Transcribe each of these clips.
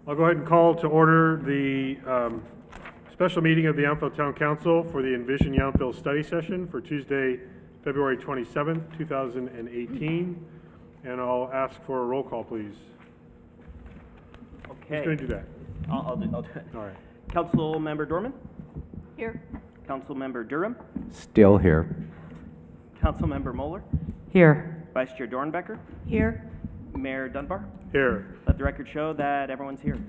I'll go ahead and call to order the special meeting of the Yountville Town Council for the Envision Yountville study session for Tuesday, February 27th, 2018. And I'll ask for a roll call, please. Okay. Who's going to do that? I'll do it. All right. Councilmember Dorman? Here. Councilmember Durham? Still here. Councilmember Moeller? Here. Vice Chair Dornbecker? Here. Mayor Dunbar? Here. Let the record show that everyone's here. Here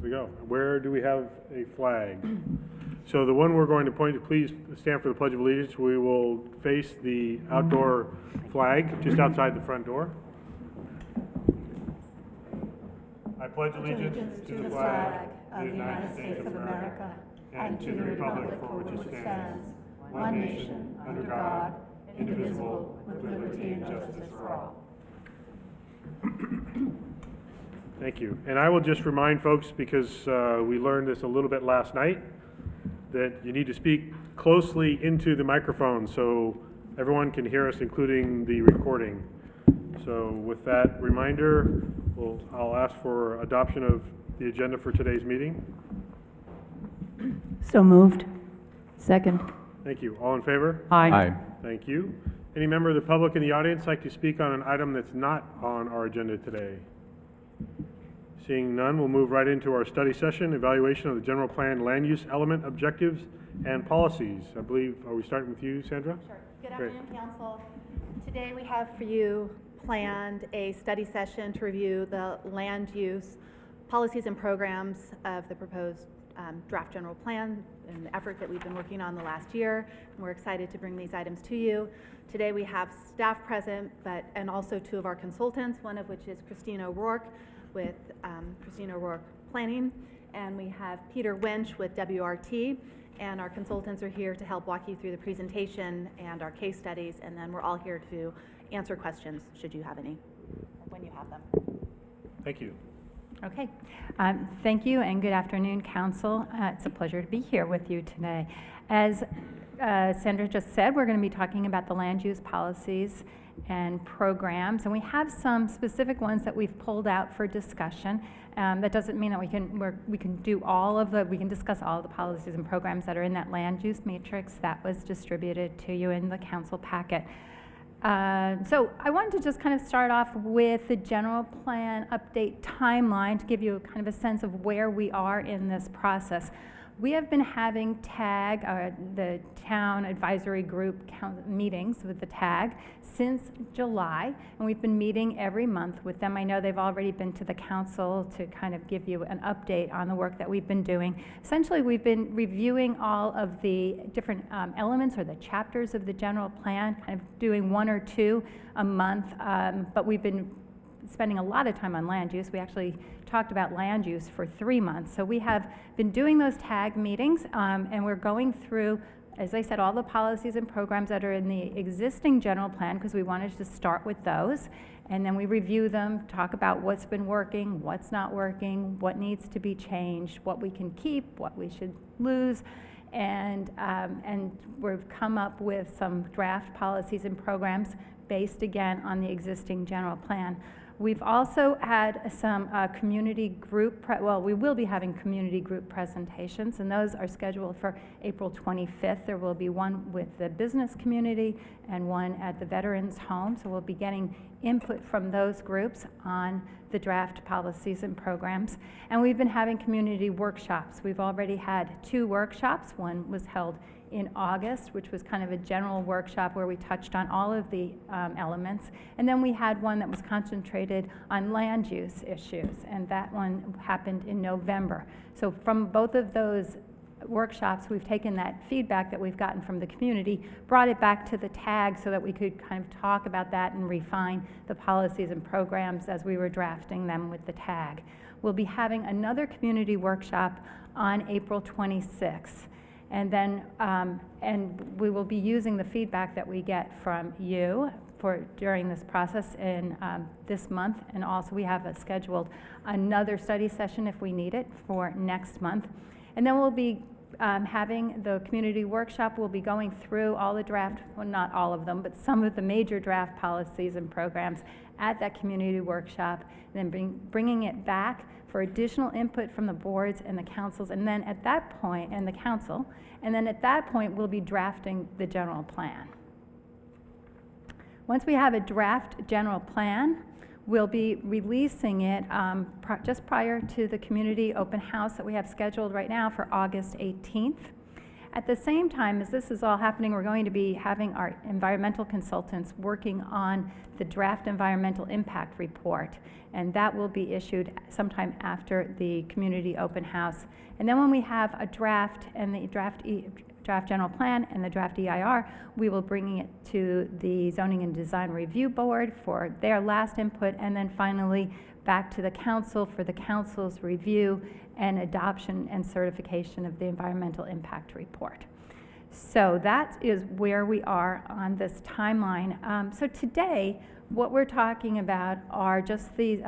we go. Where do we have a flag? So the one we're going to point to, please stand for the Pledge of Allegiance. We will face the outdoor flag just outside the front door. I pledge allegiance to the flag of the United States of America and to the republic for which it stands, one nation, under God, indivisible, with liberty and justice for all. Thank you. And I will just remind folks, because we learned this a little bit last night, that you need to speak closely into the microphone so everyone can hear us, including the recording. So with that reminder, I'll ask for adoption of the agenda for today's meeting. So moved. Second. Thank you. All in favor? Aye. Thank you. Any member of the public in the audience like to speak on an item that's not on our agenda today? Seeing none, we'll move right into our study session, evaluation of the general plan land use element objectives and policies. I believe, are we starting with you, Sandra? Sure. Good afternoon, Council. Today we have for you planned a study session to review the land use policies and programs of the proposed draft general plan and the effort that we've been working on the last year. And we're excited to bring these items to you. Today we have staff present, and also two of our consultants, one of which is Christina O'Rourke with Christina O'Rourke Planning, and we have Peter Winch with WRT, and our consultants are here to help walk you through the presentation and our case studies, and then we're all here to answer questions should you have any, when you have them. Thank you. Okay. Thank you and good afternoon, Council. It's a pleasure to be here with you today. As Sandra just said, we're going to be talking about the land use policies and programs, and we have some specific ones that we've pulled out for discussion. That doesn't mean that we can discuss all of the policies and programs that are in that land use matrix that was distributed to you in the council packet. So I wanted to just kind of start off with the general plan update timeline to give you kind of a sense of where we are in this process. We have been having TAG, the Town Advisory Group meetings with the TAG since July, and we've been meeting every month with them. I know they've already been to the council to kind of give you an update on the work that we've been doing. Essentially, we've been reviewing all of the different elements or the chapters of the general plan, kind of doing one or two a month, but we've been spending a lot of time on land use. We actually talked about land use for 3 months. So we have been doing those TAG meetings, and we're going through, as I said, all the policies and programs that are in the existing general plan, because we wanted to start with those. And then we review them, talk about what's been working, what's not working, what needs to be changed, what we can keep, what we should lose. And we've come up with some draft policies and programs based again on the existing general plan. We've also had some community group, we will be having community group presentations, and those are scheduled for April 25th. There will be one with the business community and one at the Veterans Home, so we'll be getting input from those groups on the draft policies and programs. And we've been having community workshops. We've already had 2 workshops. One was held in August, which was kind of a general workshop where we touched on all of the elements. And then we had one that was concentrated on land use issues, and that one happened in November. So from both of those workshops, we've taken that feedback that we've gotten from the community, brought it back to the TAG so that we could kind of talk about that and refine the policies and programs as we were drafting them with the TAG. We'll be having another community workshop on April 26th. And then, and we will be using the feedback that we get from you during this process in this month. And also we have scheduled another study session if we need it for next month. And then we'll be having the community workshop. We'll be going through all the draft, well, not all of them, but some of the major draft policies and programs at that community workshop, and then bringing it back for additional input from the boards and the councils, and then at that point, and the council, and then at that point, we'll be drafting the general plan. Once we have a draft general plan, we'll be releasing it just prior to the community open house that we have scheduled right now for August 18th. At the same time as this is all happening, we're going to be having our environmental consultants working on the draft environmental impact report, and that will be issued sometime after the community open house. And then when we have a draft and the draft general plan and the draft EIR, we will bring it to the Zoning and Design Review Board for their last input, and then finally back to the council for the council's review and adoption and certification of the environmental impact report. So that is where we are on this timeline. So today, what we're talking about are just these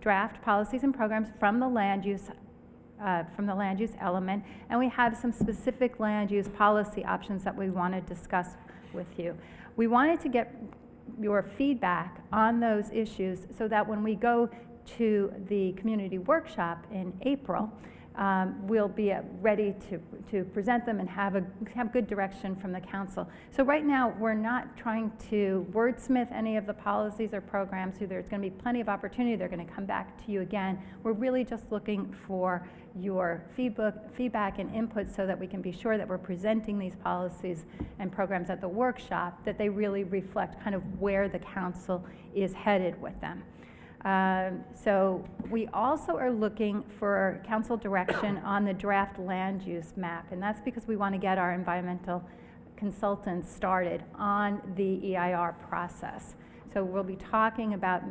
draft policies and programs from the land use element, and we have some specific land use policy options that we want to discuss with you. We wanted to get your feedback on those issues so that when we go to the community workshop in April, we'll be ready to present them and have good direction from the council. So right now, we're not trying to wordsmith any of the policies or programs. So there's going to be plenty of opportunity. They're going to come back to you again. We're really just looking for your feedback and input so that we can be sure that we're presenting these policies and programs at the workshop, that they really reflect kind of where the council is headed with them. So we also are looking for council direction on the draft land use map, and that's because we want to get our environmental consultants started on the EIR process. So we'll be talking about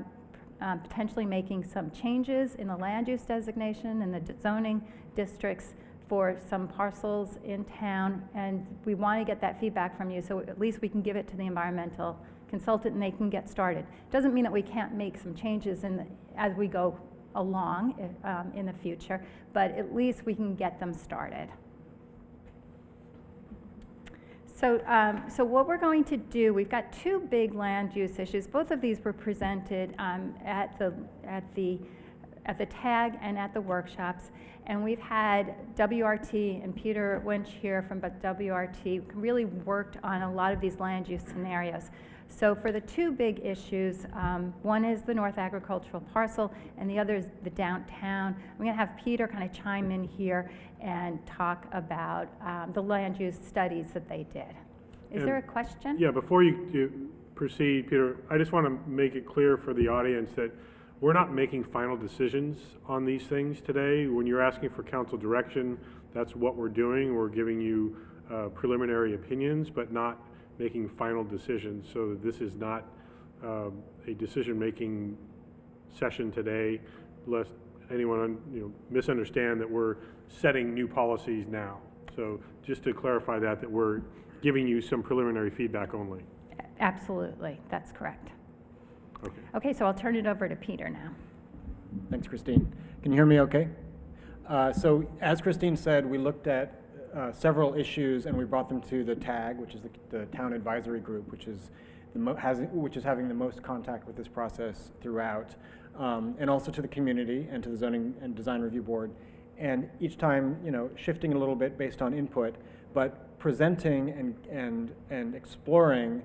potentially making some changes in the land use designation and the zoning districts for some parcels in town, and we want to get that feedback from you so at least we can give it to the environmental consultant and they can get started. Doesn't mean that we can't make some changes as we go along in the future, but at least we can get them started. So what we're going to do, we've got two big land use issues. Both of these were presented at the TAG and at the workshops, and we've had WRT and Peter Winch here from WRT really worked on a lot of these land use scenarios. So for the two big issues, one is the North Agricultural Parcel and the other is the downtown. I'm going to have Peter kind of chime in here and talk about the land use studies that they did. Is there a question? Yeah, before you proceed, Peter, I just want to make it clear for the audience that we're not making final decisions on these things today. When you're asking for council direction, that's what we're doing. We're giving you preliminary opinions, but not making final decisions. So this is not a decision-making session today, lest anyone misunderstand that we're setting new policies now. So just to clarify that we're giving you some preliminary feedback only. Absolutely, that's correct. Okay. Okay, so I'll turn it over to Peter now. Thanks, Christine. Can you hear me okay? So as Christine said, we looked at several issues and we brought them to the TAG, which is the Town Advisory Group, which is having the most contact with this process throughout, and also to the community and to the Zoning and Design Review Board. And each time, shifting a little bit based on input, but presenting and exploring,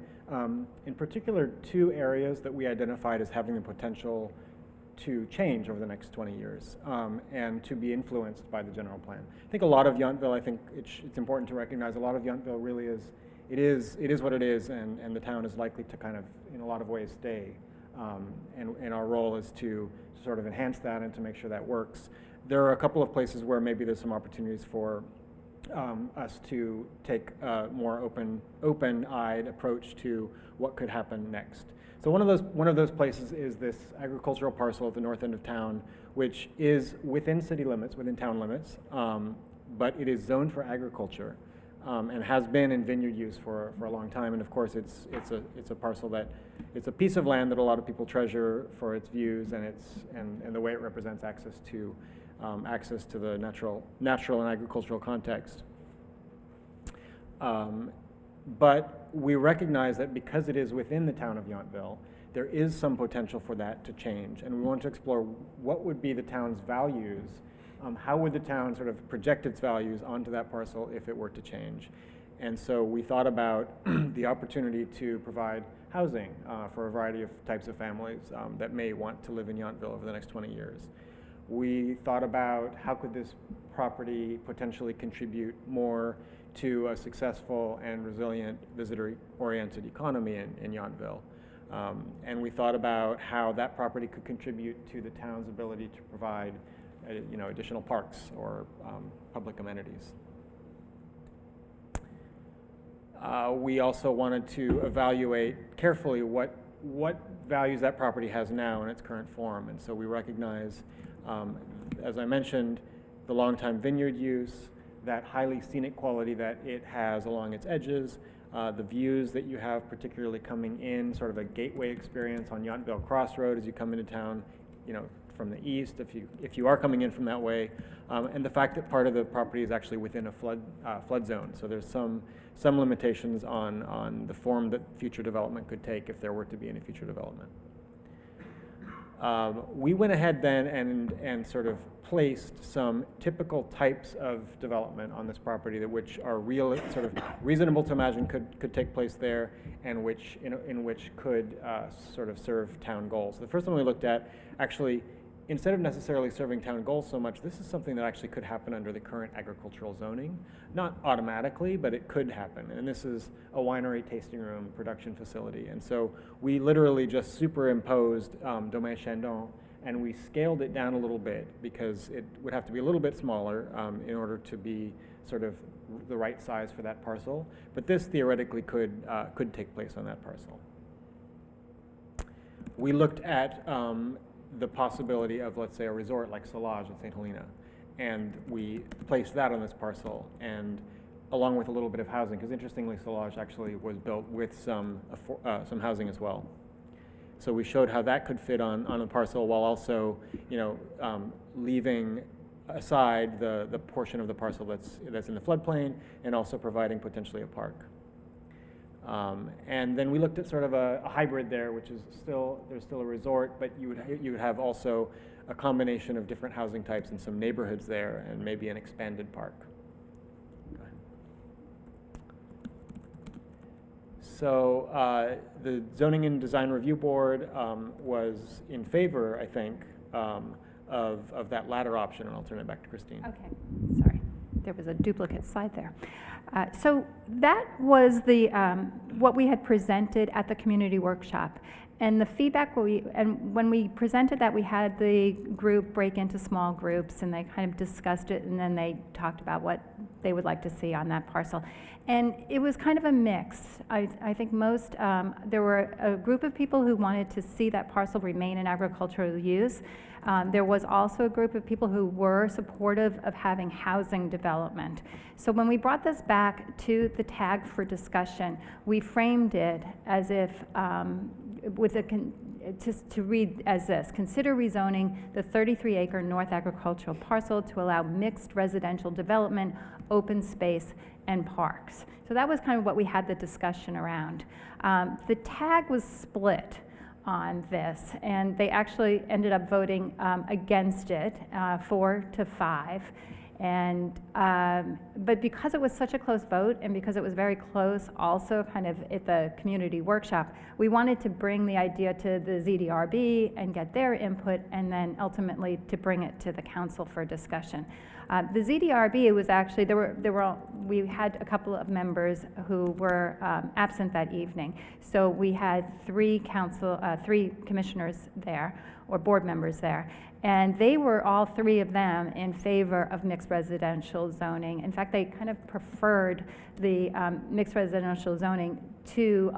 in particular, two areas that we identified as having the potential to change over the next 20 years and to be influenced by the general plan. I think a lot of Yountville, I think it's important to recognize a lot of Yountville really is what it is, and the town is likely to kind of, in a lot of ways, stay. And our role is to sort of enhance that and to make sure that works. There are a couple of places where maybe there's some opportunities for us to take a more open-eyed approach to what could happen next. So one of those places is this agricultural parcel at the north end of town, which is within city limits, within town limits, but it is zoned for agriculture and has been in vineyard use for a long time. And of course, it's a parcel it's a piece of land that a lot of people treasure for its views and the way it represents access to the natural and agricultural context. But we recognize that because it is within the town of Yountville, there is some potential for that to change. And we want to explore what would be the town's values, how would the town sort of project its values onto that parcel if it were to change. And so we thought about the opportunity to provide housing for a variety of types of families that may want to live in Yountville over the next 20 years. We thought about how could this property potentially contribute more to a successful and resilient visitor-oriented economy in Yountville. And we thought about how that property could contribute to the town's ability to provide additional parks or public amenities. We also wanted to evaluate carefully what values that property has now in its current form. And so we recognize, as I mentioned, the longtime vineyard use, that highly scenic quality that it has along its edges, the views that you have particularly coming in, sort of a gateway experience on Yountville Crossroad as you come into town, from the east, if you are coming in from that way, and the fact that part of the property is actually within a flood zone. So there's some limitations on the form that future development could take if there were to be any future development. We went ahead then and sort of placed some typical types of development on this property which are sort of reasonable to imagine could take place there, and in which could sort of serve town goals. So the first one we looked at, actually, instead of necessarily serving town goals so much, this is something that actually could happen under the current agricultural zoning. Not automatically, but it could happen. And this is a winery, tasting room, production facility. And so we literally just superimposed Domaine Chandon, and we scaled it down a little bit because it would have to be a little bit smaller in order to be sort of the right size for that parcel. But this theoretically could take place on that parcel. We looked at the possibility of, let's say, a resort like Solage at St. Helena, and we placed that on this parcel, and along with a little bit of housing, because interestingly, Solage actually was built with some housing as well. So we showed how that could fit on a parcel while also, leaving aside the portion of the parcel that's in the floodplain, and also providing potentially a park. And then we looked at sort of a hybrid there, which is there's still a resort, but you would have also a combination of different housing types and some neighborhoods there, and maybe an expanded park. So the Zoning and Design Review Board was in favor, I think, of that latter option, and I'll turn it back to Christine. Okay, sorry. There was a duplicate slide there. So that was what we had presented at the community workshop. And the feedback, when we presented that, we had the group break into small groups, and they kind of discussed it, and then they talked about what they would like to see on that parcel. And it was kind of a mix. I think there were a group of people who wanted to see that parcel remain in agricultural use. There was also a group of people who were supportive of having housing development. So when we brought this back to the TAG for discussion, we framed it as if, to read as this: consider rezoning the 33-acre North Agricultural parcel to allow mixed residential development, open space, and parks. So that was kind of what we had the discussion around. The TAG was split on this, and they actually ended up voting against it, 4-5. And but because it was such a close vote, and because it was very close also kind of at the community workshop, we wanted to bring the idea to the ZDRB and get their input, and then ultimately to bring it to the council for discussion. The ZDRB, it was actually, we had a couple of members who were absent that evening. So we had three commissioners there, or board members there. And they were, all three of them, in favor of mixed residential zoning. In fact, they kind of preferred the mixed residential zoning to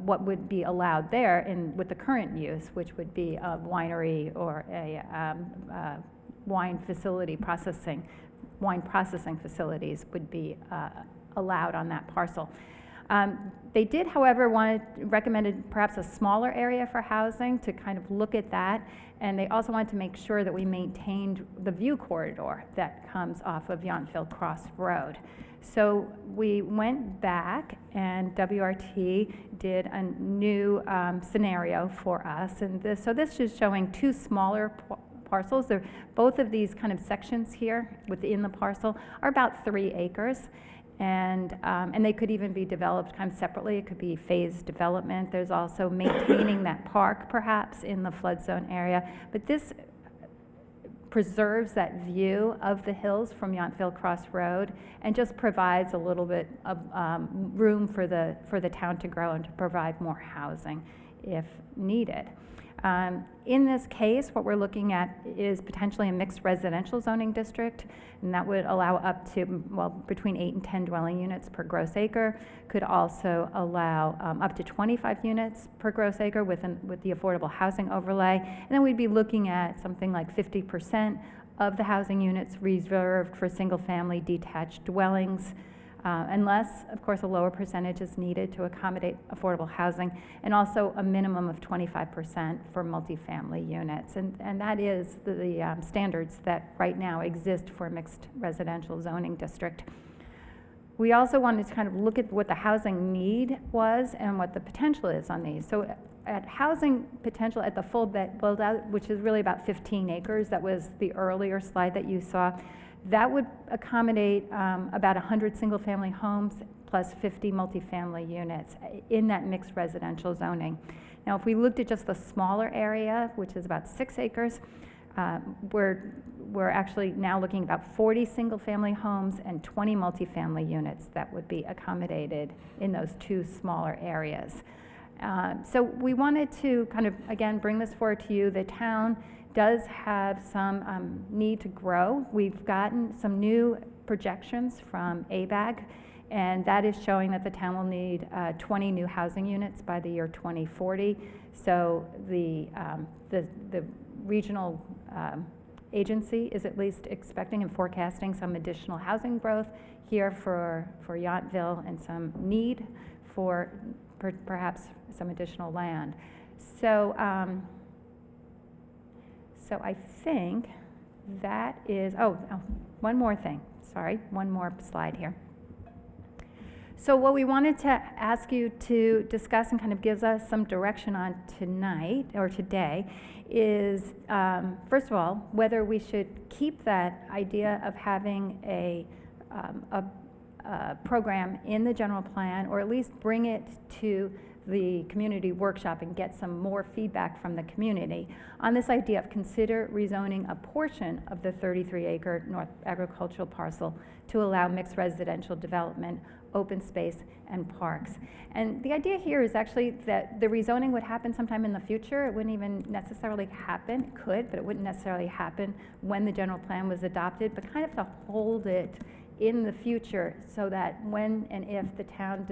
what would be allowed there with the current use, which would be a winery or a wine processing facilities would be allowed on that parcel. They did, however, recommended perhaps a smaller area for housing to kind of look at that, and they also wanted to make sure that we maintained the view corridor that comes off of Yountville Cross Road. So we went back, and WRT did a new scenario for us, and this is showing two smaller parcels. Both of these kind of sections here within the parcel are about 3 acres. And they could even be developed kind of separately. It could be phased development. There's also maintaining that park perhaps in the flood zone area. But this preserves that view of the hills from Yountville Cross Road and just provides a little bit of room for the town to grow and to provide more housing if needed. In this case, what we're looking at is potentially a mixed residential zoning district, and that would allow up to, well, between 8 and 10 dwelling units per gross acre. Could also allow up to 25 units per gross acre with the affordable housing overlay. And then we'd be looking at something like 50% of the housing units reserved for single-family detached dwellings, unless, of course, a lower percentage is needed to accommodate affordable housing, and also a minimum of 25% for multifamily units. And that is the standards that right now exist for a mixed residential zoning district. We also wanted to kind of look at what the housing need was and what the potential is on these. So at housing potential at the full build out, which is really about 15 acres, that was the earlier slide that you saw, that would accommodate about 100 single-family homes plus 50 multifamily units in that mixed residential zoning. Now, if we looked at just the smaller area, which is about 6 acres, we're actually now looking at about 40 single-family homes and 20 multifamily units that would be accommodated in those two smaller areas. So we wanted to kind of, again, bring this forward to you. The town does have some need to grow. We've gotten some new projections from ABAG, and that is showing that the town will need 20 new housing units by the year 2040. So the regional agency is at least expecting and forecasting some additional housing growth here for Yountville and some need for perhaps some additional land. So So I think that is, one more thing, sorry, one more slide here. So what we wanted to ask you to discuss and kind of gives us some direction on tonight, or today, is, first of all, whether we should keep that idea of having a program in the general plan, or at least bring it to the community workshop and get some more feedback from the community on this idea of consider rezoning a portion of the 33-acre North Agricultural parcel to allow mixed residential development, open space, and parks. And the idea here is actually that the rezoning would happen sometime in the future. It wouldn't even necessarily happen. It could, but it wouldn't necessarily happen when the general plan was adopted, but kind of to hold it in the future so that when and if the town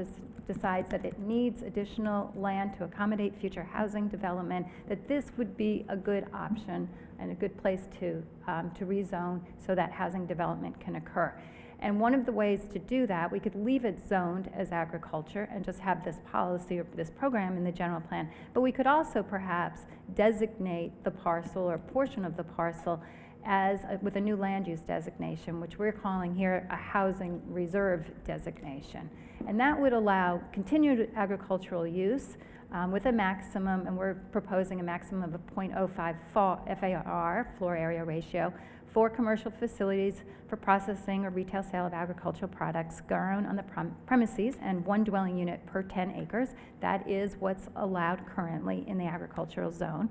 decides that it needs additional land to accommodate future housing development, that this would be a good option and a good place to rezone so that housing development can occur. And one of the ways to do that, we could leave it zoned as agriculture and just have this policy or this program in the general plan, but we could also perhaps designate the parcel or portion of the parcel as with a new land use designation, which we're calling here a housing reserve designation. And that would allow continued agricultural use with a maximum, and we're proposing a maximum of a 0.05 FAR, floor area ratio, for commercial facilities for processing or retail sale of agricultural products grown on the premises, and 1 dwelling unit per 10 acres. That is what's allowed currently in the agricultural zone.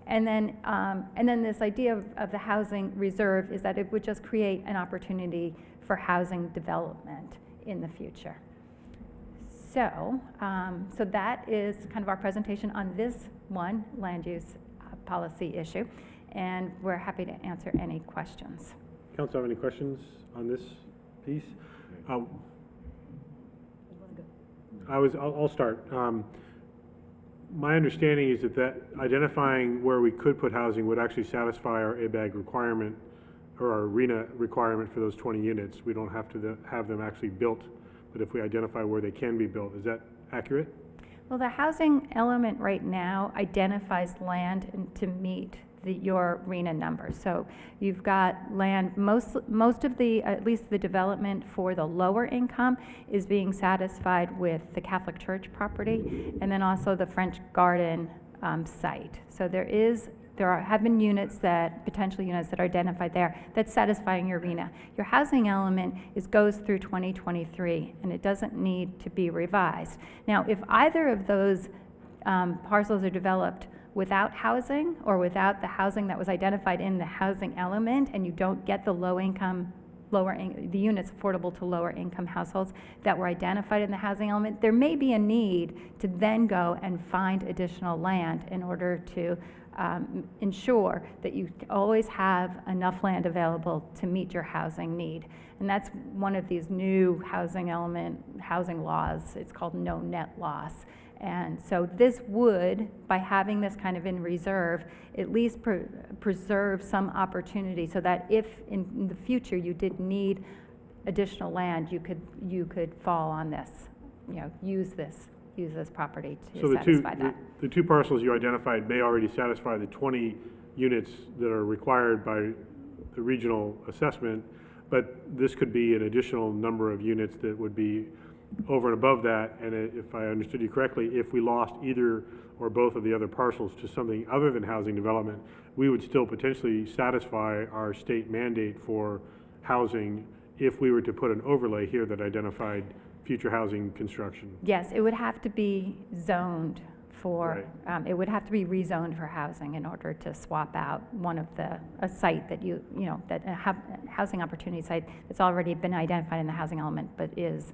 And then this idea of the housing reserve is that it would just create an opportunity for housing development in the future. So, so that is kind of our presentation on this one land use policy issue, and we're happy to answer any questions. Council, have any questions on this piece? I'll start. My understanding is that identifying where we could put housing would actually satisfy our ABAG requirement or our RENA requirement for those 20 units. We don't have to have them actually built but if we identify where they can be built, is that accurate? Well, the housing element right now identifies land to meet your RENA number. So you've got land, most of the, at least the development for the lower income is being satisfied with the Catholic Church property, and then also the French Garden site. So have been potential units that are identified there that's satisfying your RENA. Your housing element goes through 2023, and it doesn't need to be revised. Now, if either of those parcels are developed without housing or without the housing that was identified in the housing element, and you don't get the the units affordable to lower income households that were identified in the housing element, there may be a need to then go and find additional land in order to ensure that you always have enough land available to meet your housing need. And that's one of these new housing laws. It's called no net loss. And so this would, by having this kind of in reserve, at least preserve some opportunity so that if in the future you did need additional land, you could fall on this, use this property to satisfy that. The two parcels you identified may already satisfy the 20 units that are required by the regional assessment, but this could be an additional number of units that would be over and above that. And if I understood you correctly, if we lost either or both of the other parcels to something other than housing development, we would still potentially satisfy our state mandate for housing if we were to put an overlay here that identified future housing construction. Yes, it would have to be zoned for, Right. it would have to be rezoned for housing in order to swap out a site that housing opportunity site that's already been identified in the housing element, but is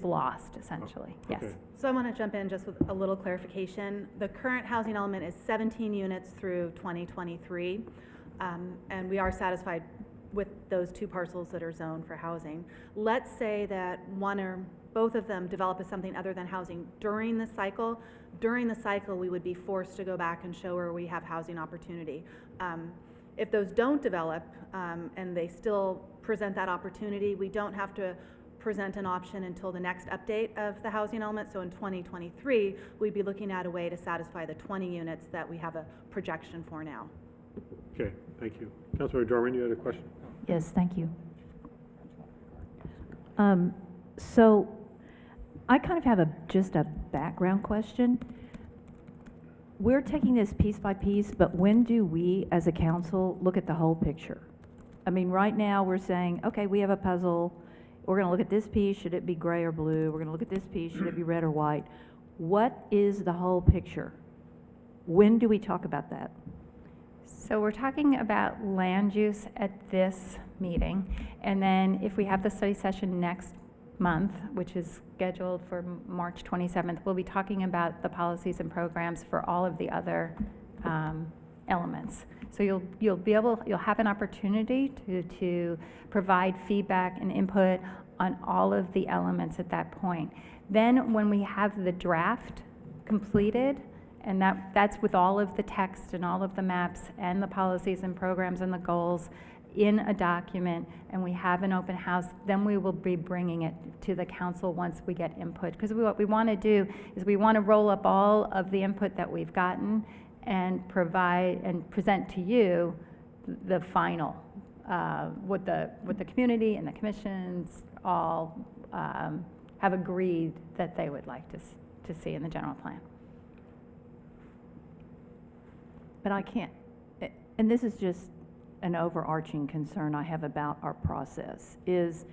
lost, essentially. Yes. Okay. So I want to jump in just with a little clarification. The current housing element is 17 units through 2023, and we are satisfied with those two parcels that are zoned for housing. Let's say that one or both of them develop as something other than housing during the cycle. During the cycle, we would be forced to go back and show where we have housing opportunity. If those don't develop and they still present that opportunity, we don't have to present an option until the next update of the housing element. So in 2023, we'd be looking at a way to satisfy the 20 units that we have a projection for now. Okay, thank you. Councilmember Dorman, you had a question? Yes, thank you. So I kind of have just a background question. We're taking this piece by piece, but when do we as a council look at the whole picture? I mean, right now we're saying, okay, we have a puzzle. We're going to look at this piece, should it be gray or blue? We're going to look at this piece, should it be red or white? What is the whole picture? When do we talk about that? So we're talking about land use at this meeting, and then if we have the study session next month, which is scheduled for March 27th, we'll be talking about the policies and programs for all of the other elements. So you'll have an opportunity to provide feedback and input on all of the elements at that point. Then when we have the draft completed, and that's with all of the text and all of the maps and the policies and programs and the goals in a document, and we have an open house, then we will be bringing it to the council once we get input. Because what we want to do is we want to roll up all of the input that we've gotten and provide and present to you the final, what the community and the commissions all have agreed that they would like to see in the general plan. But I can't, and this is just an overarching concern I have about our process, is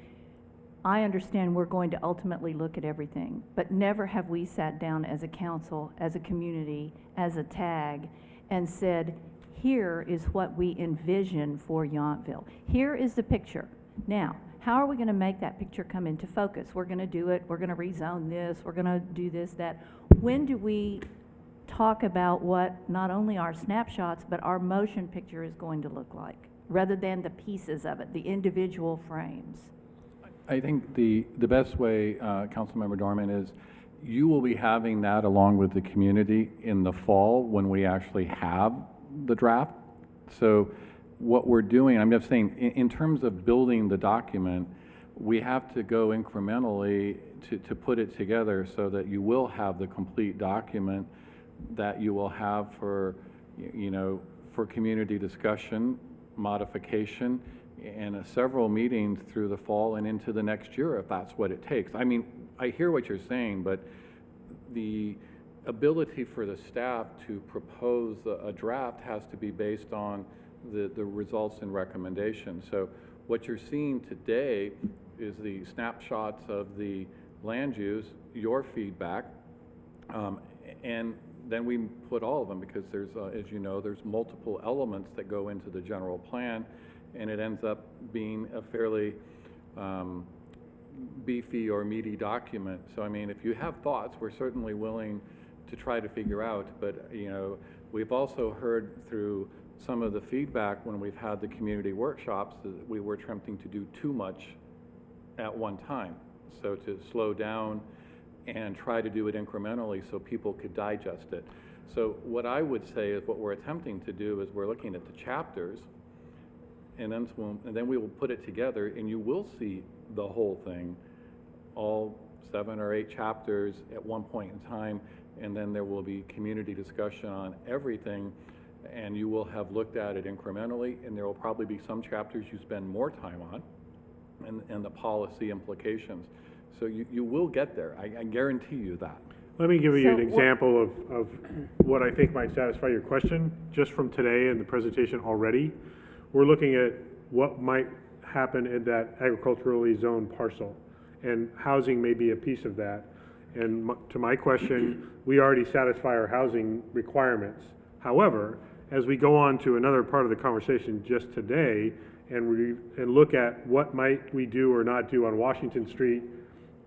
I understand we're going to ultimately look at everything, but never have we sat down as a council, as a community, as a TAG, and said, here is what we envision for Yountville. Here is the picture. Now, how are we going to make that picture come into focus? We're going to do it, we're going to rezone this, we're going to do this, that. When do we talk about what not only our snapshots, but our motion picture is going to look like, rather than the pieces of it, the individual frames? I think the best way, Councilmember Dorman, is you will be having that along with the community in the fall when we actually have the draft. So what we're doing, I'm just saying, in terms of building the document, we have to go incrementally to put it together so that you will have the complete document that you will have for, you know, for community discussion, modification, and several meetings through the fall and into the next year, if that's what it takes. I mean, I hear what you're saying, but the ability for the staff to propose a draft has to be based on the results and recommendations. So what you're seeing today is the snapshots of the land use, your feedback, and then we put all of them, because there's, as you know, there's multiple elements that go into the general plan, and it ends up being a fairly beefy or meaty document. So I mean, if you have thoughts, we're certainly willing to try to figure out, but you know, we've also heard through some of the feedback when we've had the community workshops that we were attempting to do too much at one time. So to slow down and try to do it incrementally so people could digest it. So what I would say is what we're attempting to do is we're looking at the chapters, and then we will put it together, and you will see the whole thing, all 7 or 8 chapters at one point in time, and then there will be community discussion on everything, and you will have looked at it incrementally, and there will probably be some chapters you spend more time on, and the policy implications. So you will get there. I guarantee you that. Let me give you So an example of what I think might satisfy your question, just from today and the presentation already. We're looking at what might happen in that agriculturally zoned parcel, and housing may be a piece of that. And to my question, we already satisfy our housing requirements. However, as we go on to another part of the conversation just today, and look at what might we do or not do on Washington Street,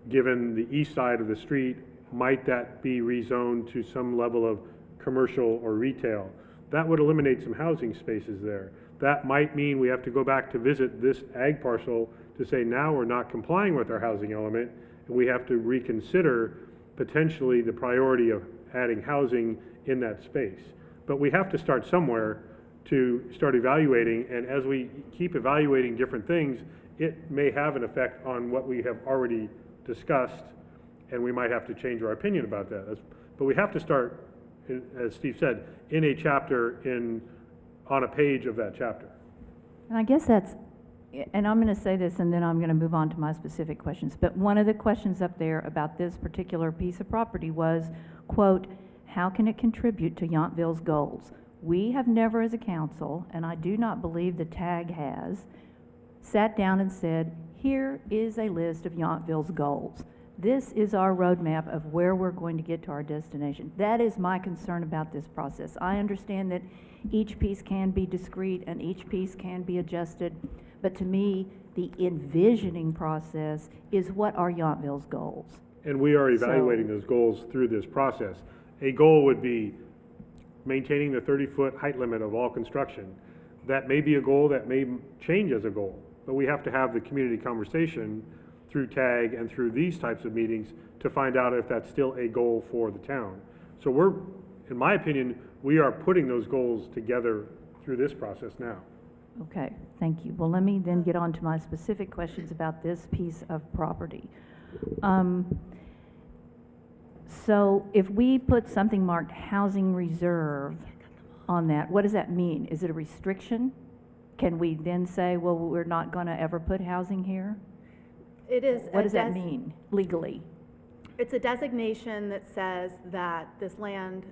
given the east side of the street, might that be rezoned to some level of commercial or retail? That would eliminate some housing spaces there. That might mean we have to go back to visit this ag parcel to say, now we're not complying with our housing element, and we have to reconsider potentially the priority of adding housing in that space. But we have to start somewhere to start evaluating, and as we keep evaluating different things, it may have an effect on what we have already discussed, and we might have to change our opinion about that. But we have to start, as Steve said, in a chapter, on a page of that chapter. And I guess that's, and I'm going to say this and then I'm going to move on to my specific questions, but one of the questions up there about this particular piece of property was, quote, how can it contribute to Yountville's goals? We have never as a council, and I do not believe the TAG has, sat down and said, here is a list of Yountville's goals. This is our roadmap of where we're going to get to our destination. That is my concern about this process. I understand that each piece can be discrete and each piece can be adjusted, but to me, the envisioning process is what are Yountville's goals. And we are evaluating those goals through this process. A goal would be maintaining the 30-foot height limit of all construction. That may be a goal that may change as a goal, but we have to have the community conversation through TAG and through these types of meetings to find out if that's still a goal for the town. So we're, in my opinion, we are putting those goals together through this process now. Okay, thank you. Well, let me then get on to my specific questions about this piece of property. So if we put something marked housing reserve on that, what does that mean? Is it a restriction? Can we then say, well, we're not going to ever put housing here? It is. What does that mean legally? It's a designation that says that this land,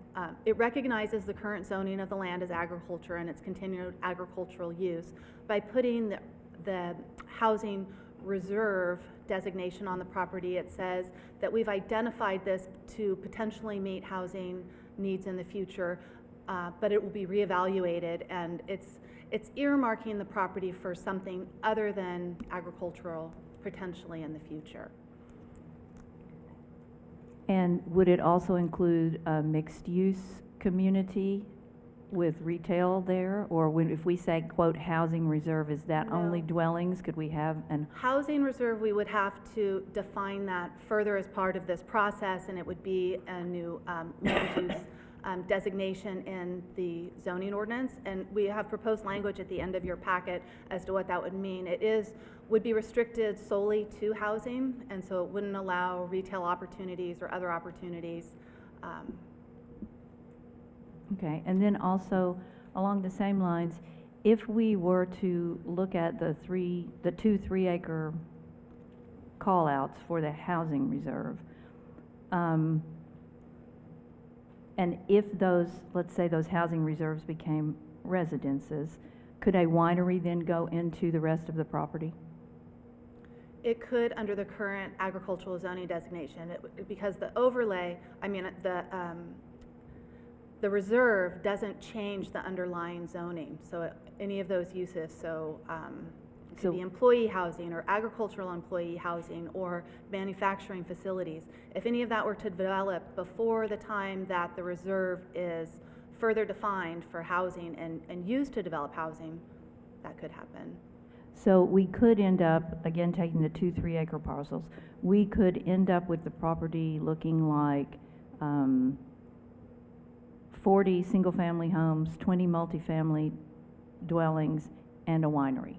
it recognizes the current zoning of the land as agriculture and its continued agricultural use. By putting the housing reserve designation on the property, it says that we've identified this to potentially meet housing needs in the future, but it will be reevaluated, and it's earmarking the property for something other than agricultural potentially in the future. And would it also include a mixed-use community with retail there? Or if we say, quote, housing reserve, is that No. only dwellings? Could we have an... Housing reserve, we would have to define that further as part of this process, and it would be a new land use designation in the zoning ordinance, and we have proposed language at the end of your packet as to what that would mean. Would be restricted solely to housing, and so it wouldn't allow retail opportunities or other opportunities. Okay, and then also, along the same lines, if we were to look at the 2 3-acre call-outs for the housing reserve, and if those, let's say those housing reserves became residences, could a winery then go into the rest of the property? It could under the current agricultural zoning designation, because the overlay, the reserve doesn't change the underlying zoning. So any of those uses, it could be employee housing or agricultural employee housing or manufacturing facilities. If any of that were to develop before the time that the reserve is further defined for housing and used to develop housing, that could happen. So we could end up, again, taking the 2 3-acre parcels, we could end up with the property looking like 40 single-family homes, 20 multifamily dwellings, and a winery.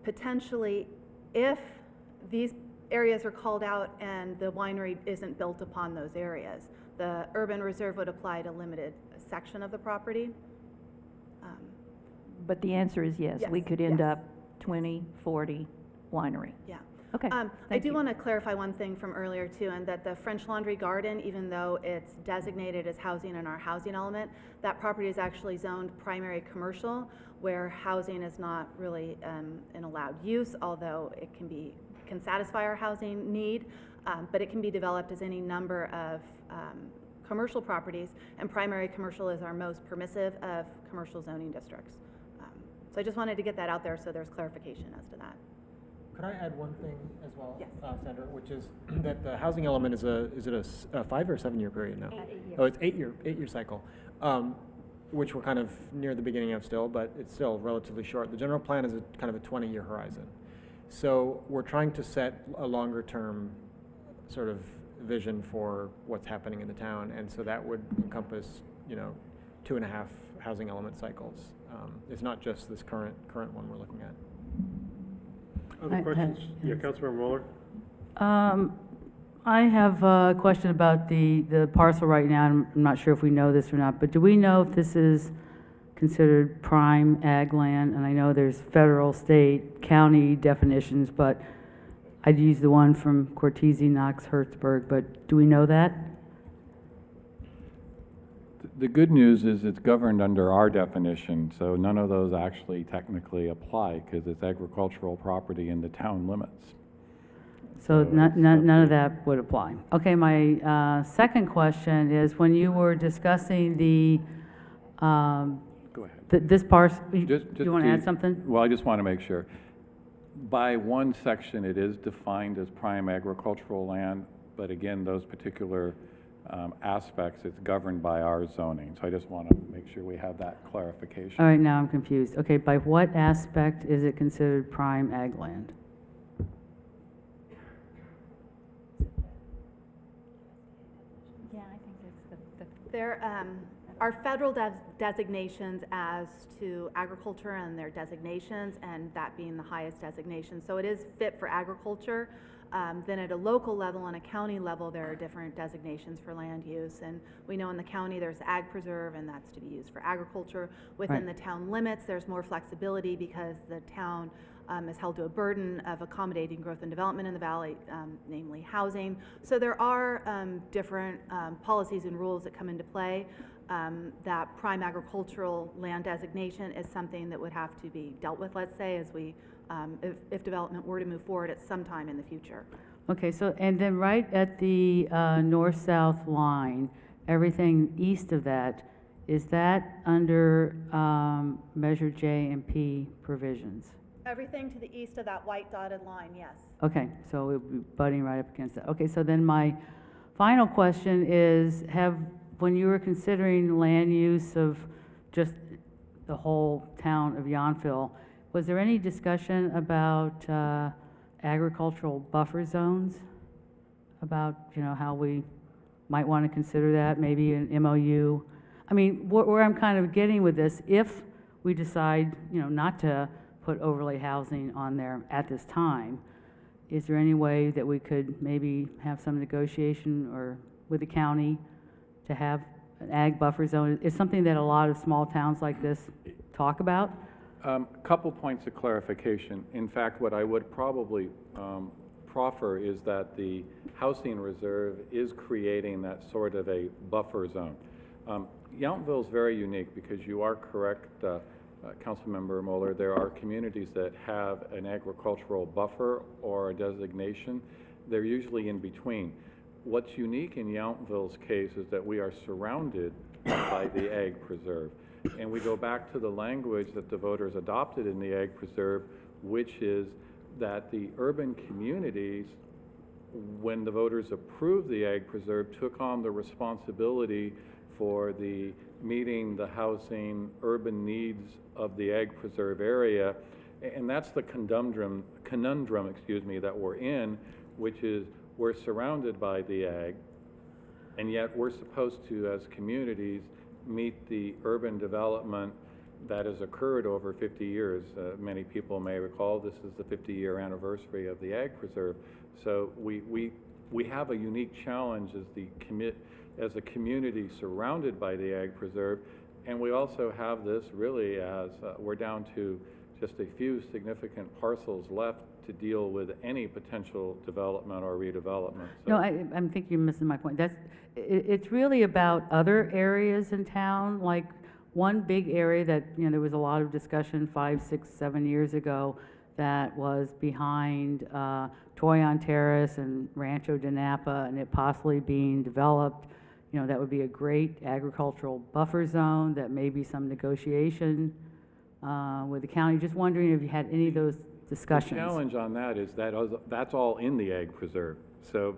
Potentially, if these areas are called out and the winery isn't built upon those areas, the urban reserve would apply to a limited section of the property. But the answer is yes, we Yes, could end yes. up 20, 40 winery. Yeah. Okay, I thank do you. want to clarify one thing from earlier too, and that the French Laundry Garden, even though it's designated as housing in our housing element, that property is actually zoned primary commercial, where housing is not really an allowed use, although it can satisfy our housing need, but it can be developed as any number of commercial properties, and primary commercial is our most permissive of commercial zoning districts. So I just wanted to get that out there so there's clarification as to that. Could I add one thing as well, Yes. Sandra, which is that the housing element is a 5 or 7 year period now? 8 years. Oh, it's 8 year cycle, which we're kind of near the beginning of still, but it's still relatively short. The general plan is kind of a 20-year horizon. So we're trying to set a longer term sort of vision for what's happening in the town, and so that would encompass, 2.5 housing element cycles. It's not just this current one we're looking at. Other questions? Yeah, Councilmember Mueller? I have a question about the parcel right now. I'm not sure if we know this or not, but do we know if this is considered prime ag land? And I know there's federal, state, county definitions, but I'd use the one from Cortese, Knox, Hertzberg, but do we know that? The good news is it's governed under our definition, so none of those actually technically apply because it's agricultural property in the town limits. So So none of that would apply. Okay, my second question is, when you were discussing the, Go ahead. this parcel, do Just you want to add something? Well, I just want to make sure. By one section, it is defined as prime agricultural land, but again, those particular aspects, it's governed by our zoning. So I just want to make sure we have that clarification. All right, now I'm confused. Okay, by what aspect is it considered prime ag land? Yeah, I think that's There are federal designations as to agriculture and their designations, and that being the highest designation. So it is fit for agriculture. Then at a local level and a county level, there are different designations for land use. And we know in the county, there's ag preserve, and that's to be used for agriculture. Within Right. the town limits, there's more flexibility because the town is held to a burden of accommodating growth and development in the valley, namely housing. So there are different policies and rules that come into play. That prime agricultural land designation is something that would have to be dealt with, let's say, as we, if development were to move forward at some time in the future. Okay, so, and then right at the north-south line, everything east of that, is that under Measure J and P provisions? Everything to the east of that white dotted line, yes. Okay, so it would be butting right up against that. Okay, so then my final question is, when you were considering land use of just the whole town of Yountville, was there any discussion about agricultural buffer zones? About, how we might want to consider that, maybe an MOU. I mean, where I'm kind of getting with this, if we decide, you know, not to put overlay housing on there at this time, is there any way that we could maybe have some negotiation or with the county to have an ag buffer zone? It's something that a lot of small towns like this talk about. Couple points of clarification. In fact, what I would probably proffer is that the housing reserve is creating that sort of a buffer zone. Yountville is very unique because you are correct, Councilmember Moeller, there are communities that have an agricultural buffer or a designation. They're usually in between. What's unique in Yountville's case is that we are surrounded by the ag preserve. And we go back to the language that the voters adopted in the ag preserve, which is that the urban communities, when the voters approved the ag preserve, took on the responsibility for the meeting the housing urban needs of the ag preserve area. And that's the conundrum, that we're in, which is we're surrounded by the ag, and yet we're supposed to, as communities, meet the urban development that has occurred over 50 years. Many people may recall this is the 50-year anniversary of the ag preserve. So we have a unique challenge as a community surrounded by the ag preserve, and we also have this really as we're down to just a few significant parcels left to deal with any potential development or redevelopment. So, No, I'm think you're missing my point. It's really about other areas in town, like one big area that, you know, there was a lot of discussion 5, 6, 7 years ago that was behind Toyon Terrace and Rancho de Napa, and it possibly being developed. You know, that would be a great agricultural buffer zone, that may be some negotiation with the county. Just wondering if you had any of those discussions. the challenge on that is that's all in the ag preserve. So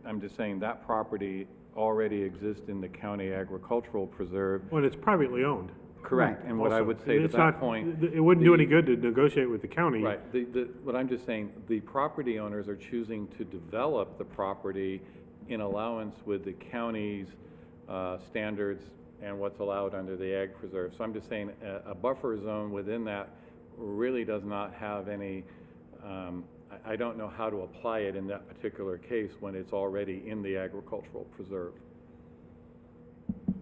I'm just saying that property already exists in the county agricultural preserve. Well, it's privately owned. Correct. Right. And what I Also. would say to It's that not- point, It wouldn't do any good to negotiate with the county. right, what I'm just saying, the property owners are choosing to develop the property in allowance with the county's standards and what's allowed under the ag preserve. So I'm just saying a buffer zone within that really does not have any, I don't know how to apply it in that particular case when it's already in the agricultural preserve.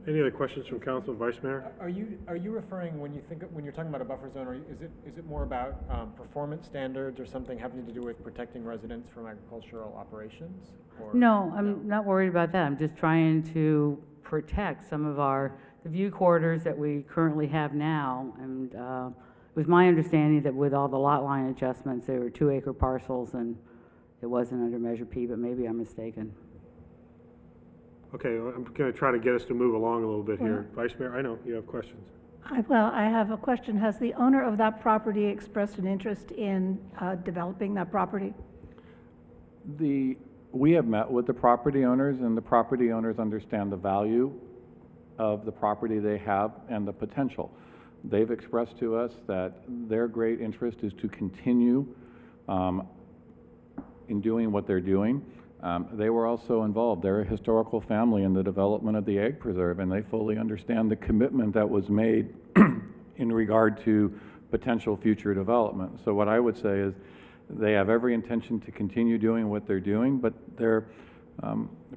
Any other questions from council, Vice Mayor? Are you referring, when you're talking about a buffer zone, is it more about performance standards or something having to do with protecting residents from agricultural operations? Or No, I'm not worried about that. I'm just trying to protect some of the view corridors that we currently have now. And it was my understanding that with all the lot line adjustments, they were 2-acre parcels and it wasn't under Measure P, but maybe I'm mistaken. Okay, I'm going to try to get us to move along a little bit here. Vice Mayor, I know you have questions. I have a question. Has the owner of that property expressed an interest in developing that property? We have met with the property owners, and the property owners understand the value of the property they have and the potential. They've expressed to us that their great interest is to continue in doing what they're doing. They were also involved. They're a historical family in the development of the ag preserve, and they fully understand the commitment that was made in regard to potential future development. So what I would say is they have every intention to continue doing what they're doing, but they're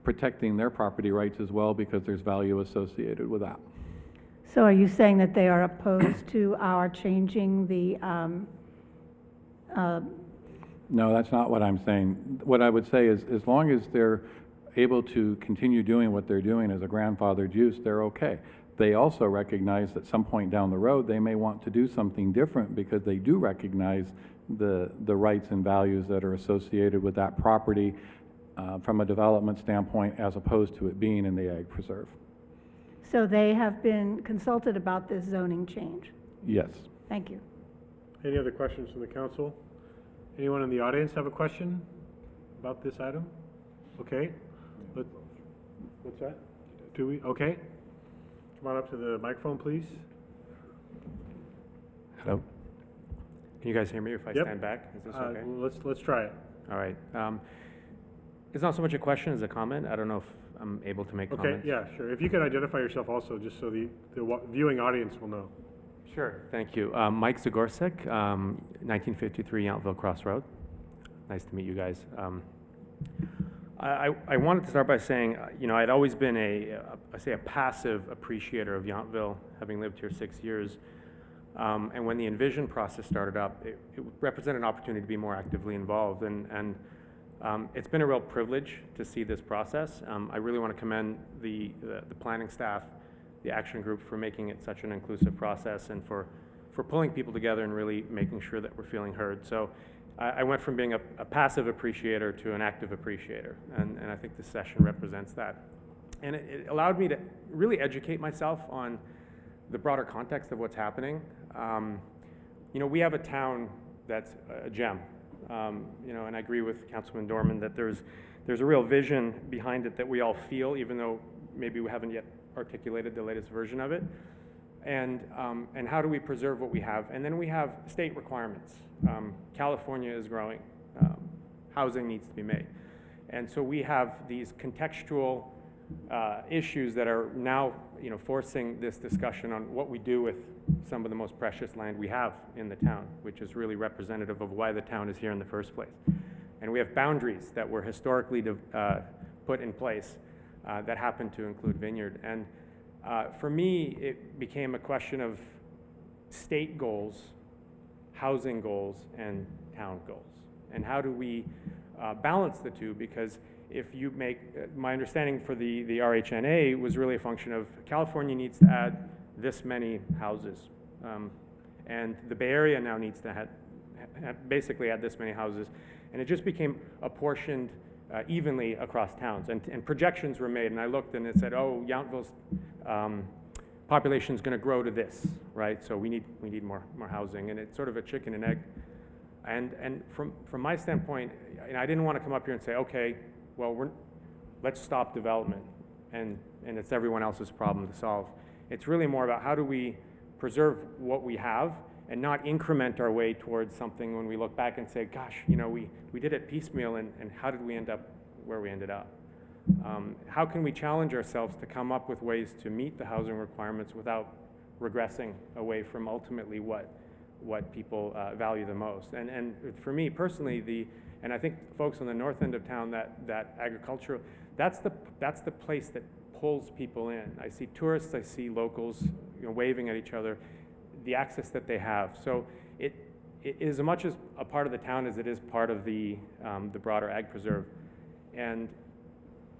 protecting their property rights as well because there's value associated with that. So are you saying that they are opposed to our changing the, No, that's not what I'm saying. What I would say is as long as they're able to continue doing what they're doing as a grandfathered use, they're okay. They also recognize that some point down the road, they may want to do something different because they do recognize the rights and values that are associated with that property from a development standpoint as opposed to it being in the ag preserve. so they have been consulted about this zoning change? Yes. Thank you. Any other questions from the council? Anyone in the audience have a question about this item? Okay. What's that? Do we? Okay. Come on up to the microphone, please. Hello? Can you guys hear me if I Yep. stand back? Is this okay? Let's try it. All right. It's not so much a question as a comment. I don't know if I'm able to make Okay, comments. yeah, sure. If you could identify yourself also, just so the viewing audience will know. Sure, thank you. Mike Zagorsek, 1953 Yountville Crossroad. Nice to meet you guys. I wanted to start by saying, I'd always been a passive appreciator of Yountville, having lived here 6 years. And when the Envision process started up, it represented an opportunity to be more actively involved. And it's been a real privilege to see this process. I really want to commend the planning staff, the action group, for making it such an inclusive process and for pulling people together and really making sure that we're feeling heard. So I went from being a passive appreciator to an active appreciator, and I think this session represents that. And it allowed me to really educate myself on the broader context of what's happening. We have a town that's a gem, and I agree with Councilman Dorman that there's a real vision behind it that we all feel, even though maybe we haven't yet articulated the latest version of it. And how do we preserve what we have? And then we have state requirements. California is growing. Housing needs to be made. And so we have these contextual issues that are now, forcing this discussion on what we do with some of the most precious land we have in the town, which is really representative of why the town is here in the first place. And we have boundaries that were historically put in place that happen to include vineyard. And for me, it became a question of state goals, housing goals, and town goals. And how do we balance the two? Because if you make, my understanding for the RHNA was really a function of California needs to add this many houses. And the Bay Area now needs to basically add this many houses. And it just became apportioned evenly across towns. And projections were made, and I looked and it said, oh, Yountville's population is going to grow to this, right? So we need more housing. And it's sort of a chicken and egg. And from my standpoint, I didn't want to come up here and say, okay, well, let's stop development, and it's everyone else's problem to solve. It's really more about how do we preserve what we have and not increment our way towards something when we look back and say, gosh, we did it piecemeal, and how did we end up where we ended up? How can we challenge ourselves to come up with ways to meet the housing requirements without regressing away from ultimately what people value the most? And for me personally, and I think folks on the north end of town, that agricultural, that's the place that pulls people in. I see tourists, I see locals, waving at each other, the access that they have. So it is as much as a part of the town as it is part of the broader ag preserve. And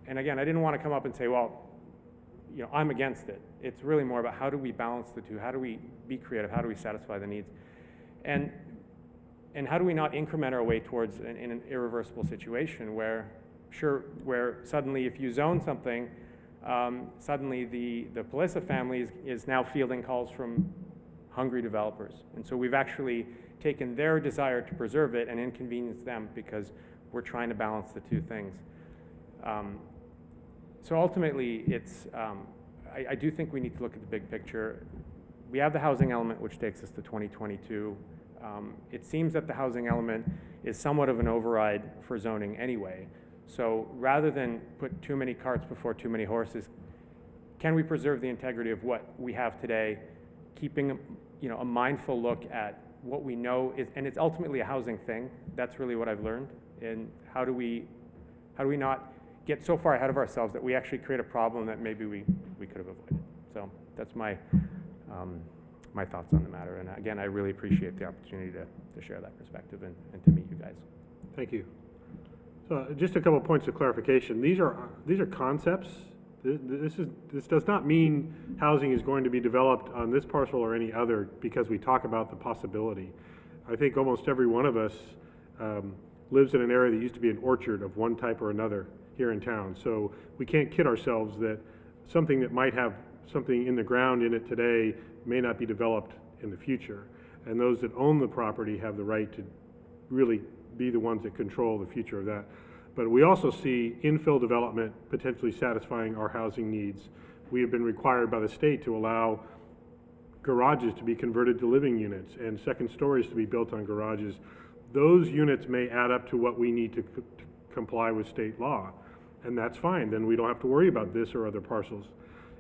again, I didn't want to come up and say, well, I'm against it. It's really more about how do we balance the two? How do we be creative? How do we satisfy the needs? And how do we not increment our way towards an irreversible situation where suddenly if you zone something, suddenly the Palissa family is now fielding calls from hungry developers. And so we've actually taken their desire to preserve it and inconvenienced them because we're trying to balance the two things. So ultimately, I do think we need to look at the big picture. We have the housing element, which takes us to 2022. It seems that the housing element is somewhat of an override for zoning anyway. So rather than put too many carts before too many horses, can we preserve the integrity of what we have today, keeping a mindful look at what we know is, and it's ultimately a housing thing. That's really what I've learned. And how do we not get so far ahead of ourselves that we actually create a problem that maybe we could have avoided? So that's my thoughts on the matter. And again, I really appreciate the opportunity to share that perspective and to meet you guys. Thank you. So just a couple points of clarification. These are concepts. This does not mean housing is going to be developed on this parcel or any other because we talk about the possibility. I think almost every one of us lives in an area that used to be an orchard of one type or another here in town. So we can't kid ourselves that something that might have something in the ground in it today may not be developed in the future. And those that own the property have the right to really be the ones that control the future of that. But we also see infill development potentially satisfying our housing needs. We have been required by the state to allow garages to be converted to living units and second stories to be built on garages. Those units may add up to what we need to comply with state law. And that's fine, then we don't have to worry about this or other parcels.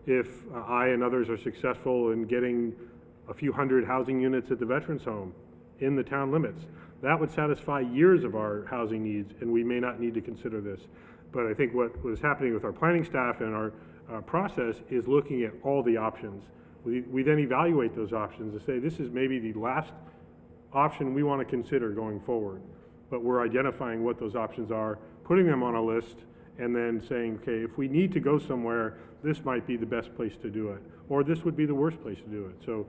If I and others are successful in getting a few hundred housing units at the Veterans Home in the town limits, that would satisfy years of our housing needs, and we may not need to consider this. But I think what was happening with our planning staff and our process is looking at all the options. We then evaluate those options and say, this is maybe the last option we want to consider going forward. But we're identifying what those options are, putting them on a list, and then saying, okay, if we need to go somewhere, this might be the best place to do it, or this would be the worst place to do it. So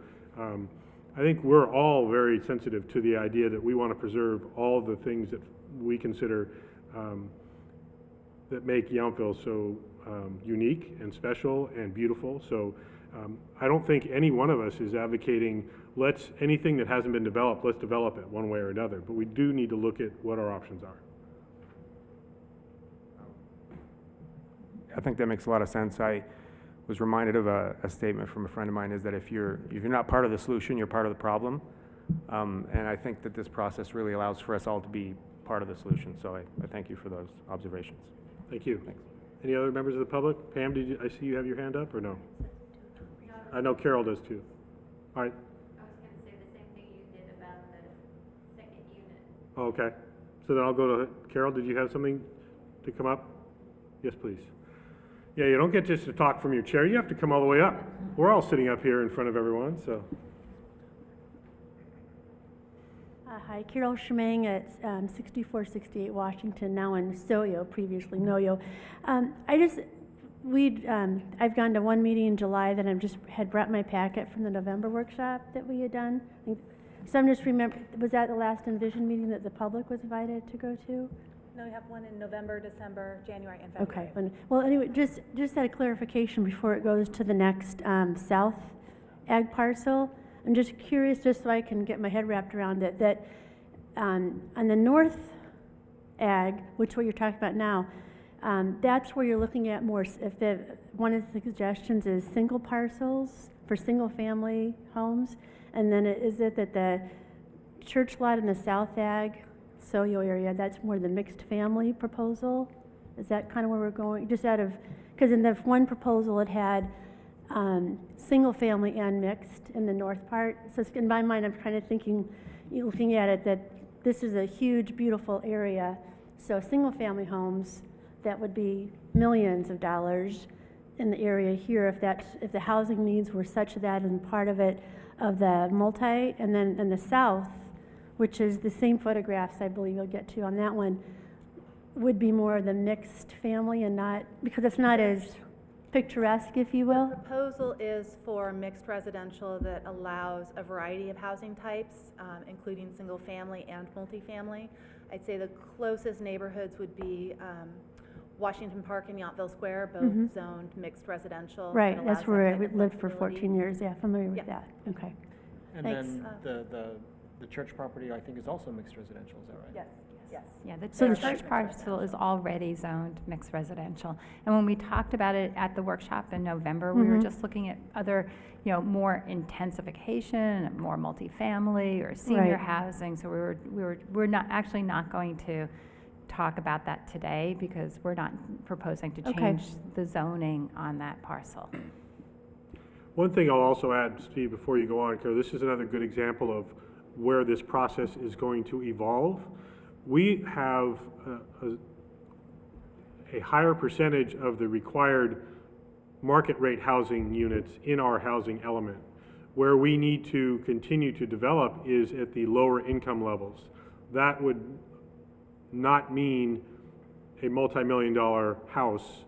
I think we're all very sensitive to the idea that we want to preserve all the things that we consider that make Yountville so unique and special and beautiful. So I don't think any one of us is advocating anything that hasn't been developed, let's develop it one way or another. But we do need to look at what our options are. I think that makes a lot of sense. I was reminded of a statement from a friend of mine, is that if you're not part of the solution, you're part of the problem. And I think that this process really allows for us all to be part of the solution. So I thank you for those observations. Thank you. Thanks. Any other members of the public? Pam, I see you have your hand up, or no? I know Carol does too. All right. I was going to say the same thing you did about the second unit. Oh, okay. So then I'll go to Carol. Did you have something to come up? Yes, please. Yeah, you don't get just to talk from your chair. You have to come all the way up. We're all sitting up here in front of everyone, so. Hi, Carol Schmang at 6468 Washington, now in Soyo, previously Noyo. I've gone to one meeting in July that had brought my packet from the November workshop that we had done. So I'm just remembering, was that the last Envision meeting that the public was invited to go to? No, we have one in November, December, January, and February. Okay. Well, anyway, just out of clarification before it goes to the next South Ag parcel, I'm just curious, just so I can get my head wrapped around it, that on the North Ag, which what you're talking about now, that's where you're looking at more, one of the suggestions is single parcels for single-family homes, and then is it that the church lot in the South Ag, Soyo area, that's more the mixed family proposal? Is that kind of where we're going? Just out of, because in the one proposal it had single family and mixed in the north part. So in my mind, I'm kind of thinking, looking at it, that this is a huge, beautiful area. So single family homes, that would be millions of dollars in the area here if the housing needs were such that, and part of it of the multi, and then in the south, which is the same photographs I believe you'll get to on that one, would be more the mixed family and not, because it's not as picturesque, if you will. The proposal is for mixed residential that allows a variety of housing types, including single family and multifamily. I'd say the closest neighborhoods would be Washington Park and Yountville Square, both zoned mixed residential. Right, and allows that's where I that type of lived for flexibility. 14 years, yeah, familiar with Yeah. that, okay. And Thanks. then the church property, I think, is also mixed residential, is that right? Yes, yes. Yeah, the So the church church- parcel is already zoned mixed residential. And when we talked about it at the workshop in November, we were just looking at other, more intensification, more multifamily or senior Right. housing. So we're not going to talk about that today because we're not proposing to Okay. change the zoning on that parcel. One thing I'll also add, Steve, before you go on, Carol, this is another good example of where this process is going to evolve. We have a higher percentage of the required market rate housing units in our housing element. Where we need to continue to develop is at the lower income levels. That would not mean a multi-million-dollar house.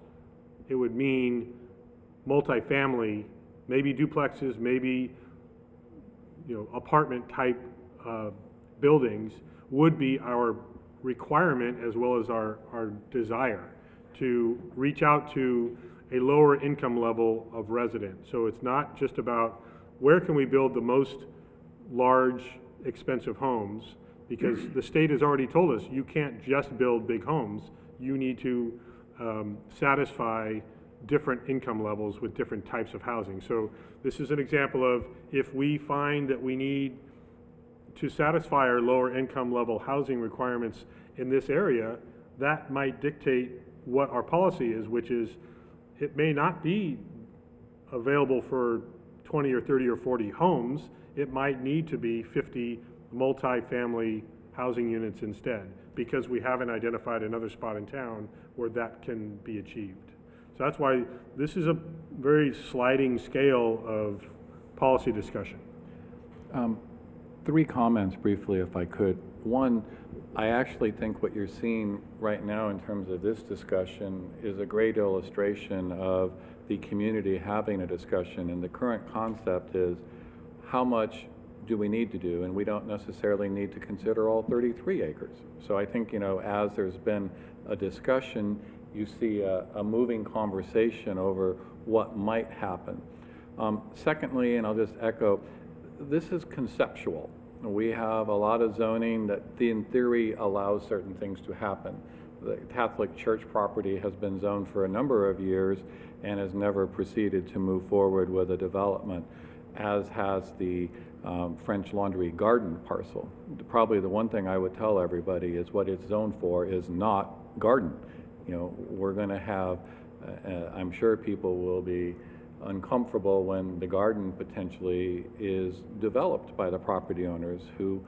It would mean multifamily, maybe duplexes, maybe apartment type buildings would be our requirement as well as our desire to reach out to a lower income level of resident. So it's not just about where can we build the most large, expensive homes, because the state has already told us you can't just build big homes. You need to satisfy different income levels with different types of housing. So this is an example of if we find that we need to satisfy our lower income level housing requirements in this area, that might dictate what our policy is, which is it may not be available for 20 or 30 or 40 homes. It might need to be 50 multi-family housing units instead, because we haven't identified another spot in town where that can be achieved. So that's why this is a very sliding scale of policy discussion. 3 comments briefly, if I could. One, I actually think what you're seeing right now in terms of this discussion is a great illustration of the community having a discussion, and the current concept is how much do we need to do, and we don't necessarily need to consider all 33 acres. So I think, as there's been a discussion, you see a moving conversation over what might happen. Secondly, and I'll just echo, this is conceptual. We have a lot of zoning that in theory allows certain things to happen. The Catholic Church property has been zoned for a number of years and has never proceeded to move forward with a development, as has the French Laundry Garden parcel. Probably the one thing I would tell everybody is what it's zoned for is not garden. We're going to have, I'm sure people will be uncomfortable when the garden potentially is developed by the property owners who,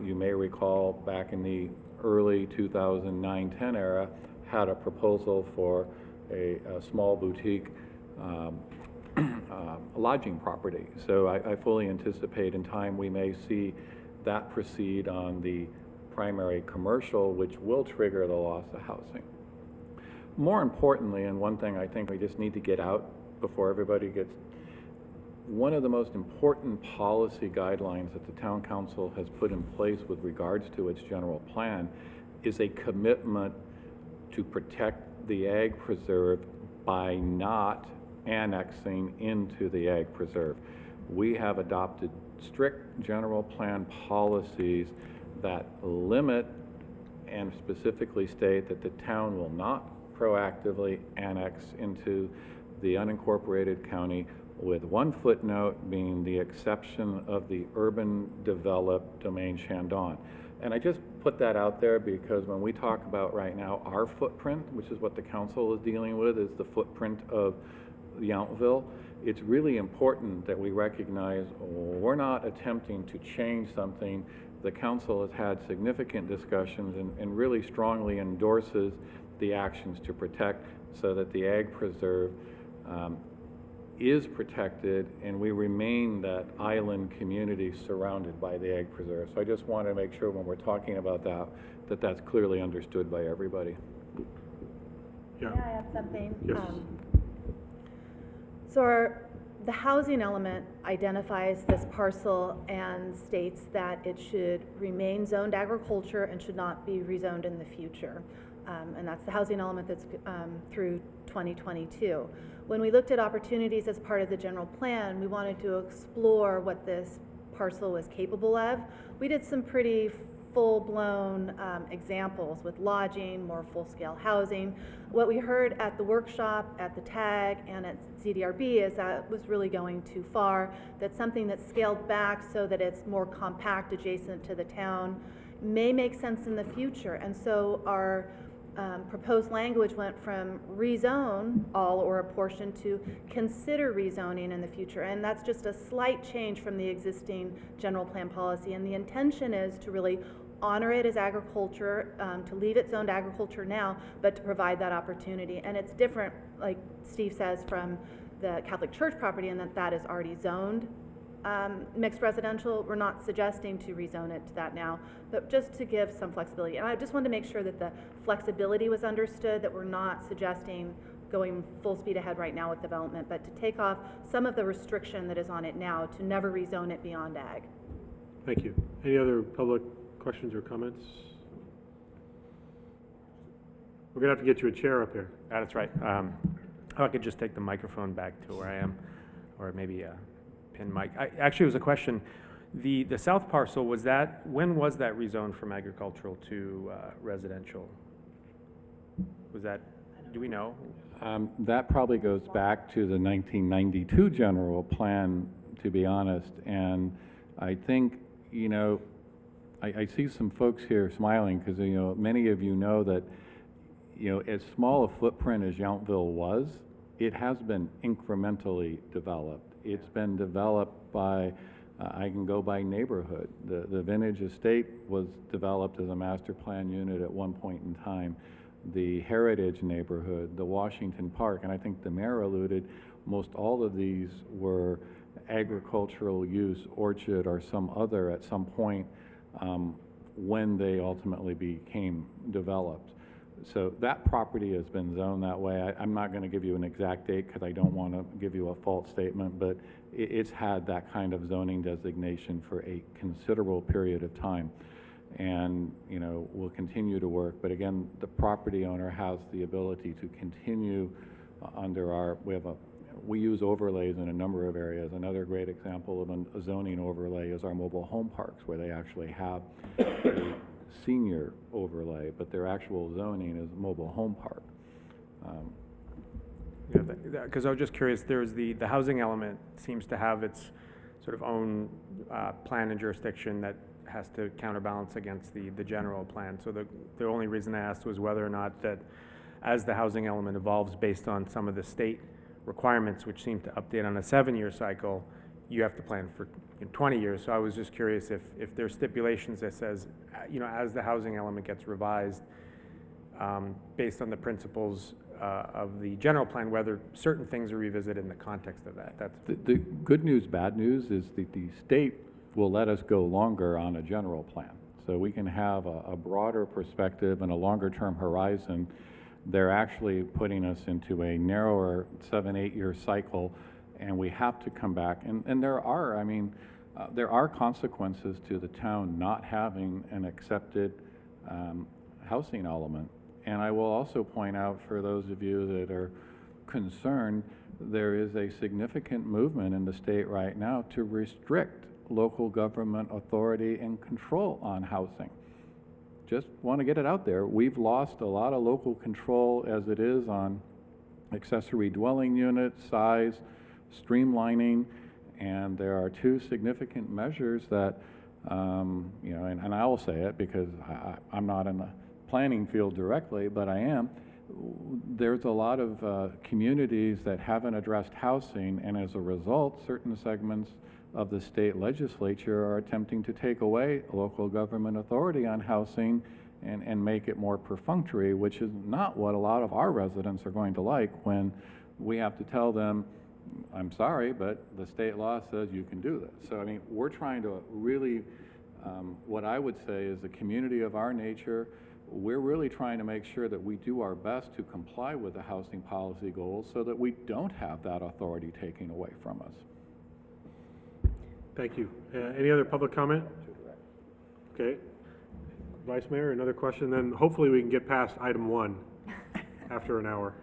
you may recall back in the early 2009-10 era, had a proposal for a small boutique lodging property. So I fully anticipate in time we may see that proceed on the primary commercial, which will trigger the loss of housing. More importantly, and one thing I think we just need to get out before everybody gets, one of the most important policy guidelines that the town council has put in place with regards to its general plan is a commitment to protect the ag preserve by not annexing into the ag preserve. We have adopted strict general plan policies that limit and specifically state that the town will not proactively annex into the unincorporated county, with one footnote being the exception of the urban developed domain Shandong. And I just put that out there because when we talk about right now our footprint, which is what the council is dealing with, is the footprint of Yountville, it's really important that we recognize we're not attempting to change something. The council has had significant discussions and really strongly endorses the actions to protect so that the ag preserve is protected and we remain that island community surrounded by the ag preserve. So I just want to make sure when we're talking about that that's clearly understood by everybody. Yeah. May I add something? Yes. The housing element identifies this parcel and states that it should remain zoned agriculture and should not be rezoned in the future. And that's the housing element that's through 2022. When we looked at opportunities as part of the general plan, we wanted to explore what this parcel was capable of. We did some pretty full-blown examples with lodging, more full-scale housing. What we heard at the workshop, at the TAG, and at CDRB is that it was really going too far, that something that's scaled back so that it's more compact adjacent to the town may make sense in the future. And so our proposed language went from rezone all or a portion to consider rezoning in the future. And that's just a slight change from the existing general plan policy. And the intention is to really honor it as agriculture, to leave it zoned agriculture now, but to provide that opportunity. And it's different, like Steve says, from the Catholic Church property in that that is already zoned mixed residential. We're not suggesting to rezone it to that now, but just to give some flexibility. And I just wanted to make sure that the flexibility was understood, that we're not suggesting going full speed ahead right now with development, but to take off some of the restriction that is on it now to never rezone it beyond ag. Thank you. Any other public questions or comments? We're going to have to get you a chair up here. That's right. I could just take the microphone back to where I am, or maybe a pin mic. Actually, it was a question. The south parcel, when was that rezoned from agricultural to residential? Was that, do we know? That probably goes back to the 1992 general plan, to be honest. And I think, I see some folks here smiling because, many of you know that you know, as small a footprint as Yountville was, it has been incrementally developed. It's been developed by, I can go by neighborhood. The Vintage Estate was developed as a master plan unit at one point in time. The Heritage neighborhood, the Washington Park, and I think the mayor alluded, most all of these were agricultural use, orchard, or some other at some point when they ultimately became developed. So that property has been zoned that way. I'm not going to give you an exact date because I don't want to give you a false statement, but it's had that kind of zoning designation for a considerable period of time. And, you know, will continue to work. But again, the property owner has the ability to continue under our, we use overlays in a number of areas. Another great example of a zoning overlay is our mobile home parks, where they actually have a senior overlay, but their actual zoning is mobile home park. Because I was just curious, there's the housing element seems to have its sort of own plan and jurisdiction that has to counterbalance against the general plan. So the only reason I asked was whether or not that as the housing element evolves based on some of the state requirements, which seem to update on a 7-year cycle, you have to plan for 20 years. So I was just curious if there's stipulations that says, you know, as the housing element gets revised based on the principles of the general plan, whether certain things are revisited in the context of that. That's The good news, bad news is that the state will let us go longer on a general plan. So we can have a broader perspective and a longer term horizon. They're actually putting us into a narrower 7-8 year cycle, and we have to come back. And there are, I mean, there are consequences to the town not having an accepted housing element. And I will also point out, for those of you that are concerned, there is a significant movement in the state right now to restrict local government authority and control on housing. Just want to get it out there. We've lost a lot of local control as it is on accessory dwelling unit size, streamlining, and there are 2 significant measures that, you know, and I will say it because I'm not in the planning field directly, but I am. There's a lot of communities that haven't addressed housing, and as a result, certain segments of the state legislature are attempting to take away local government authority on housing and make it more perfunctory, which is not what a lot of our residents are going to like when we have to tell them, I'm sorry, but the state law says you can do this. So, I mean, we're trying to really, what I would say is the community of our nature, we're really trying to make sure that we do our best to comply with the housing policy goals so that we don't have that authority taken away from us. Thank you. Any other public comment? Okay. Vice Mayor, another question, then hopefully we can get past item 1 after an hour.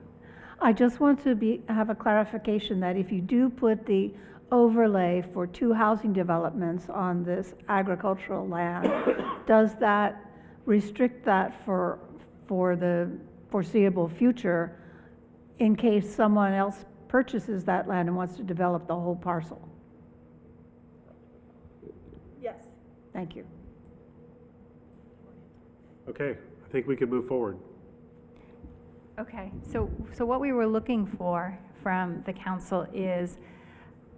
I just want to have a clarification that if you do put the overlay for 2 housing developments on this agricultural land, does that restrict that for the foreseeable future in case someone else purchases that land and wants to develop the whole parcel? Yes. Thank you. Okay, I think we can move forward. Okay, so what we were looking for from the council is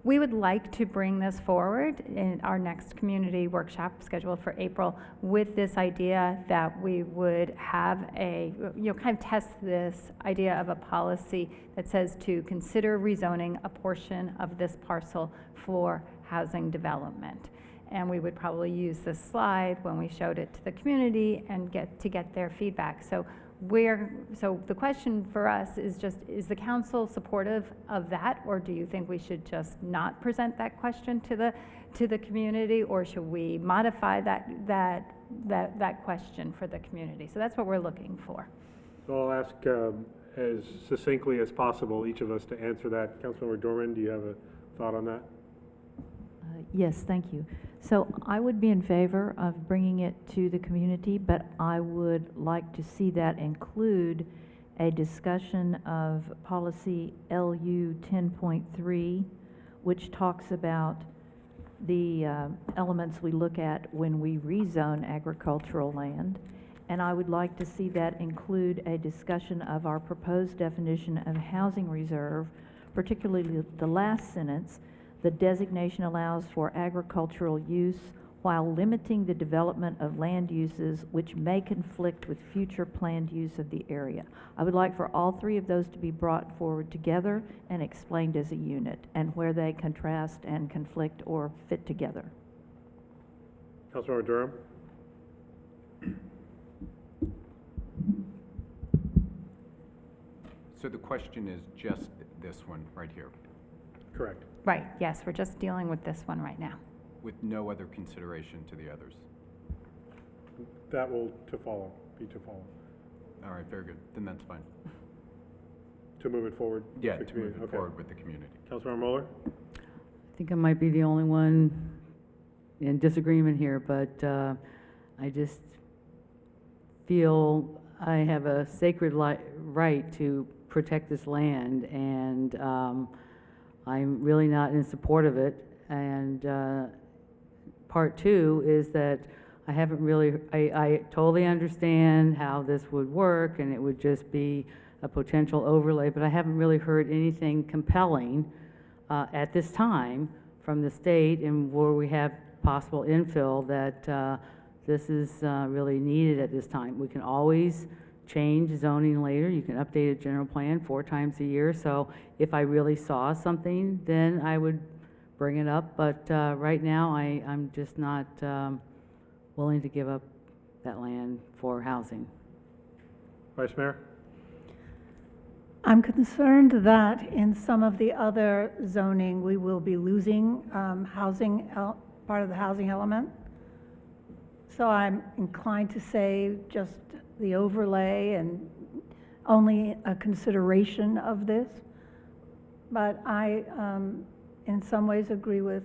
we would like to bring this forward in our next community workshop scheduled for April with this idea that we would have a, kind of test this idea of a policy that says to consider rezoning a portion of this parcel for housing development. And we would probably use this slide when we showed it to the community and get their feedback. So the question for us is just, is the council supportive of that, or do you think we should just not present that question to the community, or should we modify that question for the community? So that's what we're looking for. So I'll ask as succinctly as possible each of us to answer that. Councilmember Dorman, do you have a thought on that? Yes, thank you. So I would be in favor of bringing it to the community, but I would like to see that include a discussion of policy LU 10.3, which talks about the elements we look at when we rezone agricultural land, And I would like to see that include a discussion of our proposed definition of housing reserve, particularly the last sentence. The designation allows for agricultural use while limiting the development of land uses which may conflict with future planned use of the area. I would like for all three of those to be brought forward together and explained as a unit, and where they contrast and conflict or fit together. Councilmember Durham? So the question is just this one right here, Correct. Right, yes, we're just dealing with this one right now. with no other consideration to the others? That will be to follow, All right, very good. Then that's fine. to move it forward. with Yeah, the to community. move it Okay. forward with the community. Councilmember Mueller? I think I might be the only one in disagreement here, but I just feel I have a sacred right to protect this land, and I'm really not in support of it. And part two is that I haven't really, I totally understand how this would work, and it would just be a potential overlay, but I haven't really heard anything compelling at this time from the state, and where we have possible infill, that this is really needed at this time. We can always change zoning later. You can update a general plan 4 times a year. So if I really saw something, then I would bring it up. But right now, I'm just not willing to give up that land for housing. Vice Mayor? I'm concerned that in some of the other zoning, we will be losing part of the housing element. So I'm inclined to say just the overlay and only a consideration of this. But I, in some ways, agree with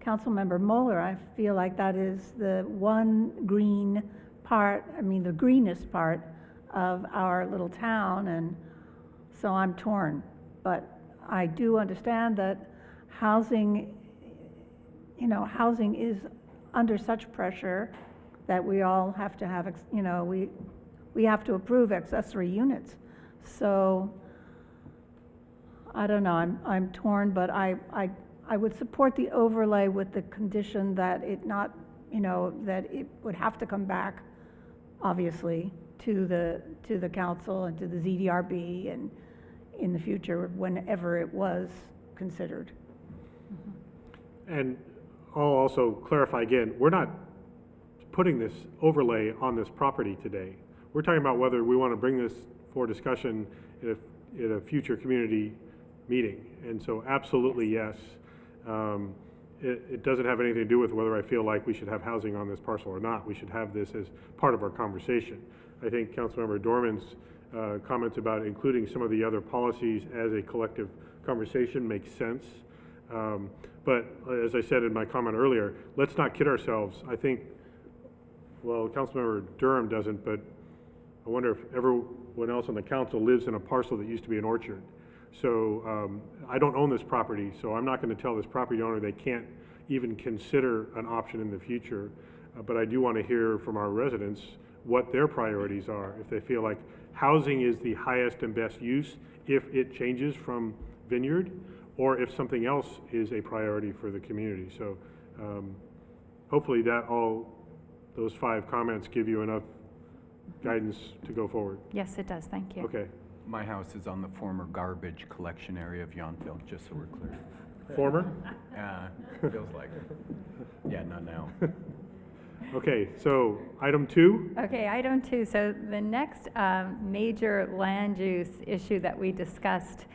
Councilmember Mueller. I feel like that is the one green part, the greenest part of our little town, and so I'm torn. But I do understand that housing is under such pressure that we all have to have, we have to approve accessory units. So, I don't know, I'm torn, but I would support the overlay with the condition that it not, that it would have to come back, obviously, to the council and to the ZDRB and in the future, whenever it was considered. And I'll also clarify again, we're not putting this overlay on this property today. We're talking about whether we want to bring this for discussion in a future community meeting. And so absolutely yes. It doesn't have anything to do with whether I feel like we should have housing on this parcel or not. We should have this as part of our conversation. I think Councilmember Dorman's comments about including some of the other policies as a collective conversation makes sense. But as I said in my comment earlier, let's not kid ourselves. I think, well, Councilmember Durham doesn't, but I wonder if everyone else on the council lives in a parcel that used to be an orchard. So I don't own this property, so I'm not going to tell this property owner they can't even consider an option in the future. But I do want to hear from our residents what their priorities are. If they feel like housing is the highest and best use, if it changes from vineyard, or if something else is a priority for the community. So hopefully those 5 comments give you enough guidance to go forward. Yes, it does, thank you. Okay. My house is on the former garbage collection area of Yountville, just so we're clear. Former? Feels like it. Yeah, not now. Okay, so item 2. Okay, item 2, so the next major land use issue that we discussed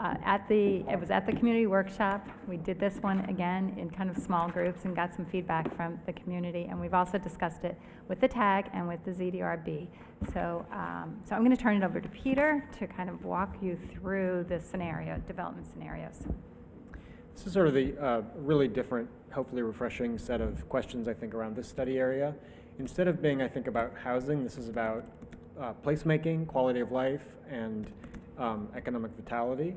it was at the community workshop. We did this one again in kind of small groups and got some feedback from the community, and we've also discussed it with the TAG and with the ZDRB. So I'm going to turn it over to Peter to kind of walk you through the development scenarios. This is sort of the really different, hopefully refreshing set of questions, I think, around this study area. Instead of being, I think, about housing, this is about placemaking, quality of life, and economic vitality.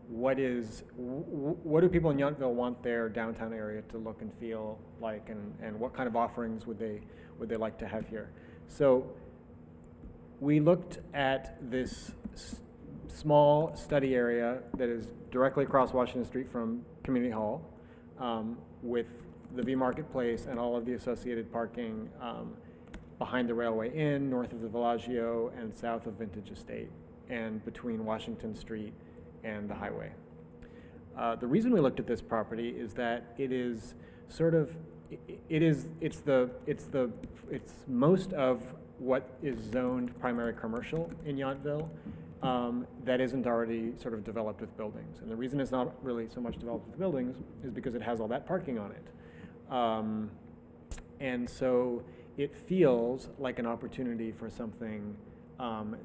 What do people in Yountville want their downtown area to look and feel like, and what kind of offerings would they like to have here? So we looked at this small study area that is directly across Washington Street from Community Hall, with the V Marketplace and all of the associated parking behind the Railway Inn, north of the Villaggio, and south of Vintage Estate, and between Washington Street and the highway. The reason we looked at this property is that it is sort of, it's most of what is zoned primary commercial in Yountville that isn't already sort of developed with buildings. And the reason it's not really so much developed with buildings is because it has all that parking on it. And so it feels like an opportunity for something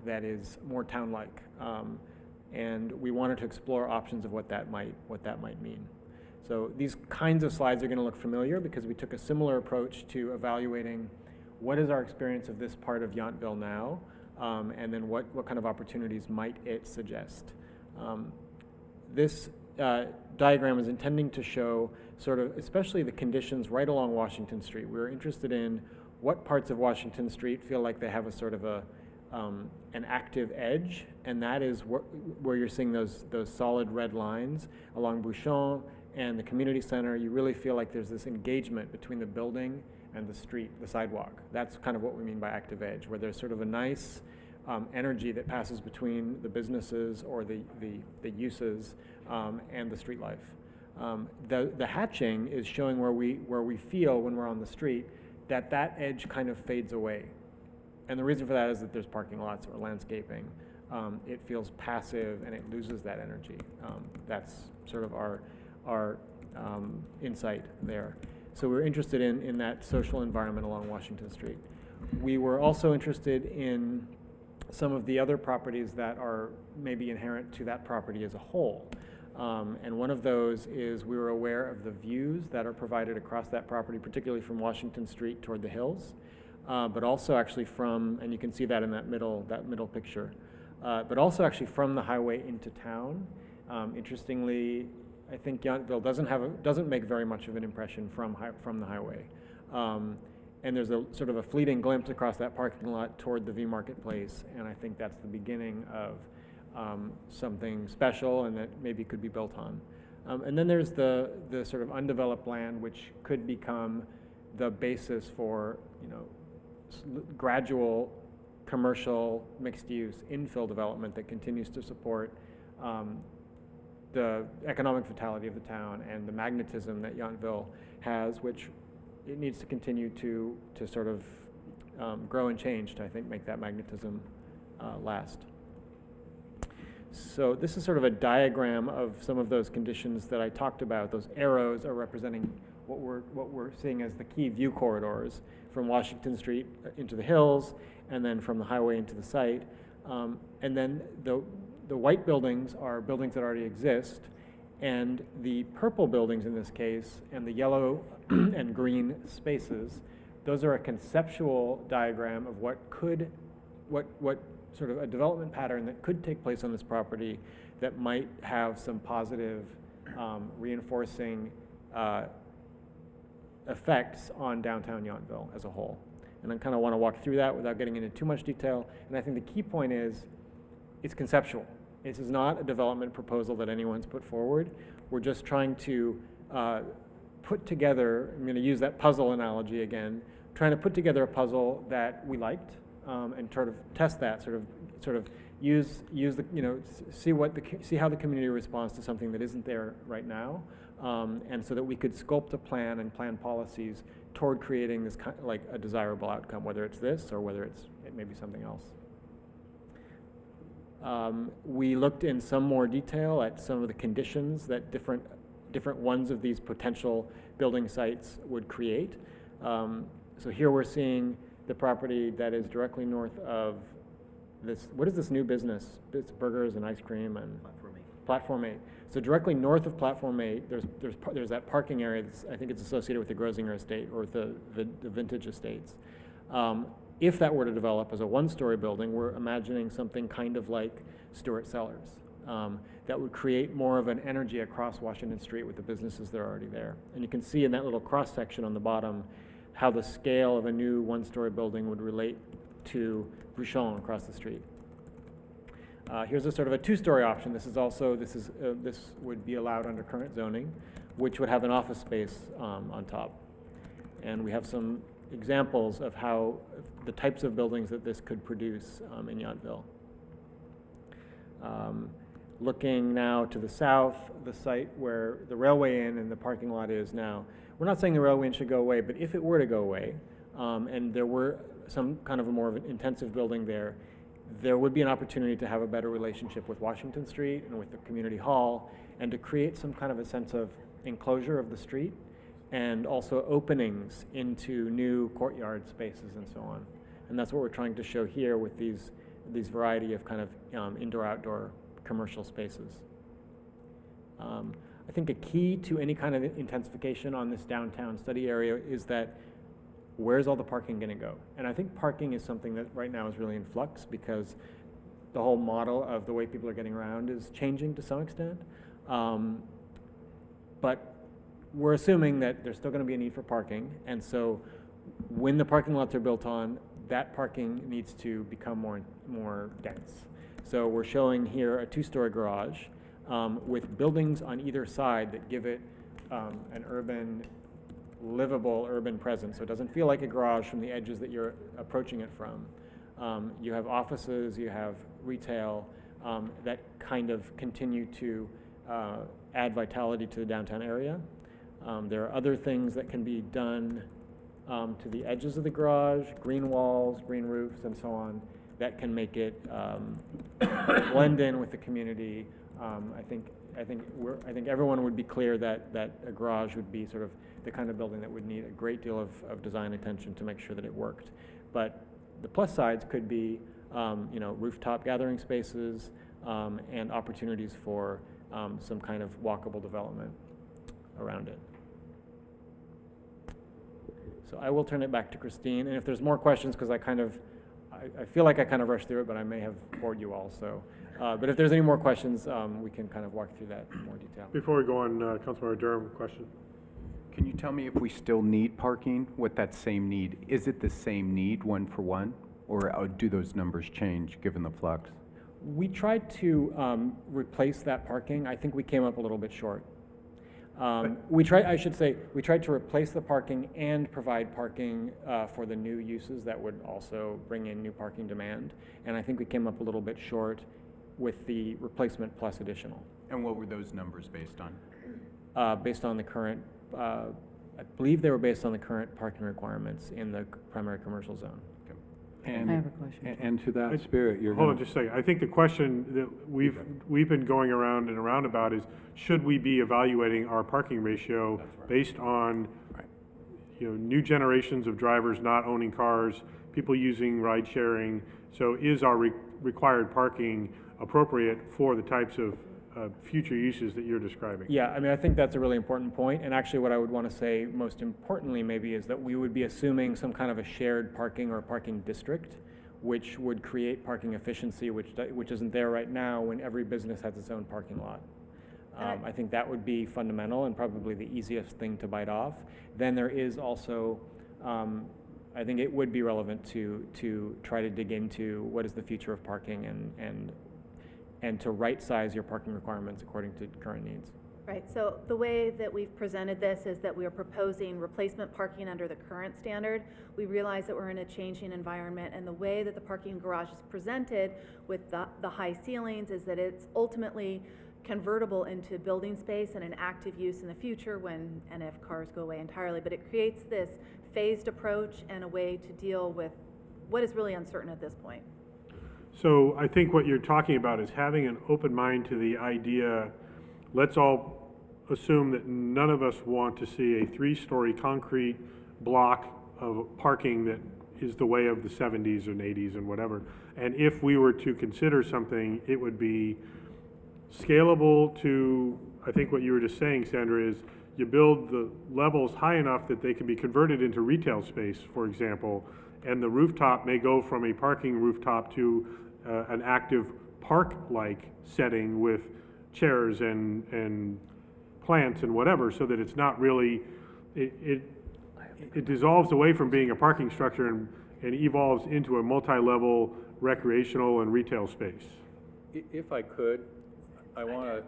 that is more town-like. And we wanted to explore options of what that might mean. So these kinds of slides are going to look familiar because we took a similar approach to evaluating what is our experience of this part of Yountville now, and then what kind of opportunities might it suggest. This diagram is intending to show sort of, especially the conditions right along Washington Street. We're interested in what parts of Washington Street feel like they have a sort of an active edge, and that is where you're seeing those solid red lines along Bouchon and the community center. You really feel like there's this engagement between the building and the street, the sidewalk. That's kind of what we mean by active edge, where there's sort of a nice energy that passes between the businesses or the uses and the street life. The hatching is showing where we feel when we're on the street that edge kind of fades away. And the reason for that is that there's parking lots or landscaping. It feels passive and it loses that energy. That's sort of our insight there. So we're interested in that social environment along Washington Street. We were also interested in some of the other properties that are maybe inherent to that property as a whole. And one of those is we were aware of the views that are provided across that property, particularly from Washington Street toward the hills, but also actually from, and you can see that in that middle picture, but also actually from the highway into town. Interestingly, I think Yountville doesn't make very much of an impression from the highway. And there's a sort of a fleeting glimpse across that parking lot toward the V Marketplace, and I think that's the beginning of something special and that maybe could be built on. And then there's the sort of undeveloped land, which could become the basis for, gradual commercial mixed-use infill development that continues to support the economic vitality of the town and the magnetism that Yountville has, which it needs to continue to sort of grow and change to, I think, make that magnetism last. So this is sort of a diagram of some of those conditions that I talked about. Those arrows are representing what we're seeing as the key view corridors from Washington Street into the hills, and then from the highway into the site. And then the white buildings are buildings that already exist, and the purple buildings in this case, and the yellow and green spaces, those are a conceptual diagram of what sort of a development pattern that could take place on this property that might have some positive reinforcing effects on downtown Yountville as a whole. And I kind of want to walk through that without getting into too much detail. And I think the key point is it's conceptual. This is not a development proposal that anyone's put forward. We're just trying to put together, I'm going to use that puzzle analogy again, trying to put together a puzzle that we liked and sort of test that, sort of use the, see how the community responds to something that isn't there right now, and so that we could sculpt a plan and plan policies toward creating this like a desirable outcome, whether it's this or whether it may be something else. We looked in some more detail at some of the conditions that different ones of these potential building sites would create. So here we're seeing the property that is directly north of this. What is this new business? It's burgers and ice cream and Platform 8. So directly north of Platform 8, there's that parking area that's, I think it's associated with the Grosinger estate or the Vintage estates. If that were to develop as a one-story building, we're imagining something kind of like Stewart Cellars that would create more of an energy across Washington Street with the businesses that are already there. And you can see in that little cross-section on the bottom how the scale of a new one-story building would relate to Bouchon across the street. Here's a sort of a two-story option. This would be allowed under current zoning, which would have an office space on top. And we have some examples of how the types of buildings that this could produce in Yountville. Looking now to the south, the site where the railway inn and the parking lot is now, we're not saying the railway inn should go away, but if it were to go away, and there were some kind of a more of an intensive building there, there would be an opportunity to have a better relationship with Washington Street and with the community hall, and to create some kind of a sense of enclosure of the street, and also openings into new courtyard spaces and so on. And that's what we're trying to show here with these variety of kind of indoor-outdoor commercial spaces. I think a key to any kind of intensification on this downtown study area is that where's all the parking going to go? And I think parking is something that right now is really in flux because the whole model of the way people are getting around is changing to some extent. But we're assuming that there's still going to be a need for parking, and so when the parking lots are built on, that parking needs to become more dense. So we're showing here a two-story garage with buildings on either side that give it an urban, livable urban presence. So it doesn't feel like a garage from the edges that you're approaching it from. You have offices, you have retail that kind of continue to add vitality to the downtown area. There are other things that can be done to the edges of the garage, green walls, green roofs, and so on, that can make it blend in with the community. I think everyone would be clear that a garage would be sort of the kind of building that would need a great deal of design attention to make sure that it worked. But the plus sides could be rooftop gathering spaces and opportunities for some kind of walkable development around it. So I will turn it back to Christine, and if there's more questions, because I feel like I kind of rushed through it, but I may have bored you all. So, but if there's any more questions, we can kind of walk through that in more detail. Before we go on, Councilmember Durham, question. Can you tell me if we still need parking, what that same need, is it the same need one for one, or do those numbers change given the flux? We tried to replace that parking. I think we came up a little bit short. We tried to replace the parking and provide parking for the new uses that would also bring in new parking demand. And I think we came up a little bit short with the replacement plus additional. And what were those numbers based on? Based on the current, I believe they were based on the current parking requirements in the primary commercial zone. And, I have a question. and to that spirit, you're Hold on gonna, just a second. I think the question that we've been going around and around about is, should we be evaluating our parking ratio based on new generations of drivers not owning cars, people using ride sharing? So is our required parking appropriate for the types of future uses that you're describing? Yeah, I mean, I think that's a really important point. And actually what I would want to say most importantly maybe is that we would be assuming some kind of a shared parking or parking district, which would create parking efficiency, which isn't there right now when every business has its own parking lot. I think that would be fundamental and probably the easiest thing to bite off. Then there is also, I think it would be relevant to try to dig into what is the future of parking and to right-size your parking requirements according to current needs. Right, so the way that we've presented this is that we are proposing replacement parking under the current standard. We realize that we're in a changing environment, and the way that the parking garage is presented with the high ceilings is that it's ultimately convertible into building space and an active use in the future when and if cars go away entirely. But it creates this phased approach and a way to deal with what is really uncertain at this point. So I think what you're talking about is having an open mind to the idea. Let's all assume that none of us want to see a 3-story concrete block of parking that is the way of the 70s and 80s and whatever. And if we were to consider something, it would be scalable to, I think what you were just saying, Sandra, is you build the levels high enough that they can be converted into retail space, for example, and the rooftop may go from a parking rooftop to an active park-like setting with chairs and plants and whatever, so that it's not really, it dissolves away from being a parking structure and evolves into a multi-level recreational and retail space. If I could, I want to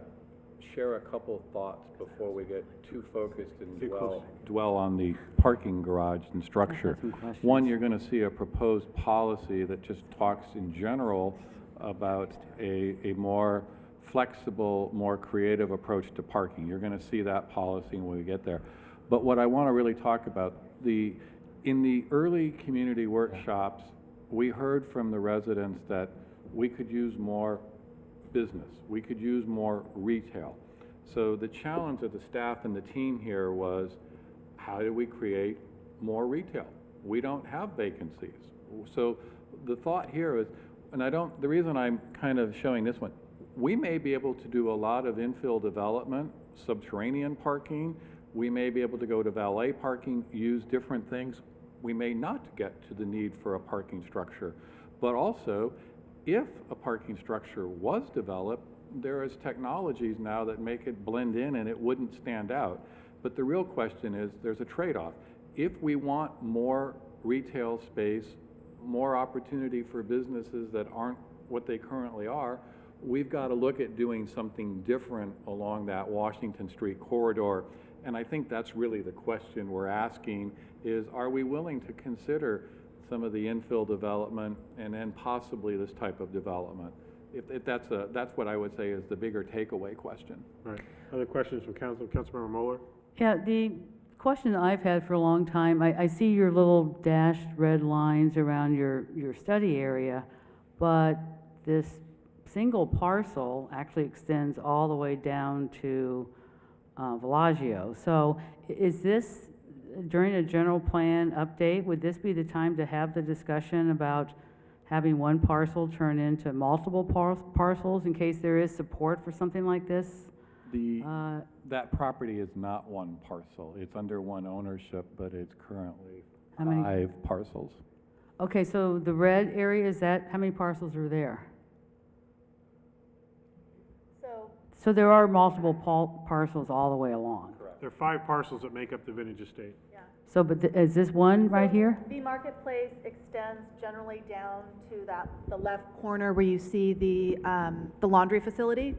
share a couple thoughts before we get too focused and Get close. dwell on the parking garage and structure. some questions. One, you're going to see a proposed policy that just talks in general about a more flexible, more creative approach to parking. You're going to see that policy when we get there. But what I want to really talk about, in the early community workshops, we heard from the residents that we could use more business. We could use more retail. So the challenge of the staff and the team here was, how do we create more retail? We don't have vacancies. So the thought here is, and the reason I'm kind of showing this one, we may be able to do a lot of infill development, subterranean parking. We may be able to go to valet parking, use different things. We may not get to the need for a parking structure. But also, if a parking structure was developed, there is technologies now that make it blend in and it wouldn't stand out. But the real question is, there's a trade-off. If we want more retail space, more opportunity for businesses that aren't what they currently are, we've got to look at doing something different along that Washington Street corridor. And I think that's really the question we're asking is, are we willing to consider some of the infill development and then possibly this type of development? If that's what I would say is the bigger takeaway question. Right. Other questions from Councilmember Moeller? Yeah, the question I've had for a long time, I see your little dashed red lines around your study area, but this single parcel actually extends all the way down to Bellagio. So is this, during a general plan update, would this be the time to have the discussion about having one parcel turn into multiple parcels in case there is support for something like this? That property is not one parcel. It's under one ownership, but it's currently How many? 5 parcels. Okay, so the red area, is that, how many parcels are there? So there are multiple parcels all the way along? There are 5 parcels that make up the Vintage Estate. So, but is this one right here? The marketplace extends generally down to the left corner where you see the laundry facility.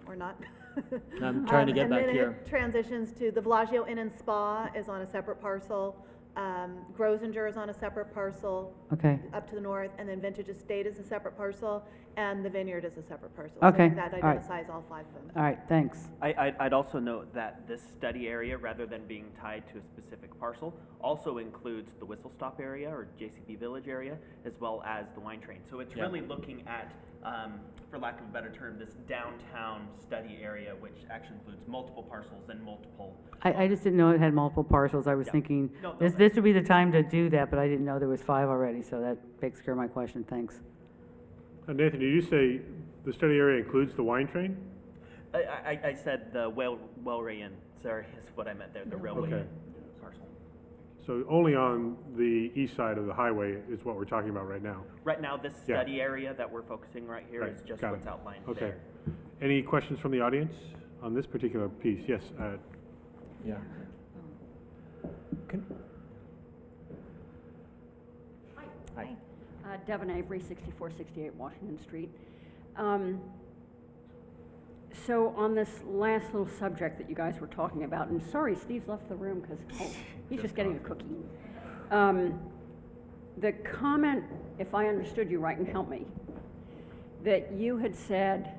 Or not? I'm trying to get back here. And then it transitions to the Bellagio Inn and Spa is on a separate parcel. Grosinger is on a separate parcel. Okay. Up to the north, and then Vintage Estate is a separate parcel, and the Vineyard is a separate parcel. Okay, So that all right. identifies all 5 of them. All right, thanks. I'd also note that this study area, rather than being tied to a specific parcel, also includes the Whistle Stop area or JCB Village area, as well as the wine train. So it's really looking at, for lack of a better term, this downtown study area, which actually includes multiple parcels and multiple. I just didn't know it had multiple parcels. I was thinking, No, this would be the time to do that, but I didn't know there was 5 already, so that takes care of my question, thanks. Nathan, did you say the study area includes the wine train? I said the Wellray Inn, sorry, is what I meant there, the railway Okay. parcel. So only on the east side of the highway is what we're talking about right now. Right now, this Yeah. study area that we're focusing right here Right, is just got what's it. outlined Okay. there. Any questions from the audience on this particular piece? Yes, Yeah. Hi. Devin Avery, 6468 Washington Street. So on this last little subject that you guys were talking about, and sorry, Steve's left the room because he's just getting a cookie. The comment, if I understood you right, and help me, that you had said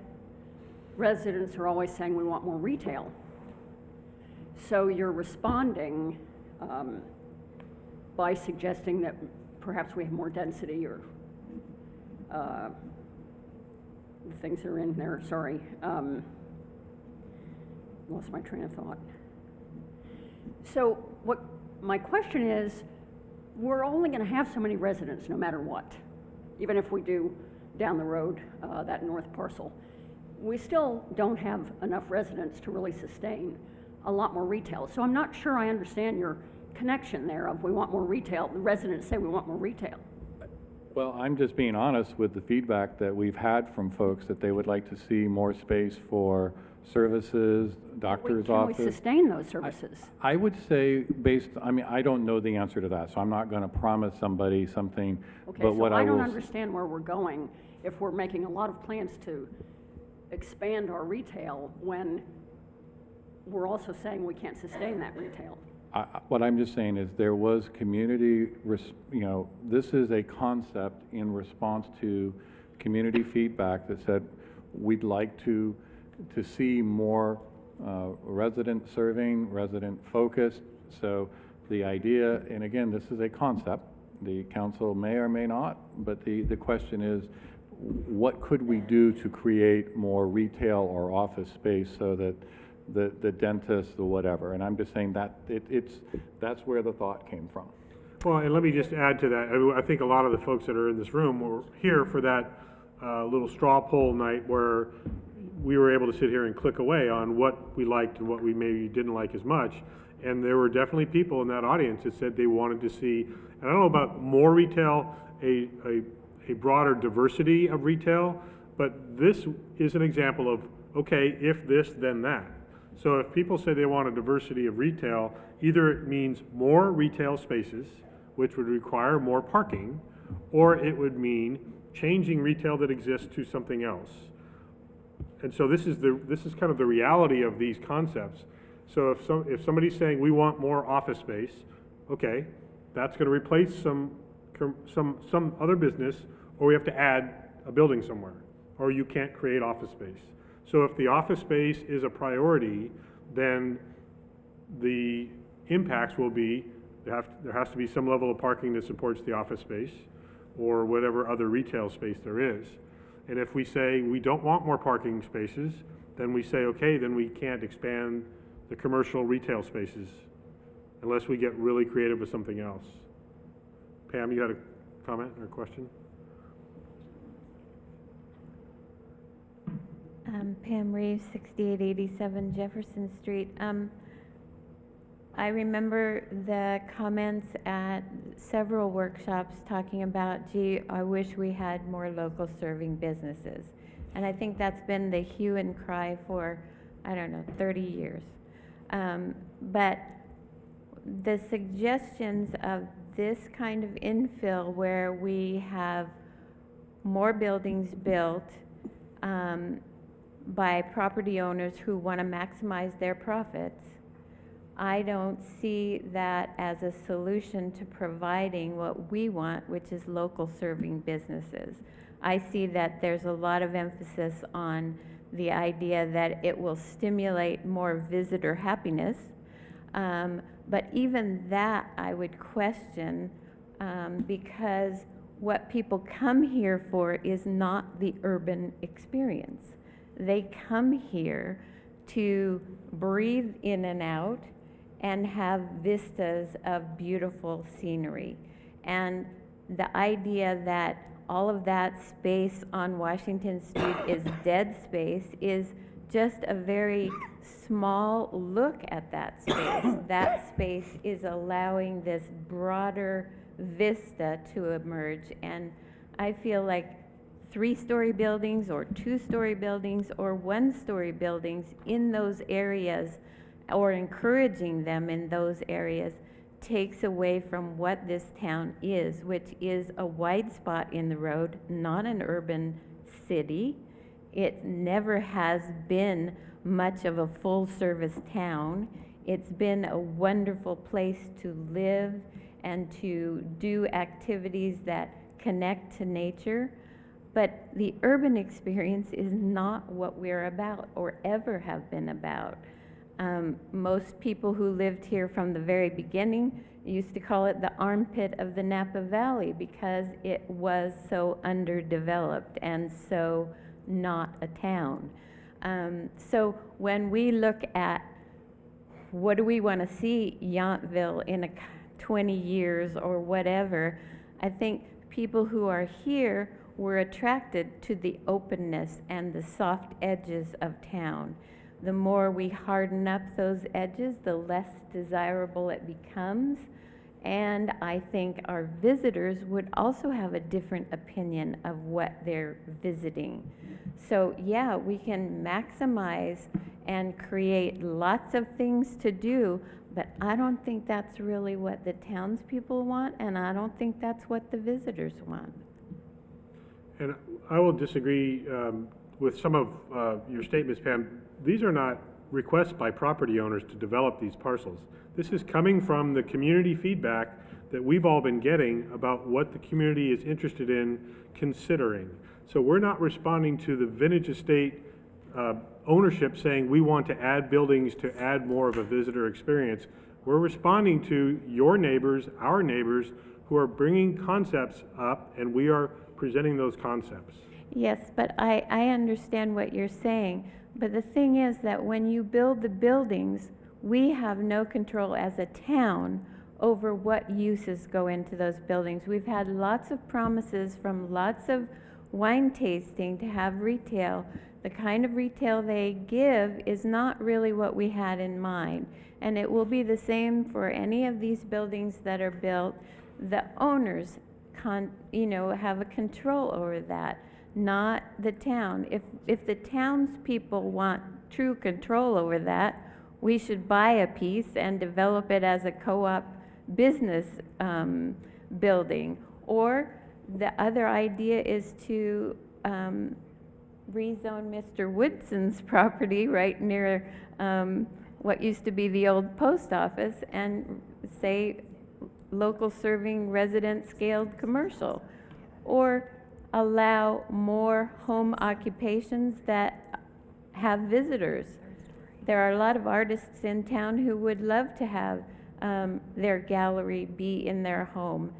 residents are always saying we want more retail. So you're responding by suggesting that perhaps we have more density or the things are in there, sorry. Lost my train of thought. So what my question is, we're only going to have so many residents no matter what, even if we do down the road that north parcel. We still don't have enough residents to really sustain a lot more retail. So I'm not sure I understand your connection there of we want more retail. The residents say we want more retail. Well, I'm just being honest with the feedback that we've had from folks that they would like to see more space for services, doctor's Can we office. sustain those services? I would say I mean, I don't know the answer to that, so I'm not going to promise somebody something. Okay, But so what I don't will understand where we're going if we're making a lot of plans to expand our retail when we're also saying we can't sustain that retail. What I'm just saying is there was this is a concept in response to community feedback that said we'd like to see more resident serving, resident focused. So the idea, and again, this is a concept, the council may or may not, but the question is, what could we do to create more retail or office space so that the dentist, the whatever, and I'm just saying that that's where the thought came from. Well, and let me just add to that. I think a lot of the folks that are in this room were here for that little straw poll night where we were able to sit here and click away on what we liked and what we maybe didn't like as much. And there were definitely people in that audience that said they wanted to see, and I don't know about more retail, a broader diversity of retail, but this is an example of, okay, if this, then that. So if people say they want a diversity of retail, either it means more retail spaces, which would require more parking, or it would mean changing retail that exists to something else. And so this is kind of the reality of these concepts. So if somebody's saying we want more office space, okay, that's going to replace some other business, or we have to add a building somewhere, or you can't create office space. So if the office space is a priority, then the impacts will be there has to be some level of parking that supports the office space or whatever other retail space there is. And if we say we don't want more parking spaces, then we say, okay, then we can't expand the commercial retail spaces unless we get really creative with something else. Pam, you had a comment or a question? Pam Reeves, 6887 Jefferson Street. I remember the comments at several workshops talking about, gee, I wish we had more local serving businesses. And I think that's been the hue and cry for, I don't know, 30 years. But the suggestions of this kind of infill where we have more buildings built by property owners who want to maximize their profits, I don't see that as a solution to providing what we want, which is local serving businesses. I see that there's a lot of emphasis on the idea that it will stimulate more visitor happiness, but even that I would question because what people come here for is not the urban experience. They come here to breathe in and out and have vistas of beautiful scenery. And the idea that all of that space on Washington Street is dead space is just a very small look at that space. That space is allowing this broader vista to emerge, and I feel like 3-story buildings or 2-story buildings or 1-story buildings in those areas, or encouraging them in those areas, takes away from what this town is, which is a wide spot in the road, not an urban city. It never has been much of a full-service town. It's been a wonderful place to live and to do activities that connect to nature. But the urban experience is not what we're about or ever have been about. Most people who lived here from the very beginning used to call it the armpit of the Napa Valley because it was so underdeveloped and so not a town. So when we look at what do we want to see Yountville in 20 years or whatever, I think people who are here were attracted to the openness and the soft edges of town. The more we harden up those edges, the less desirable it becomes. And I think our visitors would also have a different opinion of what they're visiting. So yeah, we can maximize and create lots of things to do, but I don't think that's really what the townspeople want, and I don't think that's what the visitors want. And I will disagree with some of your statements, Pam. These are not requests by property owners to develop these parcels. This is coming from the community feedback that we've all been getting about what the community is interested in considering. So we're not responding to the Vintage Estate ownership saying we want to add buildings to add more of a visitor experience. We're responding to your neighbors, our neighbors, who are bringing concepts up, and we are presenting those concepts. Yes, but I understand what you're saying. But the thing is that when you build the buildings, we have no control as a town over what uses go into those buildings. We've had lots of promises from lots of wine tasting to have retail. The kind of retail they give is not really what we had in mind. And it will be the same for any of these buildings that are built. The owners have a control over that, not the town. If the townspeople want true control over that, we should buy a piece and develop it as a co-op business building. Or the other idea is to rezone Mr. Woodson's property right near what used to be the old post office and say local serving resident scaled commercial. Or allow more home occupations that have visitors. There are a lot of artists in town who would love to have their gallery be in their home.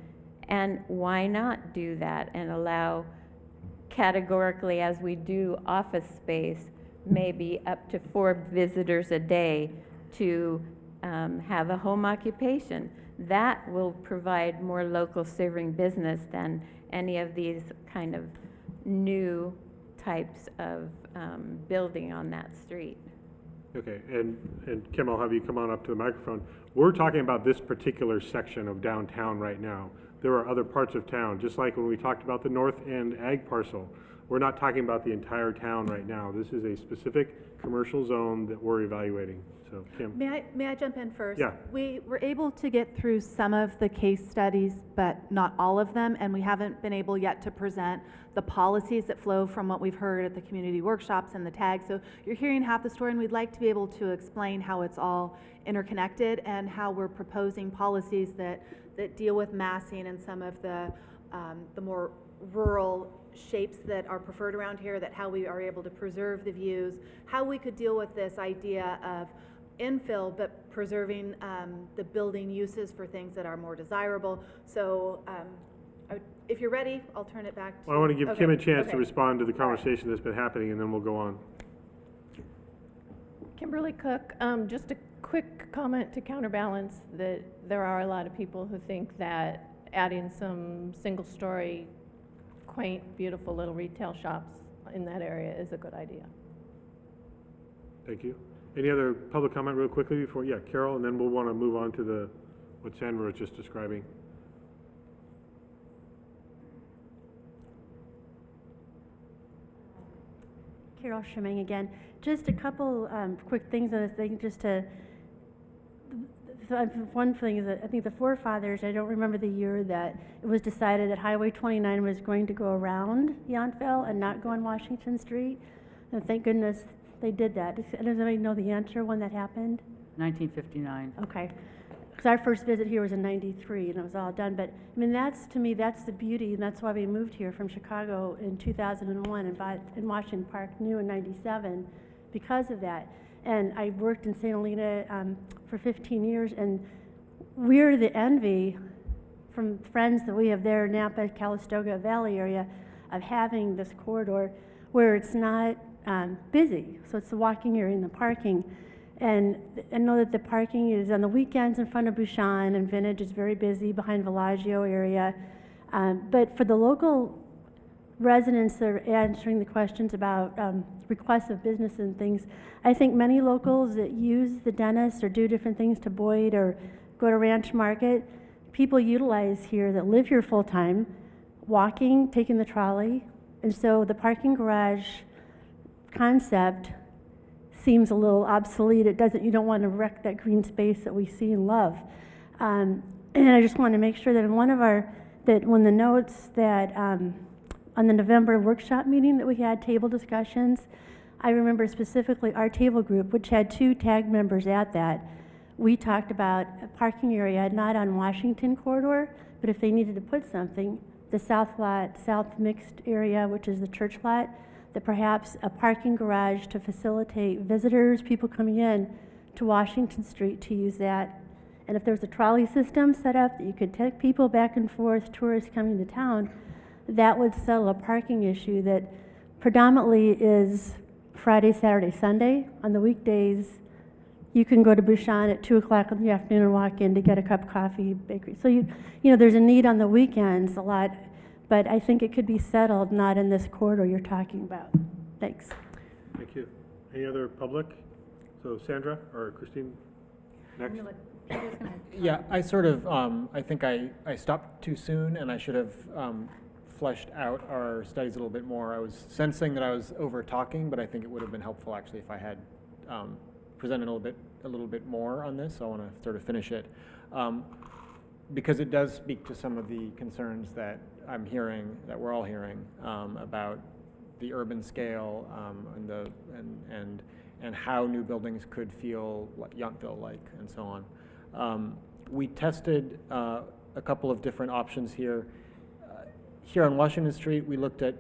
And why not do that and allow categorically, as we do office space, maybe up to 4 visitors a day to have a home occupation. That will provide more local serving business than any of these kind of new types of building on that street. Okay, and Kim, I'll have you come on up to the microphone. We're talking about this particular section of downtown right now. There are other parts of town, just like when we talked about the North End ag parcel. We're not talking about the entire town right now. This is a specific commercial zone that we're evaluating. So, Kim. May I jump in first? Yeah. We were able to get through some of the case studies, but not all of them, and we haven't been able yet to present the policies that flow from what we've heard at the community workshops and the tag. So you're hearing half the story, and we'd like to be able to explain how it's all interconnected and how we're proposing policies that deal with massing and some of the more rural shapes that are preferred around here, that how we are able to preserve the views, how we could deal with this idea of infill, but preserving the building uses for things that are more desirable. So if you're ready, I'll turn it back to Well, I want to give Kim a chance to okay. respond to the conversation that's been happening, and then we'll go on. Kimberly Cook, just a quick comment to counterbalance that there are a lot of people who think that adding some single-story, quaint, beautiful little retail shops in that area is a good idea. Thank you. Any other public comment real quickly before, yeah, Carol, and then we'll want to move on to what Sandra was just describing. Carol Scheming again. Just a couple quick things on this thing, just to, one thing is that I think the forefathers, I don't remember the year that it was decided that Highway 29 was going to go around Yountville and not go on Washington Street. And thank goodness they did that. Does anybody know the answer when that happened? 1959. Okay. Because our first visit here was in '93 and it was all done. But I mean, that's, to me, that's the beauty, and that's why we moved here from Chicago in 2001 and bought in Washington Park new in '97 because of that. And I worked in St. Helena for 15 years, and we're the envy from friends that we have there, Napa, Calistoga Valley area, of having this corridor where it's not busy. So it's the walking area and the parking. And I know that the parking is on the weekends in front of Bouchon, and Vintage is very busy behind Villaggio area. But for the local residents that are answering the questions about requests of business and things, I think many locals that use the dentist or do different things to Boyd or go to Ranch Market people utilize here that live here full-time, walking, taking the trolley. And so the parking garage concept seems a little obsolete. You don't want to wreck that green space that we see and love. And I just want to make sure that when the notes that, on the November workshop meeting that we had, table discussions, I remember specifically our table group, which had 2 TAG members at that, we talked about a parking area, not on Washington corridor, but if they needed to put something, the south lot, south mixed area, which is the church lot, that perhaps a parking garage to facilitate visitors, people coming in to Washington Street to use that. And if there's a trolley system set up that you could take people back and forth, tourists coming to town, that would settle a parking issue that predominantly is Friday, Saturday, Sunday. On the weekdays, you can go to Bouchon at 2 o'clock in the afternoon and walk in to get a cup of coffee, bakery. So you know, there's a need on the weekends a lot, but I think it could be settled not in this corridor you're talking about. Thanks. Thank you. Any other public? So Sandra or Christine, next? Yeah, I sort of, I think I stopped too soon, and I should have fleshed out our studies a little bit more. I was sensing that I was over talking, but I think it would have been helpful actually if I had presented a little bit more on this. So I want to sort of finish it because it does speak to some of the concerns that I'm hearing, that we're all hearing about the urban scale and how new buildings could feel like Yountville-like and so on. We tested a couple of different options here. Here on Washington Street, we looked at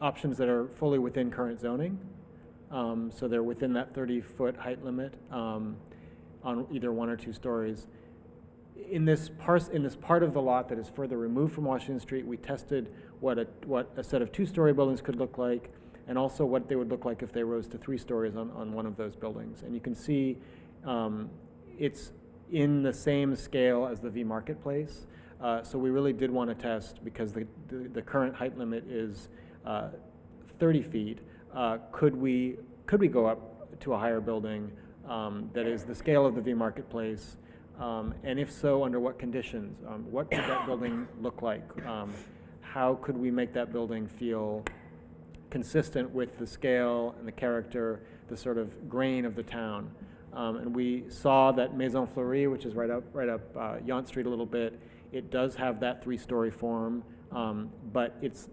options that are fully within current zoning. So they're within that 30-foot height limit on either 1 or 2 stories. In this part of the lot that is further removed from Washington Street, we tested what a set of 2-story buildings could look like, and also what they would look like if they rose to 3 stories on one of those buildings. And you can see it's in the same scale as the V Marketplace. So we really did want to test, because the current height limit is 30 feet. Could we go up to a higher building that is the scale of the V Marketplace? And if so, under what conditions? What could that building look like? How could we make that building feel consistent with the scale and the character, the sort of grain of the town? And we saw that Maison Fleury, which is right up Yount Street a little bit, it does have that 3-story form, but it's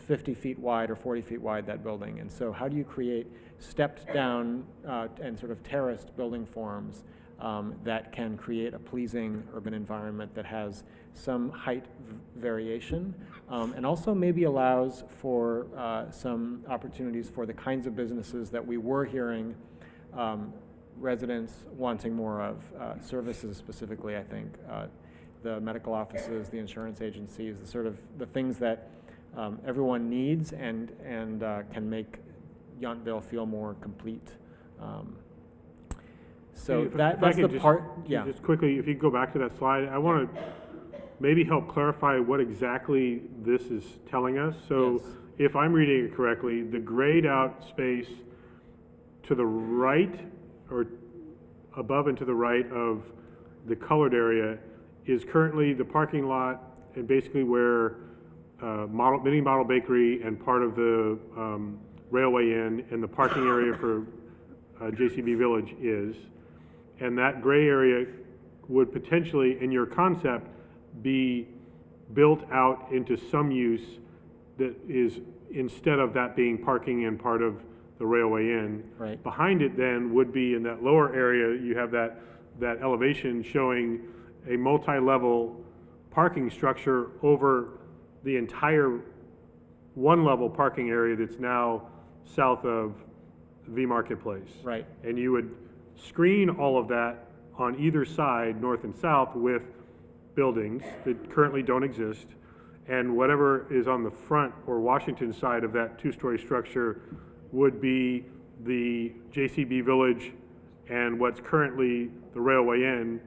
50 feet wide or 40 feet wide, that building. And so how do you create stepped down and sort of terraced building forms that can create a pleasing urban environment that has some height variation, and also maybe allows for some opportunities for the kinds of businesses that we were hearing residents wanting more of, services specifically, I think, the medical offices, the insurance agencies, the things that everyone needs and can make Yountville feel more complete. So that's the part. Yeah. Just quickly, if you go back to that slide, I want to maybe help clarify what exactly this is telling us. So yes. If I'm reading it correctly, the grayed out space to the right or above and to the right of the colored area is currently the parking lot and basically where Mini Model Bakery and part of the Railway Inn and the parking area for JCB Village is. And that gray area would potentially, in your concept, be built out into some use that is, instead of that being parking and part of the Railway Inn. Right. Behind it then would be in that lower area, you have that elevation showing a multi-level parking structure over the entire one-level parking area that's now south of V Marketplace. Right. And you would screen all of that on either side, north and south, with buildings that currently don't exist, and whatever is on the front or Washington side of that 2-story structure would be the JCB Village and what's currently the Railway Inn.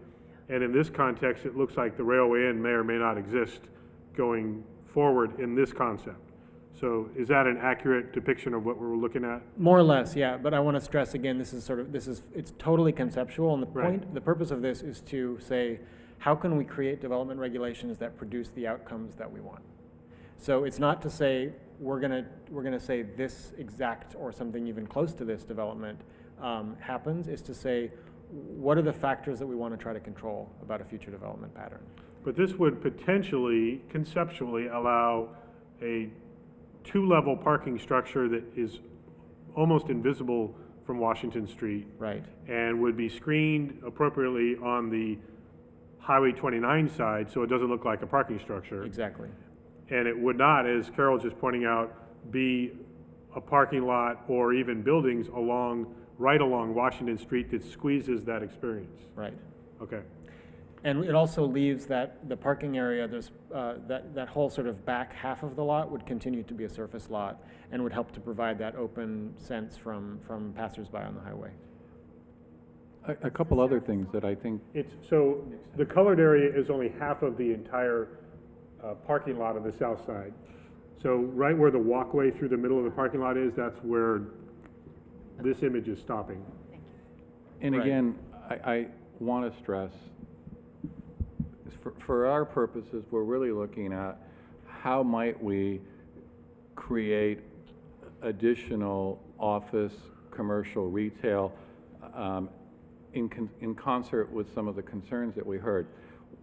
And in this context, it looks like the Railway Inn may or may not exist going forward in this concept. So is that an accurate depiction of what we're looking at? More or less, yeah. But I want to stress again, it's totally conceptual, and the Right. purpose of this is to say, how can we create development regulations that produce the outcomes that we want? So it's not to say we're gonna say this exact or something even close to this development happens. It's to say what are the factors that we want to try to control about a future development pattern. But this would potentially, conceptually, allow a two-level parking structure that is almost invisible from Washington Street. Right. And would be screened appropriately on the Highway 29 side, so it doesn't look like a parking structure. Exactly. And it would not, as Carol's just pointing out, be a parking lot or even buildings right along Washington Street that squeezes that experience. Right. Okay. And it also leaves the parking area, there's, that whole sort of back half of the lot would continue to be a surface lot and would help to provide that open sense from passersby on the highway. A couple other things that I think, So the colored area is only half of the entire parking lot on the south side. So right where the walkway through the middle of the parking lot is, that's where this image is stopping. and Right. again, I want to stress, for our purposes, we're really looking at how might we create additional office, commercial, retail, in concert with some of the concerns that we heard.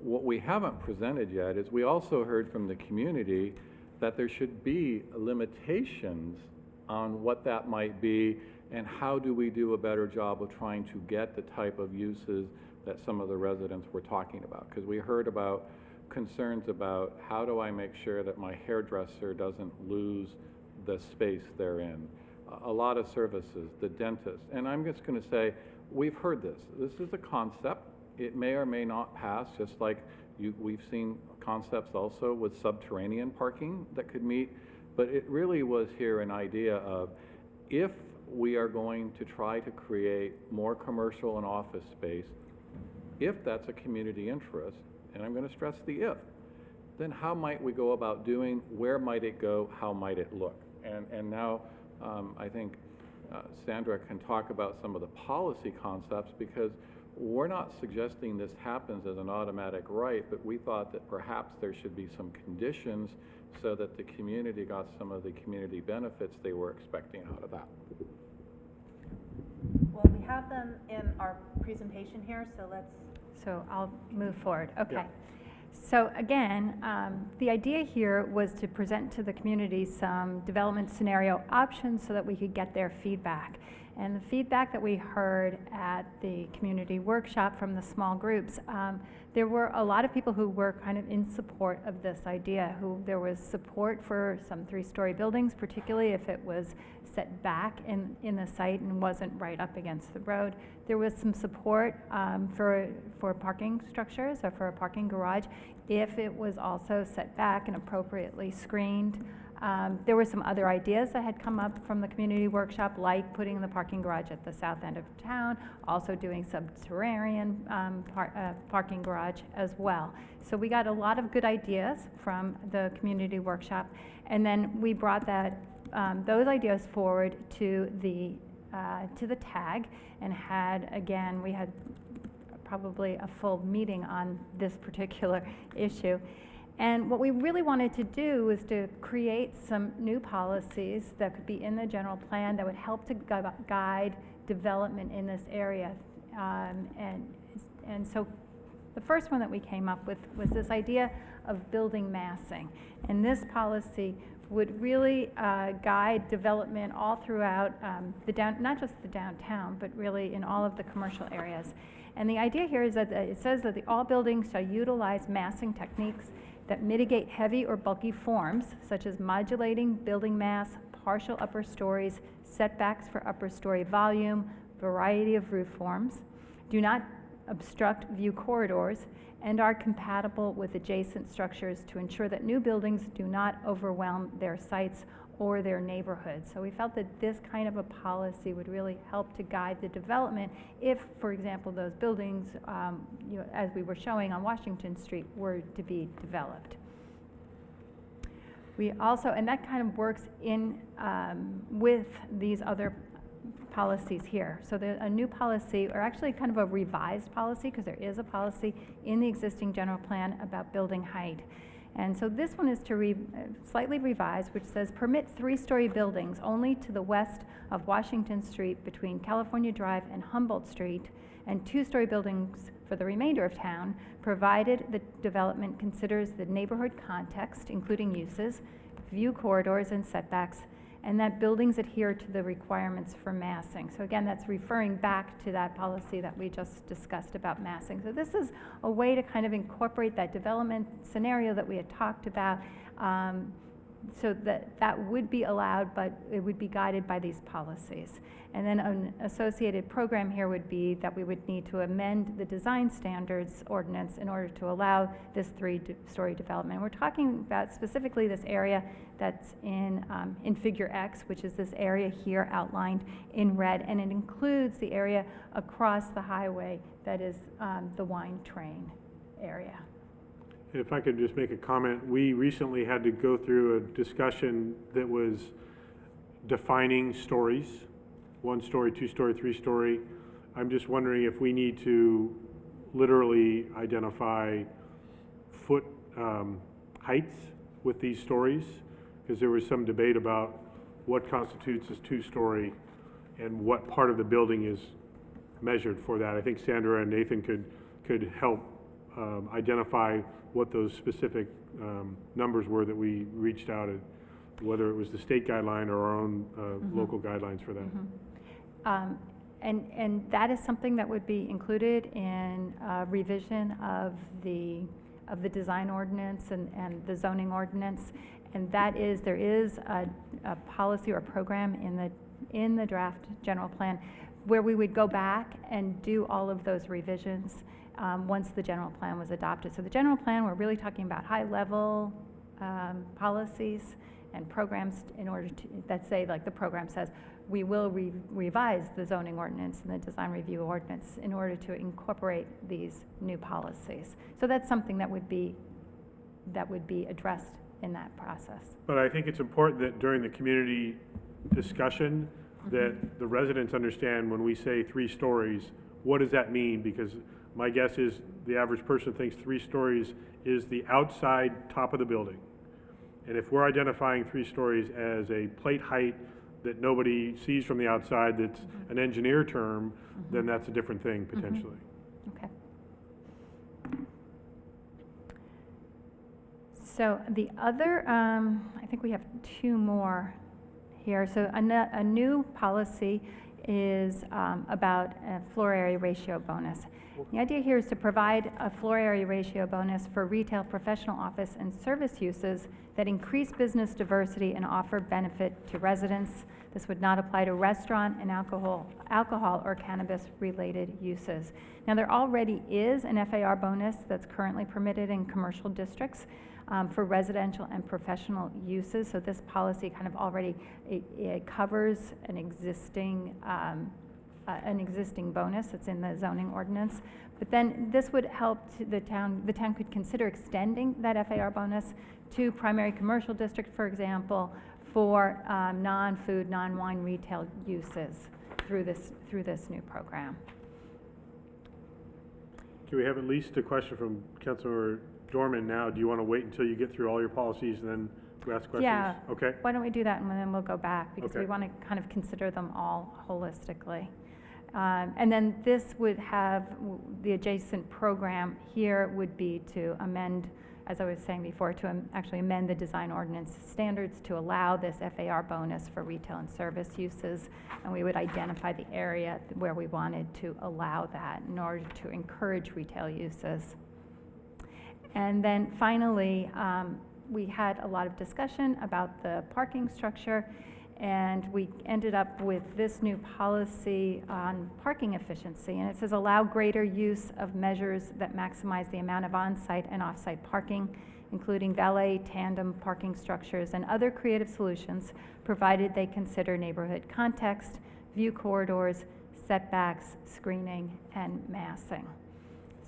What we haven't presented yet is we also heard from the community that there should be limitations on what that might be and how do we do a better job of trying to get the type of uses that some of the residents were talking about. Because we heard about concerns about how do I make sure that my hairdresser doesn't lose the space they're in. A lot of services, the dentist. And I'm just going to say, we've heard this. This is a concept. It may or may not pass, just like we've seen concepts also with subterranean parking that could meet. But it really was here an idea of if we are going to try to create more commercial and office space, if that's a community interest, and I'm going to stress the if, then how might we go about doing, where might it go, how might it look? And now I think Sandra can talk about some of the policy concepts, because we're not suggesting this happens as an automatic right, but we thought that perhaps there should be some conditions so that the community got some of the community benefits they were expecting out of that. Well, we have them in our presentation here, so let's. So I'll move forward. Okay. Yeah. So again, the idea here was to present to the community some development scenario options so that we could get their feedback. And the feedback that we heard at the community workshop from the small groups, there were a lot of people who were kind of in support of this idea, there was support for some 3-story buildings, particularly if it was set back in the site and wasn't right up against the road. There was some support for parking structures or for a parking garage if it was also set back and appropriately screened. There were some other ideas that had come up from the community workshop, like putting the parking garage at the south end of town, also doing subterranean parking garage as well. So we got a lot of good ideas from the community workshop, and then we brought those ideas forward to the TAG and we had probably a full meeting on this particular issue. And what we really wanted to do was to create some new policies that could be in the general plan that would help to guide development in this area. And so the first one that we came up with was this idea of building massing. And this policy would really guide development all throughout not just the downtown, but really in all of the commercial areas. And the idea here is that it says that all buildings shall utilize massing techniques that mitigate heavy or bulky forms, such as modulating building mass, partial upper stories, setbacks for upper story volume, variety of roof forms, do not obstruct view corridors, and are compatible with adjacent structures to ensure that new buildings do not overwhelm their sites or their neighborhoods. So we felt that this kind of a policy would really help to guide the development if, for example, those buildings, as we were showing on Washington Street, were to be developed. We also, and that kind of works in with these other policies here. So there's a new policy, or actually kind of a revised policy, because there is a policy in the existing general plan about building height. And so this one is to slightly revised, which says permit 3-story buildings only to the west of Washington Street between California Drive and Humboldt Street, and 2-story buildings for the remainder of town, provided the development considers the neighborhood context, including uses, view corridors and setbacks, and that buildings adhere to the requirements for massing. So again, that's referring back to that policy that we just discussed about massing. So this is a way to kind of incorporate that development scenario that we had talked about, so that would be allowed, but it would be guided by these policies. And then an associated program here would be that we would need to amend the design standards ordinance in order to allow this 3-story development. We're talking about specifically this area that's in Figure X, which is this area here outlined in red, and it includes the area across the highway that is the wine train area. If I could just make a comment, we recently had to go through a discussion that was defining stories, 1-story, 2-story, 3-story. I'm just wondering if we need to literally identify foot heights with these stories, because there was some debate about what constitutes as 2-story and what part of the building is measured for that. I think Sandra and Nathan could help identify what those specific numbers were that we reached out at, whether it was the state guideline or our own local guidelines for that. And that is something that would be included in revision of the design ordinance and the zoning ordinance. And that is, there is a policy or a program in the draft general plan where we would go back and do all of those revisions once the general plan was adopted. So the general plan, we're really talking about high-level policies and programs in order to, that say, like the program says, we will revise the zoning ordinance and the design review ordinance in order to incorporate these new policies. So that's something that would be addressed in that process. But I think it's important that during the community discussion that the residents understand when we say 3 stories, what does that mean? Because my guess is the average person thinks 3 stories is the outside top of the building. And if we're identifying 3 stories as a plate height that nobody sees from the outside, that's an engineer term, then that's a different thing potentially. Okay. So the other, I think we have 2 more here. So a new policy is about a floor area ratio bonus. The idea here is to provide a floor area ratio bonus for retail, professional, office, and service uses that increase business diversity and offer benefit to residents. This would not apply to restaurant and alcohol or cannabis-related uses. Now, there already is an FAR bonus that's currently permitted in commercial districts for residential and professional uses. So this policy kind of already it covers an existing bonus that's in the zoning ordinance. But then this would help to the town could consider extending that FAR bonus to primary commercial district, for example, for non-food, non-wine retail uses through this new program. Can we have at least a question from Councilor Dorman now? Do you want to wait until you get through all your policies and then we ask questions? Yeah. Okay. Why don't we do that, and then we'll go back, because Okay. we want to kind of consider them all holistically. And then this would have, the adjacent program here would be to amend, as I was saying before, to actually amend the design ordinance standards to allow this FAR bonus for retail and service uses. And we would identify the area where we wanted to allow that in order to encourage retail uses. And then finally, we had a lot of discussion about the parking structure, and we ended up with this new policy on parking efficiency. And it says allow greater use of measures that maximize the amount of on-site and off-site parking, including valet, tandem parking structures, and other creative solutions, provided they consider neighborhood context, view corridors, setbacks, screening, and massing.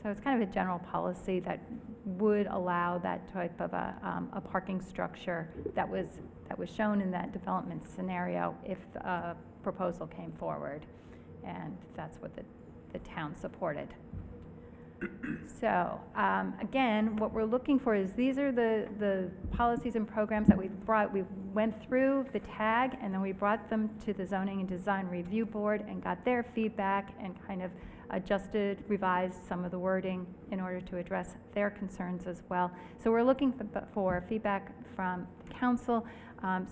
So it's kind of a general policy that would allow that type of a parking structure that was shown in that development scenario if a proposal came forward. And that's what the town supported. So, again, what we're looking for is these are the policies and programs that we went through the tag, and then we brought them to the Zoning and Design Review Board and got their feedback and kind of adjusted, revised some of the wording in order to address their concerns as well. So we're looking for feedback from the council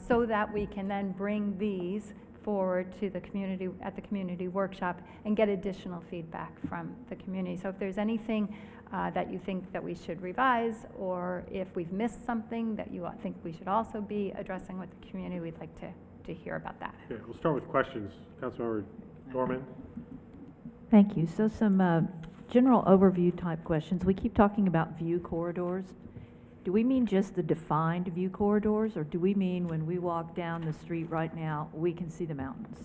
so that we can then bring these forward to the community at the community workshop and get additional feedback from the community. So if there's anything that you think that we should revise, or if we've missed something that you think we should also be addressing with the community, we'd like to hear about that. Okay, we'll start with questions. Councilmember Dorman. Thank you. So some general overview type questions. We keep talking about view corridors. Do we mean just the defined view corridors, or do we mean when we walk down the street right now, we can see the mountains?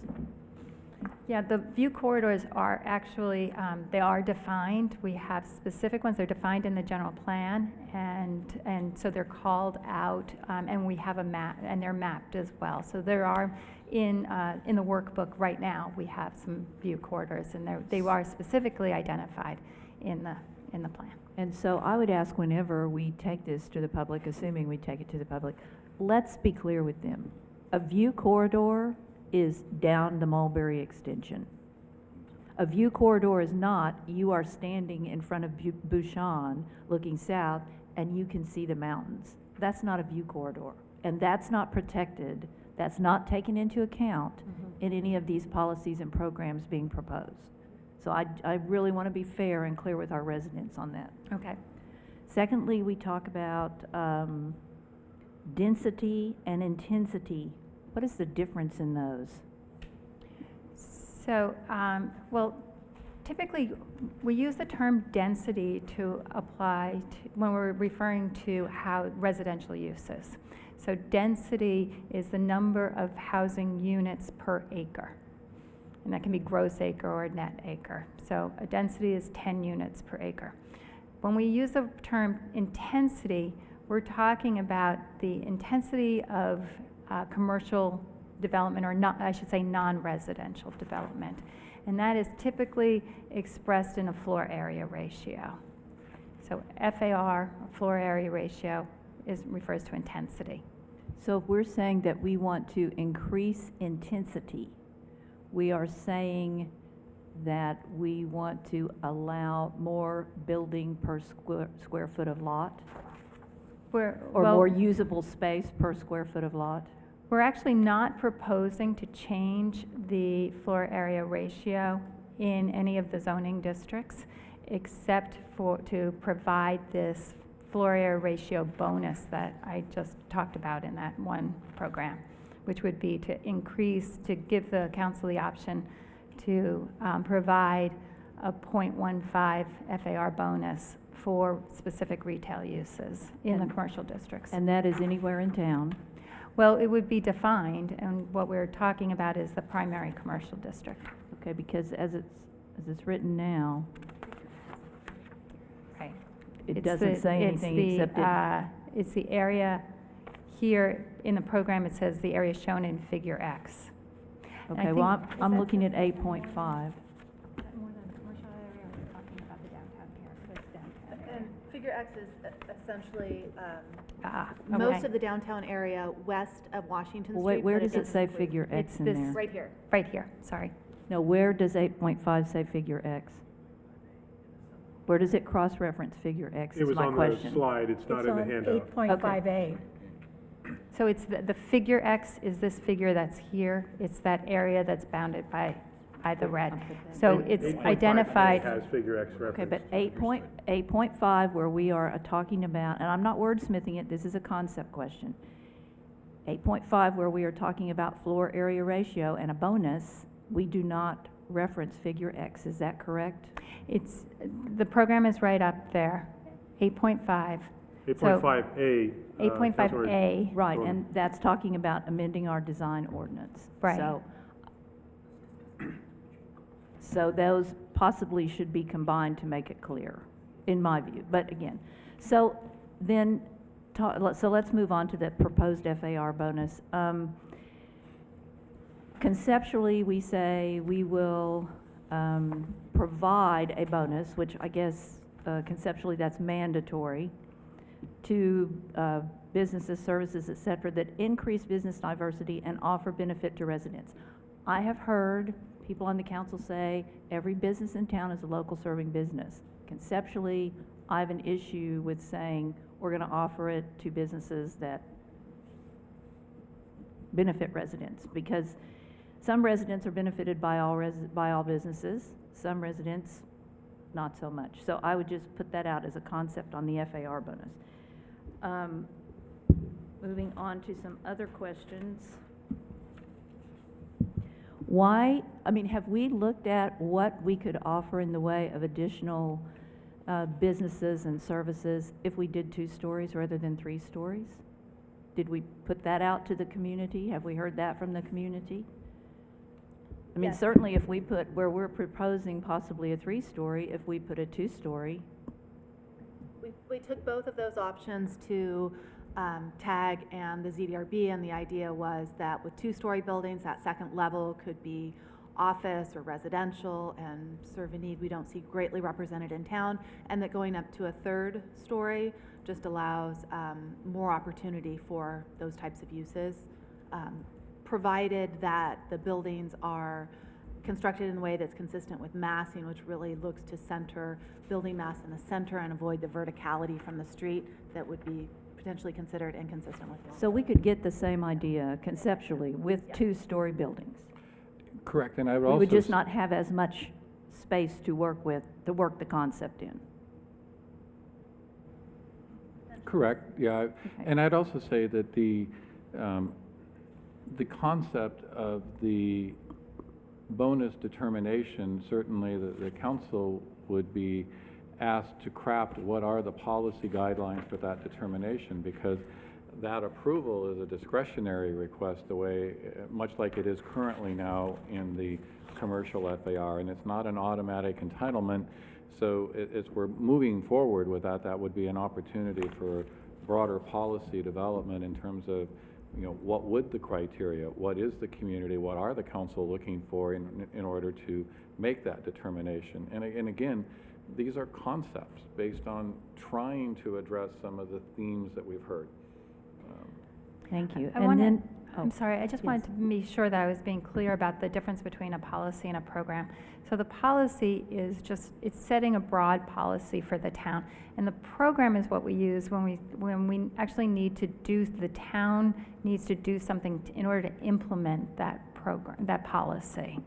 Yeah, the view corridors are actually, they are defined. We have specific ones. They're defined in the general plan, and so they're called out, and we have a map, and they're mapped as well. So there are, in the workbook right now, we have some view corridors, and they are specifically identified in the plan. And so I would ask, whenever we take this to the public, assuming we take it to the public, let's be clear with them. A view corridor is down the Mulberry extension. A view corridor is not, you are standing in front of Bouchon looking south and you can see the mountains. That's not a view corridor. And that's not protected. That's not taken into account in any of these policies and programs being proposed. So I really want to be fair and clear with our residents on that. Okay. Secondly, we talk about density and intensity. What is the difference in those? So, well, typically we use the term density to apply to, when we're referring to how residential uses. So density is the number of housing units per acre. And that can be gross acre or net acre. So a density is 10 units per acre. When we use the term intensity, we're talking about the intensity of commercial development, or not, I should say non-residential development. And that is typically expressed in a floor area ratio. So FAR, floor area ratio, refers to intensity. So if we're saying that we want to increase intensity, we are saying that we want to allow more building per square foot of lot? Or more usable space per square foot of lot? We're actually not proposing to change the floor area ratio in any of the zoning districts, except to provide this floor area ratio bonus that I just talked about in that one program, which would be to increase, to give the council the option to provide a 0.15 FAR bonus for specific retail uses in the commercial districts. And that is anywhere in town? Well, it would be defined, and what we're talking about is the primary commercial district. Okay, because as it's written now, Right. it doesn't say anything except it's the area here in the program. It says the area shown in Figure X. And I Okay, well, think- I'm looking at 8.5. Is that more than a commercial area, or are we talking about the downtown here? So it's downtown area. And Figure X is essentially Okay. most of the downtown area west of Washington Well, Street. wait, where but does it say includes- figure X It's in this- there? Right here. Right here, sorry. No, where does 8.5 say figure X? Where does it cross-reference figure X It is was my on the question. slide, it's not in the handout. 8.5A. So it's the figure X is this figure that's here. It's that area that's bounded by the red. So it's 8.5 identified. has figure X reference. Okay, but 8.5, where we are talking about, and I'm not wordsmithing it, this is a concept question. 8.5, where we are talking about floor area ratio and a bonus, we do not reference figure X, is that correct? The program is right up there, 8.5. 8.5A. 8.5A. Right, and that's talking about amending our design ordinance. Right. So those possibly should be combined to make it clear. in my view, but again. So then, so let's move on to the proposed FAR bonus. Conceptually, we say we will provide a bonus, which I guess conceptually that's mandatory, to businesses, services, et cetera, that increase business diversity and offer benefit to residents. I have heard people on the council say every business in town is a local serving business. Conceptually, I have an issue with saying we're going to offer it to businesses that benefit residents, because some residents are benefited by all businesses, some residents not so much. So I would just put that out as a concept on the FAR bonus. Moving on to some other questions. Why, I mean, have we looked at what we could offer in the way of additional businesses and services if we did 2 stories rather than 3 stories? Did we put that out to the community? Have we heard that from the community? I mean, Yes. certainly if we put, where we're proposing possibly a 3-story, if we put a 2-story. We took both of those options to TAG and the ZDRB, and the idea was that with 2-story buildings, that second level could be office or residential and serve a need we don't see greatly represented in town, and that going up to a 3rd story just allows more opportunity for those types of uses, provided that the buildings are constructed in a way that's consistent with massing, which really looks to center building mass in the center and avoid the verticality from the street that would be potentially considered inconsistent with. So we could get the same idea conceptually with 2-story buildings. Correct, and I would We also. would just not have as much space to work with, to work the concept in. Correct, yeah. And I'd also say that the concept of the bonus determination, certainly the council would be asked to craft what are the policy guidelines for that determination, because that approval is a discretionary request, the way, much like it is currently now in the commercial FAR, and it's not an automatic entitlement. So as we're moving forward with that, that would be an opportunity for broader policy development in terms of, you know, what would the criteria, what is the community, what are the council looking for in order to make that determination. And again, these are concepts based on trying to address some of the themes that we've heard. Thank you. I And wanna- then, I'm sorry, I just yes. wanted to be sure that I was being clear about the difference between a policy and a program. So the policy is just, it's setting a broad policy for the town. And the program is what we use when we actually need to do, the town needs to do something in order to implement that program, that policy.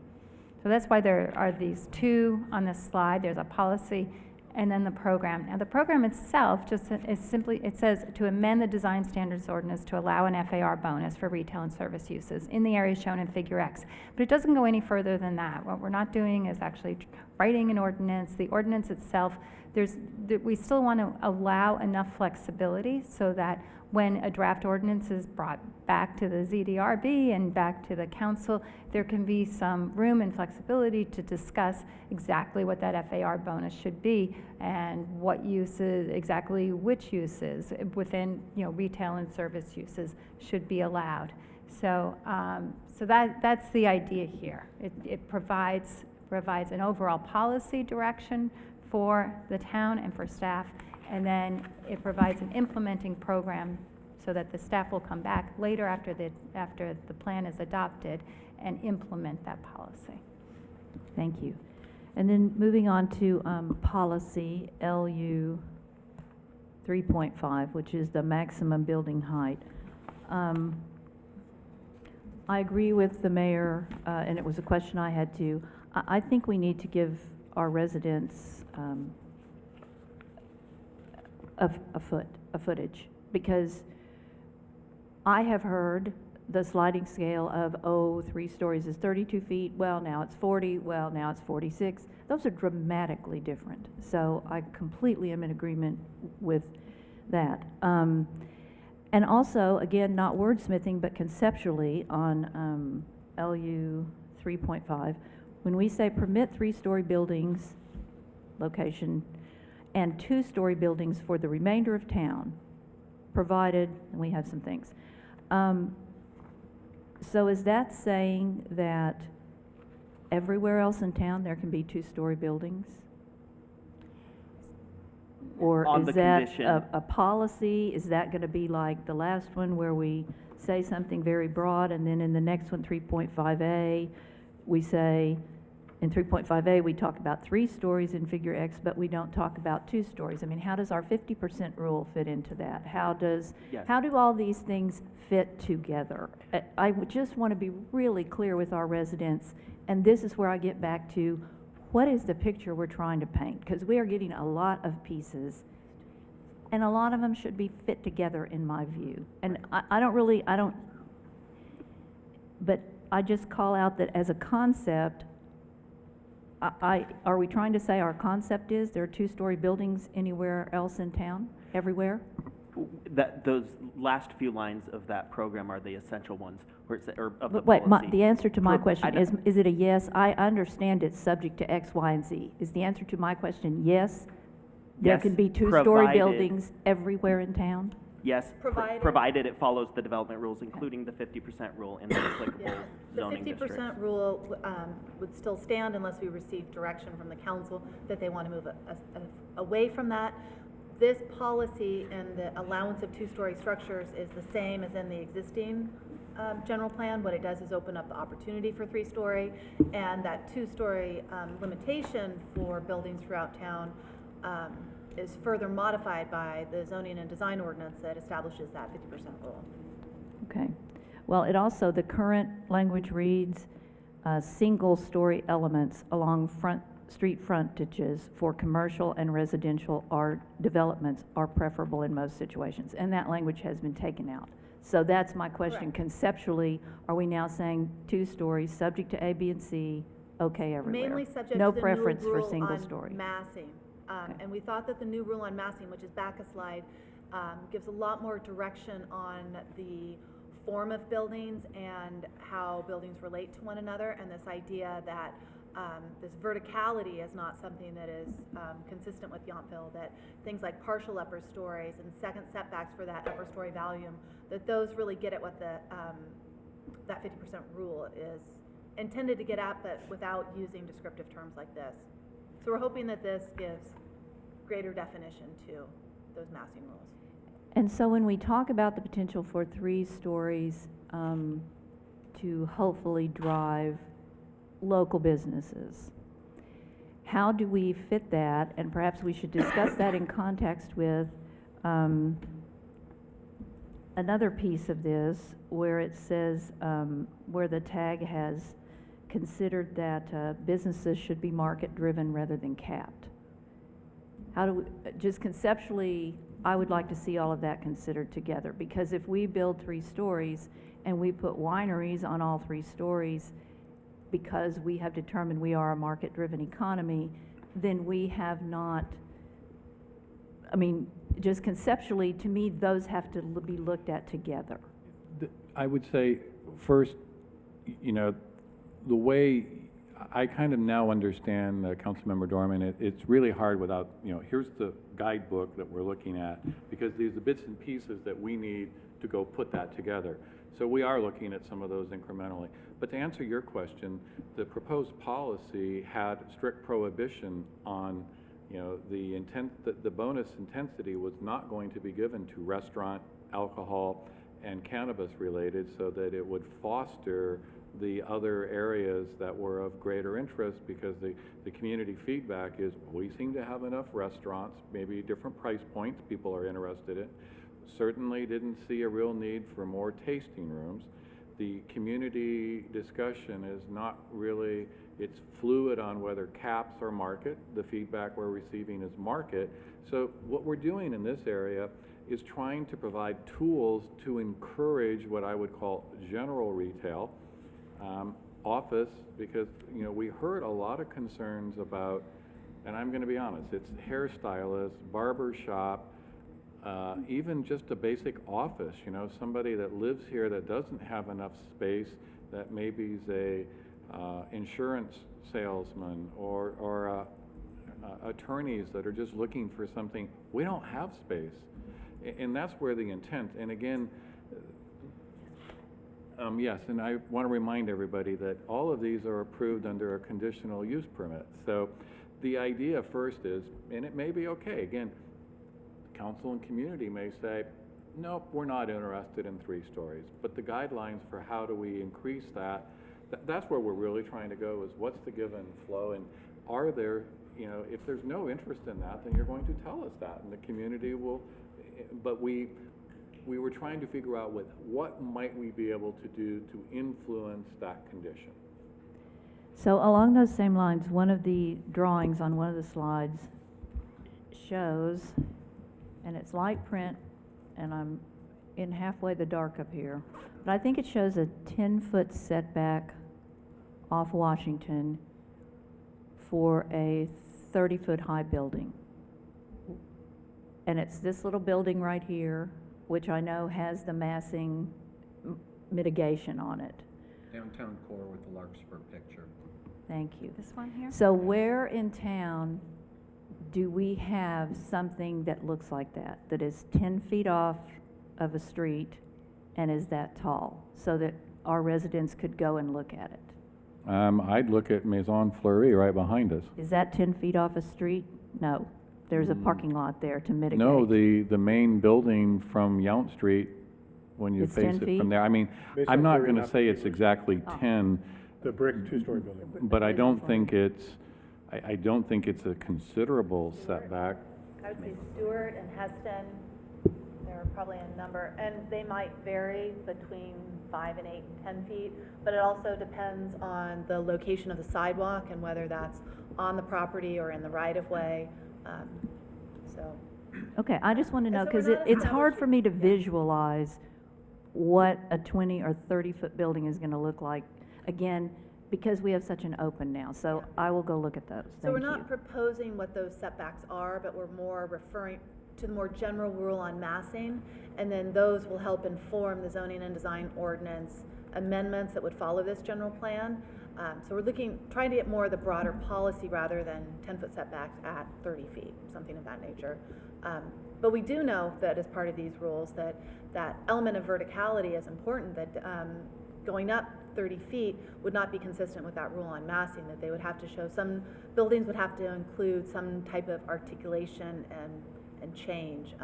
So that's why there are these 2 on this slide. There's a policy and then the program. Now the program itself just is simply, it says to amend the design standards ordinance to allow an FAR bonus for retail and service uses in the areas shown in Figure X. But it doesn't go any further than that. What we're not doing is actually writing an ordinance. The ordinance itself, we still want to allow enough flexibility so that when a draft ordinance is brought back to the ZDRB and back to the council, there can be some room and flexibility to discuss exactly what that FAR bonus should be and what uses, exactly which uses within, you know, retail and service uses should be allowed. So, that's the idea here. It provides an overall policy direction for the town and for staff, and then it provides an implementing program so that the staff will come back later after the plan is adopted and implement that policy. Thank you. And then moving on to policy LU 3.5, which is the maximum building height. I agree with the mayor, and it was a question I had too. I think we need to give our residents a footage, because I have heard the sliding scale of, 3 stories is 32 feet, well, now it's 40, well, now it's 46. Those are dramatically different. So I completely am in agreement with that. And also, again, not wordsmithing, but conceptually on LU 3.5, when we say permit 3-story buildings, location, and two-story buildings for the remainder of town, provided, and we have some things. So is that saying that everywhere else in town there can be two-story buildings? Or On is the that condition- a policy? Is that gonna be like the last one where we say something very broad, and then in the next one, 3.5A, we say, in 3.5A, we talk about 3 stories in figure X, but we don't talk about 2 stories. I mean, how does our 50% rule fit into that? Yes. How do all these things fit together? I would just want to be really clear with our residents, and this is where I get back to, what is the picture we're trying to paint? Because we are getting a lot of pieces, and a lot of them should be fit together in my view. And but I just call out that as a concept, are we trying to say our concept is there are 2-story buildings anywhere else in town, everywhere? Those last few lines of that program are the essential ones, where it's, or of the But wait, policy. the answer to my I question don't- is it a yes? I understand it's subject to X, Y, and Z. Is the answer to my question yes? There Yes, can be 2-story provided- buildings everywhere in town? Yes, provided it follows the development rules, including the 50% rule in the applicable Yeah. The zoning 50% districts. rule would still stand unless we receive direction from the council that they want to move away from that. This policy and the allowance of 2-story structures is the same as in the existing general plan. What it does is open up the opportunity for 3-story, and that 2-story limitation for buildings throughout town is further modified by the zoning and design ordinance that establishes that 50% rule. Okay. Well, it also, the current language reads, single-story elements along street frontages for commercial and residential developments are preferable in most situations. And that language has been taken out. So that's my question. Correct. Conceptually, are we now saying 2 stories, subject to A, B, and C, okay everywhere? Mainly subject No to the new preference for rule single on story. massing. Okay. And we thought that the new rule on massing, which is back a slide, gives a lot more direction on the form of buildings and how buildings relate to one another, and this idea that this verticality is not something that is consistent with Yountville, that things like partial upper stories and second setbacks for that upper story volume, that those really get at what that 50% rule is intended to get at, but without using descriptive terms like this. So we're hoping that this gives greater definition to those massing rules. And so when we talk about the potential for 3 stories to hopefully drive local businesses, how do we fit that? And perhaps we should discuss that in context with another piece of this where it says, where the tag has considered that businesses should be market-driven rather than capped. How do we, just conceptually, I would like to see all of that considered together, because if we build 3 stories and we put wineries on all 3 stories because we have determined we are a market-driven economy, then we have not, I mean, just conceptually, to me, those have to be looked at together. I would say, first, you know, the way I kind of now understand, Councilmember Dorman, it's really hard without, you know, here's the guidebook that we're looking at, because these are the bits and pieces that we need to go put that together. So we are looking at some of those incrementally. But to answer your question, the proposed policy had strict prohibition on, you know, the bonus intensity was not going to be given to restaurant, alcohol, and cannabis related, so that it would foster the other areas that were of greater interest, because the community feedback is, we seem to have enough restaurants, maybe different price points people are interested in. Certainly didn't see a real need for more tasting rooms. The community discussion is not really, it's fluid on whether caps are market. The feedback we're receiving is market. So what we're doing in this area is trying to provide tools to encourage what I would call general retail, office, because, you know, we heard a lot of concerns about, and I'm going to be honest, it's hairstylists, barber shop, even just a basic office, you know, somebody that lives here that doesn't have enough space, that maybe is a insurance salesman or attorneys that are just looking for something. We don't have space. And that's where the intent, and again, yes, and I want to remind everybody that all of these are approved under a conditional use permit. So the idea first is, and it may be okay, again, council and community may say, nope, we're not interested in 3 stories. But the guidelines for how do we increase that, that's where we're really trying to go, is what's the give and flow, and are there, you know, if there's no interest in that, then you're going to tell us that, and the community will, but we were trying to figure out what might we be able to do to influence that condition. So along those same lines, one of the drawings on one of the slides shows, and it's light print, and I'm in halfway the dark up here, but I think it shows a 10-foot setback off Washington for a 30-foot high building. And it's this little building right here, which I know has the massing mitigation on it. Downtown core with the Larkspur picture. Thank you. This one here? So where in town do we have something that looks like that, that is 10 feet off of a street and is that tall, so that our residents could go and look at it? I'd look at Maison Fleury right behind us. Is that 10 feet off a street? No. There's a parking lot there to mitigate. No, the main building from Yount Street, when you It's face 10 it feet? from there, I mean, Based I'm on not Fleury, going to not say it's exactly 10, The brick 2-story building. but I don't think it's, I don't think it's a considerable setback. I would say Stewart and Heston, there are probably a number, and they might vary between 5 and 8 and 10 feet, but it also depends on the location of the sidewalk and whether that's on the property or in the right-of-way. So, Okay, I just want to know, So we're because not it's hard for me to establishing- visualize what a 20 or 30-foot building is going to look like, again, because we have such an open now. So I will go look at those. so we're Thank you. not proposing what those setbacks are, but we're more referring to the more general rule on massing, and then those will help inform the zoning and design ordinance amendments that would follow this general plan. So we're trying to get more of the broader policy rather than 10-foot setbacks at 30 feet, something of that nature. But we do know that as part of these rules that element of verticality is important, that going up 30 feet would not be consistent with that rule on massing, that they would have to show, some buildings would have to include some type of articulation and change,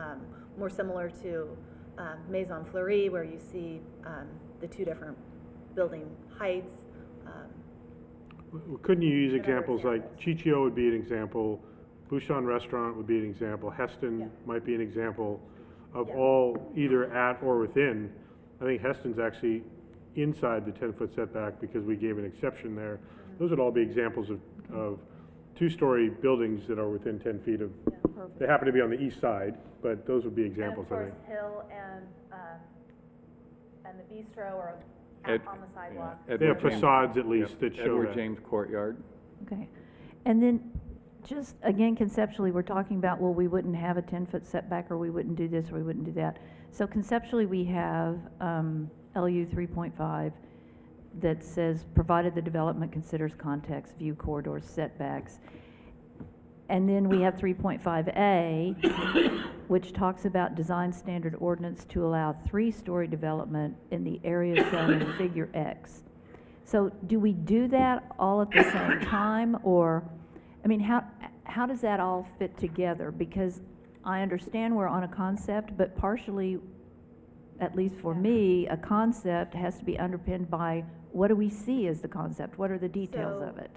more similar to Maison Fleury, where you see the 2 different building heights. Couldn't you use And other examples like Chichio would be an example, Bouchon Restaurant would be an example, Heston might be an example of all either at or within. I think Heston's actually inside the 10-foot setback because we gave an exception there. Those would all be examples of 2-story buildings that are within 10 feet of, they happen to be on the east side, but those would be examples, I And think. of course, Hill and the bistro are on the sidewalk. They have facades at least that show Edward that. James Courtyard. Okay. And then, just again, conceptually, we're talking about, well, we wouldn't have a 10-foot setback, or we wouldn't do this, or we wouldn't do that. So conceptually, we have LU 3.5 that says, provided the development considers context, view corridors, setbacks. And then we have 3.5A, which talks about design standard ordinance to allow 3-story development in the area shown in Figure X. So do we do that all at the same time, or, I mean, how does that all fit together? Because I understand we're on a concept, but partially, at least for me, a concept has to be underpinned by what do we see as the concept? What are the details of it?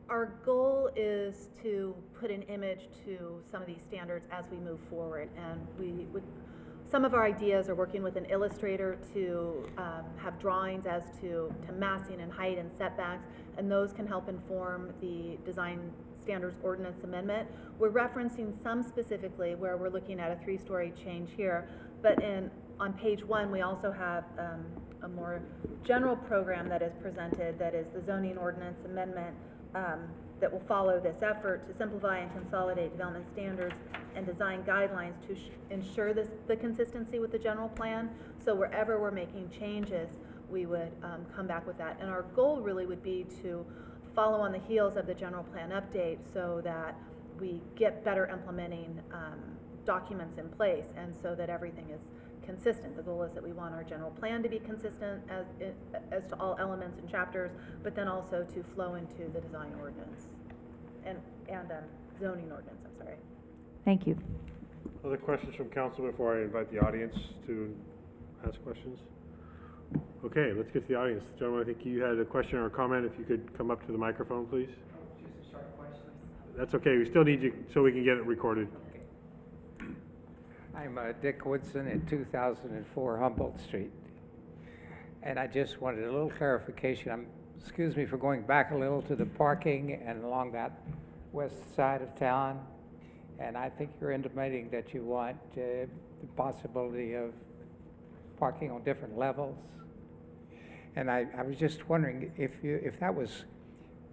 Our goal is to put an image to some of these standards as we move forward, and some of our ideas are working with an illustrator to have drawings as to massing and height and setbacks, and those can help inform the design standards ordinance amendment. We're referencing some specifically where we're looking at a 3-story change here, but on page 1 we also have a more general program that is presented, that is the zoning ordinance amendment that will follow this effort to simplify and consolidate development standards and design guidelines to ensure the consistency with the general plan. So wherever we're making changes, we would come back with that. And our goal really would be to follow on the heels of the general plan update, so that we get better implementing documents in place, and so that everything is consistent. The goal is that we want our general plan to be consistent as to all elements and chapters, but then also to flow into the design ordinance and zoning ordinance, I'm sorry. Thank you. Other questions from council before I invite the audience to ask questions? Okay, let's get to the audience. Gentlemen, I think you had a question or a comment. If you could come up to the microphone, please. Just a short question. That's okay. We still need you so we can get it recorded. I'm Dick Woodson at 2004 Humboldt Street. And I just wanted a little clarification. Excuse me for going back a little to the parking and along that west side of town. And I think you're intimating that you want the possibility of parking on different levels. And I was just wondering if that was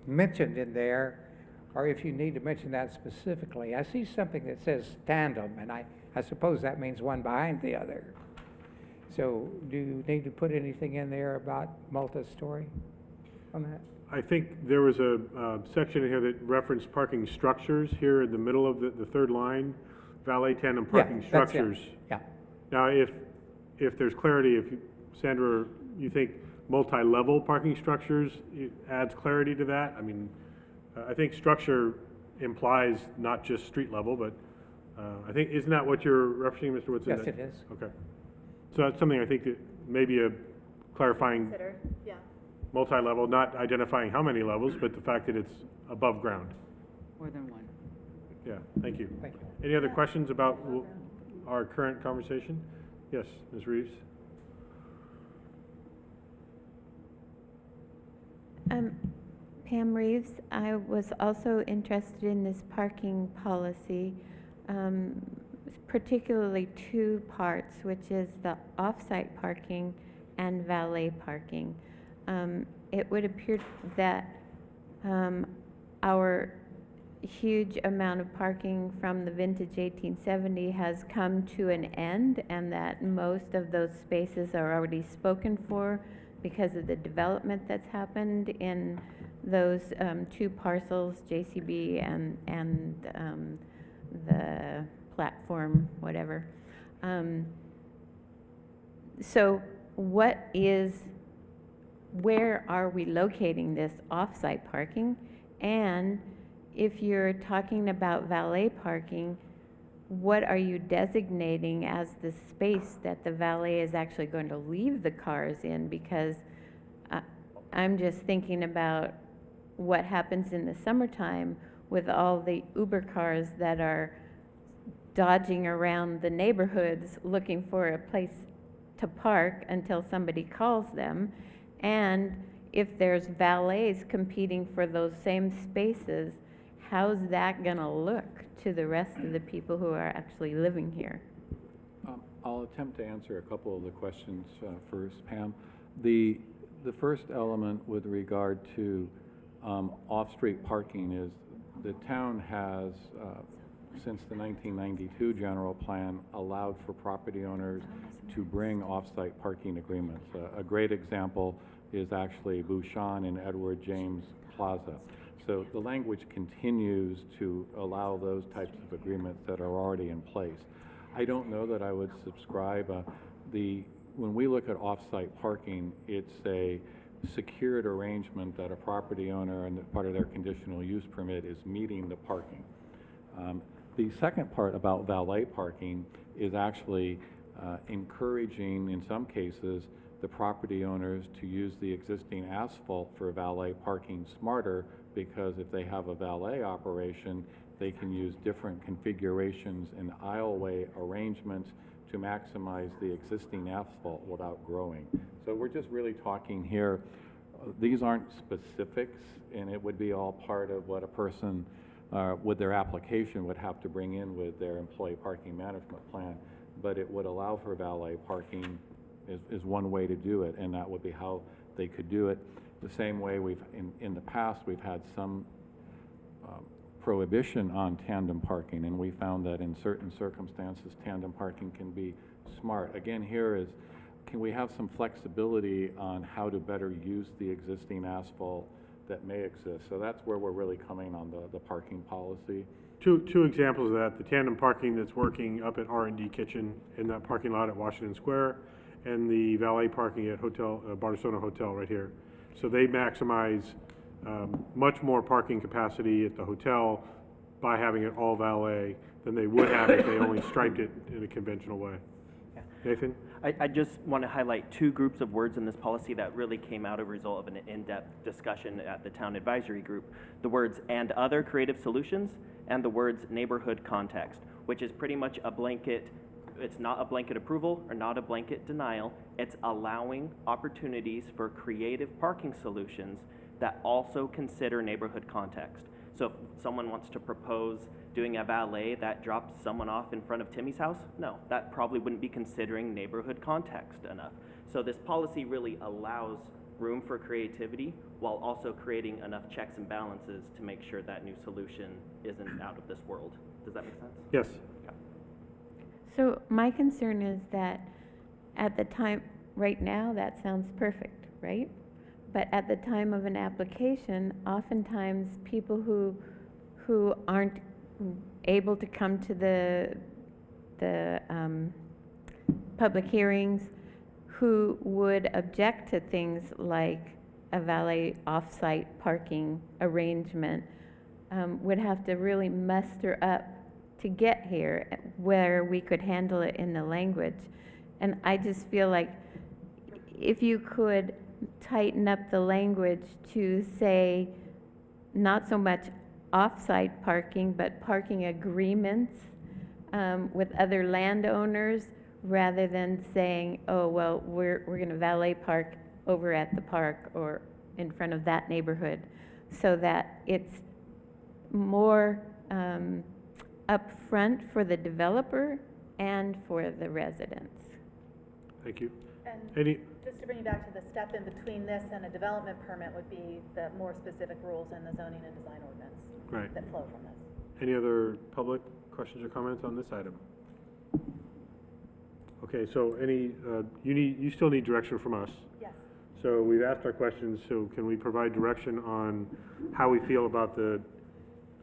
mentioned in there, or if you need to mention that specifically. I see something that says tandem, and I suppose that means one behind the other. So do you need to put anything in there about multi-story on that? I think there was a section in here that referenced parking structures here in the middle of the third line, valet tandem parking structures. Yeah. Now, if there's clarity, if Sandra, you think multi-level parking structures adds clarity to that? I mean, I think structure implies not just street level, but I think, isn't that what you're referencing, Mr. Woodson? Yes, it is. Okay. So that's something I think that maybe a clarifying Consider, yeah. multi-level, not identifying how many levels, but the fact that it's above ground. More than one. Yeah, thank you. Thank you. Any other questions about our current conversation? Yes, Ms. Reeves? Pam Reeves, I was also interested in this parking policy, particularly two parts, which is the off-site parking and valet parking. It would appear that our huge amount of parking from the vintage 1870 has come to an end, and that most of those spaces are already spoken for because of the development that's happened in those two parcels, JCB and the platform, whatever. So where are we locating this off-site parking? And if you're talking about valet parking, what are you designating as the space that the valet is actually going to leave the cars in? Because I'm just thinking about what happens in the summertime with all the Uber cars that are dodging around the neighborhoods looking for a place to park until somebody calls them. And if there's valets competing for those same spaces, how's that gonna look to the rest of the people who are actually living here? I'll attempt to answer a couple of the questions first, Pam. The first element with regard to off-street parking is the town has, since the 1992 general plan, allowed for property owners to bring off-site parking agreements. A great example is actually Bouchon and Edward James Plaza. So the language continues to allow those types of agreements that are already in place. I don't know that I would subscribe. When we look at off-site parking, it's a secured arrangement that a property owner and part of their conditional use permit is meeting the parking. The second part about valet parking is actually encouraging, in some cases, the property owners to use the existing asphalt for valet parking smarter, because if they have a valet operation, they can use different configurations and aisleway arrangements to maximize the existing asphalt without growing. So we're just really talking here, these aren't specifics, and it would be all part of what a person with their application would have to bring in with their employee parking management plan. But it would allow for valet parking is one way to do it, and that would be how they could do it. The same way in the past, we've had some prohibition on tandem parking, and we found that in certain circumstances, tandem parking can be smart. Again, here is, can we have some flexibility on how to better use the existing asphalt that may exist? So that's where we're really coming on the parking policy. two examples of that, the tandem parking that's working up at R&D Kitchen in that parking lot at Washington Square, and the valet parking at Bardessono Hotel right here. So they maximize much more parking capacity at the hotel by having it all valet than they would have if they only striped it in a conventional way. Nathan? I just want to highlight two groups of words in this policy that really came out as a result of an in-depth discussion at the town advisory group. The words "and other creative solutions" and the words "neighborhood context," which is pretty much a blanket. It's not a blanket approval or not a blanket denial. It's allowing opportunities for creative parking solutions that also consider neighborhood context. So if someone wants to propose doing a valet that drops someone off in front of Timmy's house, no, that probably wouldn't be considering neighborhood context enough. So this policy really allows room for creativity while also creating enough checks and balances to make sure that new solution isn't out of this world. Does that make sense? Yes. Okay. So my concern is that at the time, right now, that sounds perfect, right? But at the time of an application, oftentimes people who aren't able to come to the public hearings, who would object to things like a valet off-site parking arrangement, would have to really muster up to get here where we could handle it in the language. And I just feel like if you could tighten up the language to say not so much off-site parking, but parking agreements with other landowners, rather than saying, oh, well, we're going to valet park over at the park or in front of that neighborhood, so that it's more upfront for the developer and for the residents. Thank you. And just to bring you back to the step in between this and a development permit would be the more specific rules in the zoning and design ordinance that flow from this. Any other public questions or comments on this item? Okay, so you still need direction from us. Yes. So we've asked our questions, so can we provide direction on how we feel about the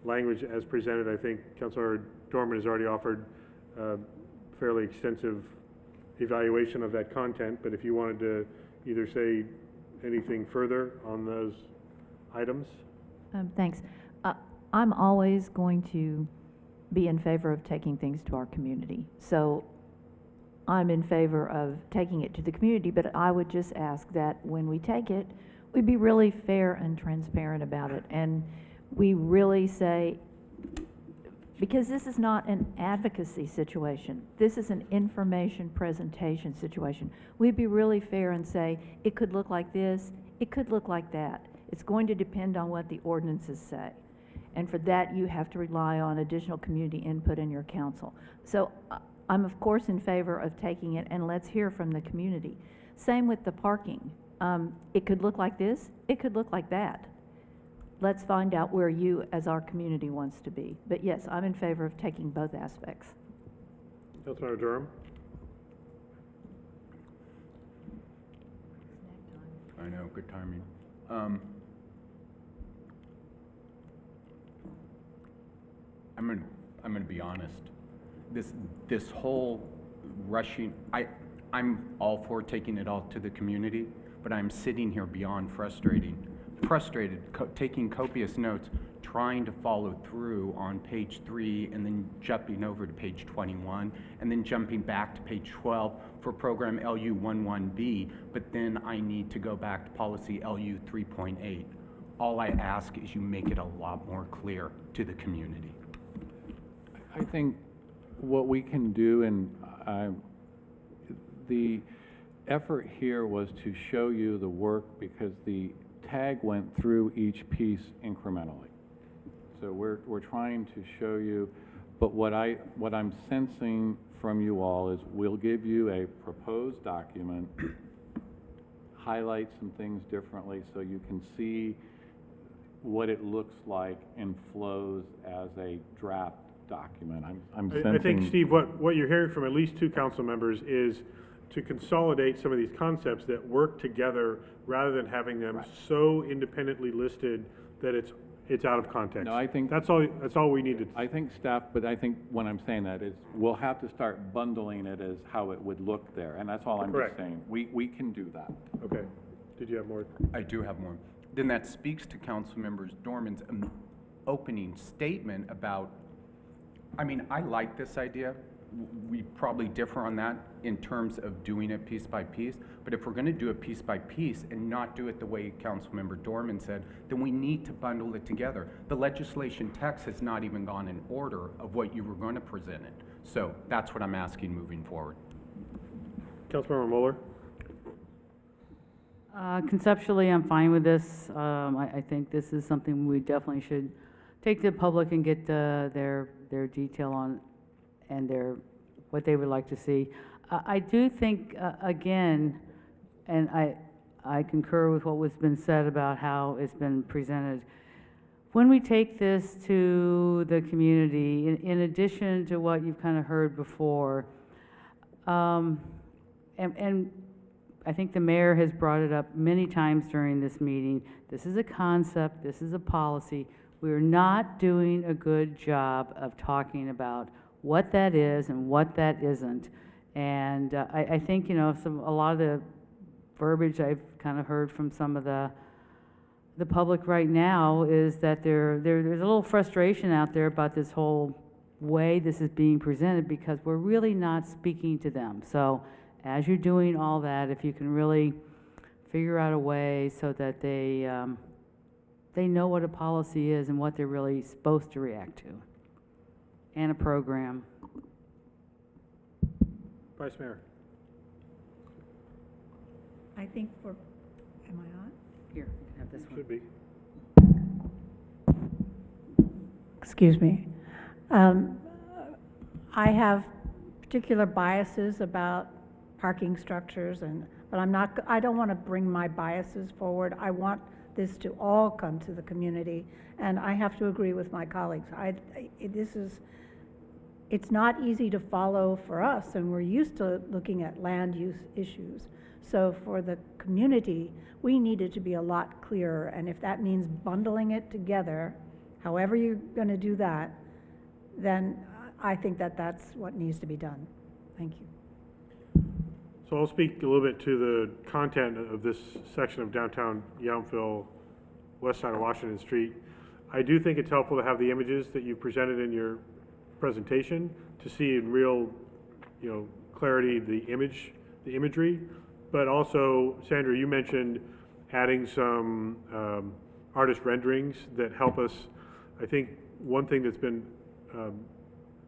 language as presented? I think Councilor Dorman has already offered fairly extensive evaluation of that content, but if you wanted to either say anything further on those items? Thanks. I'm always going to be in favor of taking things to our community. So I'm in favor of taking it to the community, but I would just ask that when we take it, we be really fair and transparent about it. And we really say, because this is not an advocacy situation, this is an information presentation situation. We'd be really fair and say, it could look like this, it could look like that. It's going to depend on what the ordinances say. And for that, you have to rely on additional community input in your council. So I'm of course in favor of taking it, and let's hear from the community. Same with the parking. It could look like this, it could look like that. Let's find out where you as our community wants to be. But yes, I'm in favor of taking both aspects. Councilmember Durham? I know, good timing. I'm gonna be honest. This whole rushing, I'm all for taking it all to the community, but I'm sitting here beyond frustrated, taking copious notes, trying to follow through on page 3 and then jumping over to page 21 and then jumping back to page 12 for program LU 11B, but then I need to go back to policy LU 3.8. All I ask is you make it a lot more clear to the community. I think what we can do, and the effort here was to show you the work because the tag went through each piece incrementally. So we're trying to show you, but what I'm sensing from you all is we'll give you a proposed document, highlight some things differently so you can see what it looks like and flows as a draft document. I'm sensing. I think, Steve, what you're hearing from at least 2 council members is to consolidate some of these concepts that work together rather than having them so independently listed that it's it's out of context. No, I think. That's all we needed. I think staff, but I think when I'm saying that is, we'll have to start bundling it as how it would look there, and that's all I'm Correct. just saying. We can do that. Okay. Did you have more? I do have more. Then that speaks to Councilmember Dorman's opening statement about, I mean, I like this idea. We probably differ on that in terms of doing it piece by piece, but if we're going to do it piece by piece and not do it the way Councilmember Dorman said, then we need to bundle it together. The legislation text has not even gone in order of what you were going to present it. So that's what I'm asking moving forward. Councilmember Mueller? Conceptually, I'm fine with this. I think this is something we definitely should take to the public and get their detail on and what they would like to see. I do think, again, and I concur with what was been said about how it's been presented. When we take this to the community, in addition to what you've kind of heard before, and I think the mayor has brought it up many times during this meeting, this is a concept, this is a policy. We're not doing a good job of talking about what that is and what that isn't. And I think, you know, a lot of the verbiage I've kind of heard from some of the public right now is that there's a little frustration out there about this whole way this is being presented because we're really not speaking to them. So as you're doing all that, if you can really figure out a way so that they know what a policy is and what they're really supposed to react to, and a program. Vice Mayor? I think am I on? Here, you can have this one. Should be. Excuse me. I have particular biases about parking structures, but I don't want to bring my biases forward. I want this to all come to the community, and I have to agree with my colleagues. It's not easy to follow for us, and we're used to looking at land use issues. So for the community, we need it to be a lot clearer, and if that means bundling it together, however you're going to do that, then I think that's what needs to be done. Thank you. So I'll speak a little bit to the content of this section of downtown Yountville, west side of Washington Street. I do think it's helpful to have the images that you presented in your presentation to see in real, clarity the imagery. But also, Sandra, you mentioned adding some artist renderings that help us. I think one thing that's been a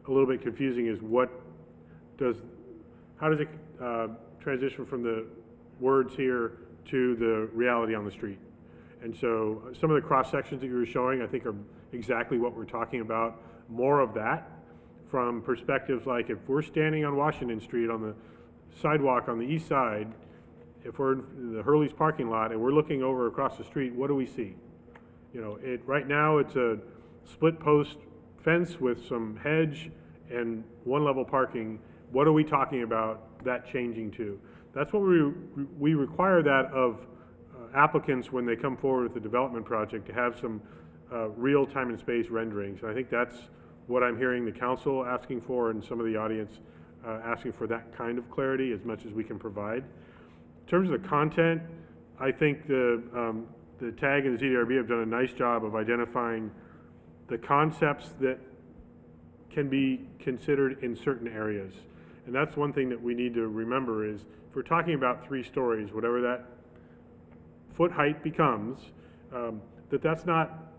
little bit confusing is how does it transition from the words here to the reality on the street? And so some of the cross sections that you were showing, I think, are exactly what we're talking about. More of that from perspectives like if we're standing on Washington Street on the sidewalk on the east side, if we're in the Hurley's parking lot and we're looking over across the street, what do we see? Right now it's a split post fence with some hedge and one level parking. What are we talking about that changing to? That's what we require that of applicants when they come forward with the development project, to have some real time and space renderings. And I think that's what I'm hearing the council asking for and some of the audience asking for, that kind of clarity as much as we can provide. In terms of the content, I think the TAG and the ZDRB have done a nice job of identifying the concepts that can be considered in certain areas. And that's one thing that we need to remember is, if we're talking about 3 stories, whatever that foot height becomes, that's not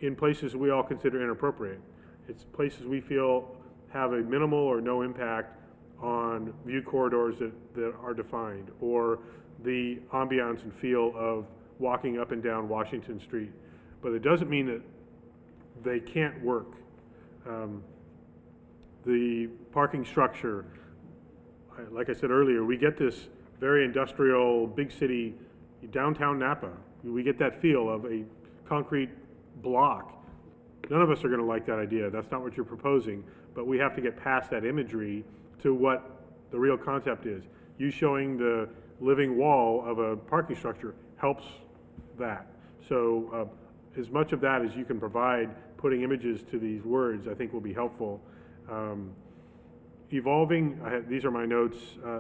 in places we all consider inappropriate. It's places we feel have a minimal or no impact on view corridors that are defined, or the ambiance and feel of walking up and down Washington Street. But it doesn't mean that they can't work. The parking structure, like I said earlier, we get this very industrial, big city, downtown Napa. We get that feel of a concrete block. None of us are going to like that idea. That's not what you're proposing. But we have to get past that imagery to what the real concept is. You showing the living wall of a parking structure helps that. So as much of that as you can provide, putting images to these words, I think will be helpful. Evolving, these are my notes,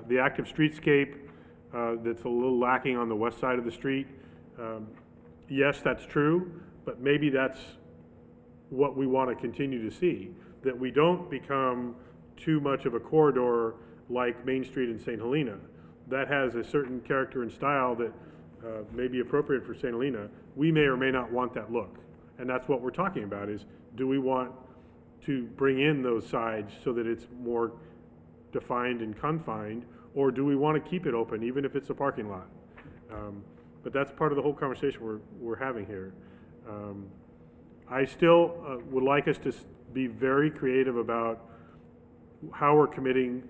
the active streetscape that's a little lacking on the west side of the street. Yes, that's true, but maybe that's what we want to continue to see, that we don't become too much of a corridor like Main Street in St. Helena. That has a certain character and style that may be appropriate for St. Helena. We may or may not want that look. And that's what we're talking about is, do we want to bring in those sides so that it's more defined and confined, or do we want to keep it open even if it's a parking lot? But that's part of the whole conversation we're having here. I still would like us to be very creative about how we're committing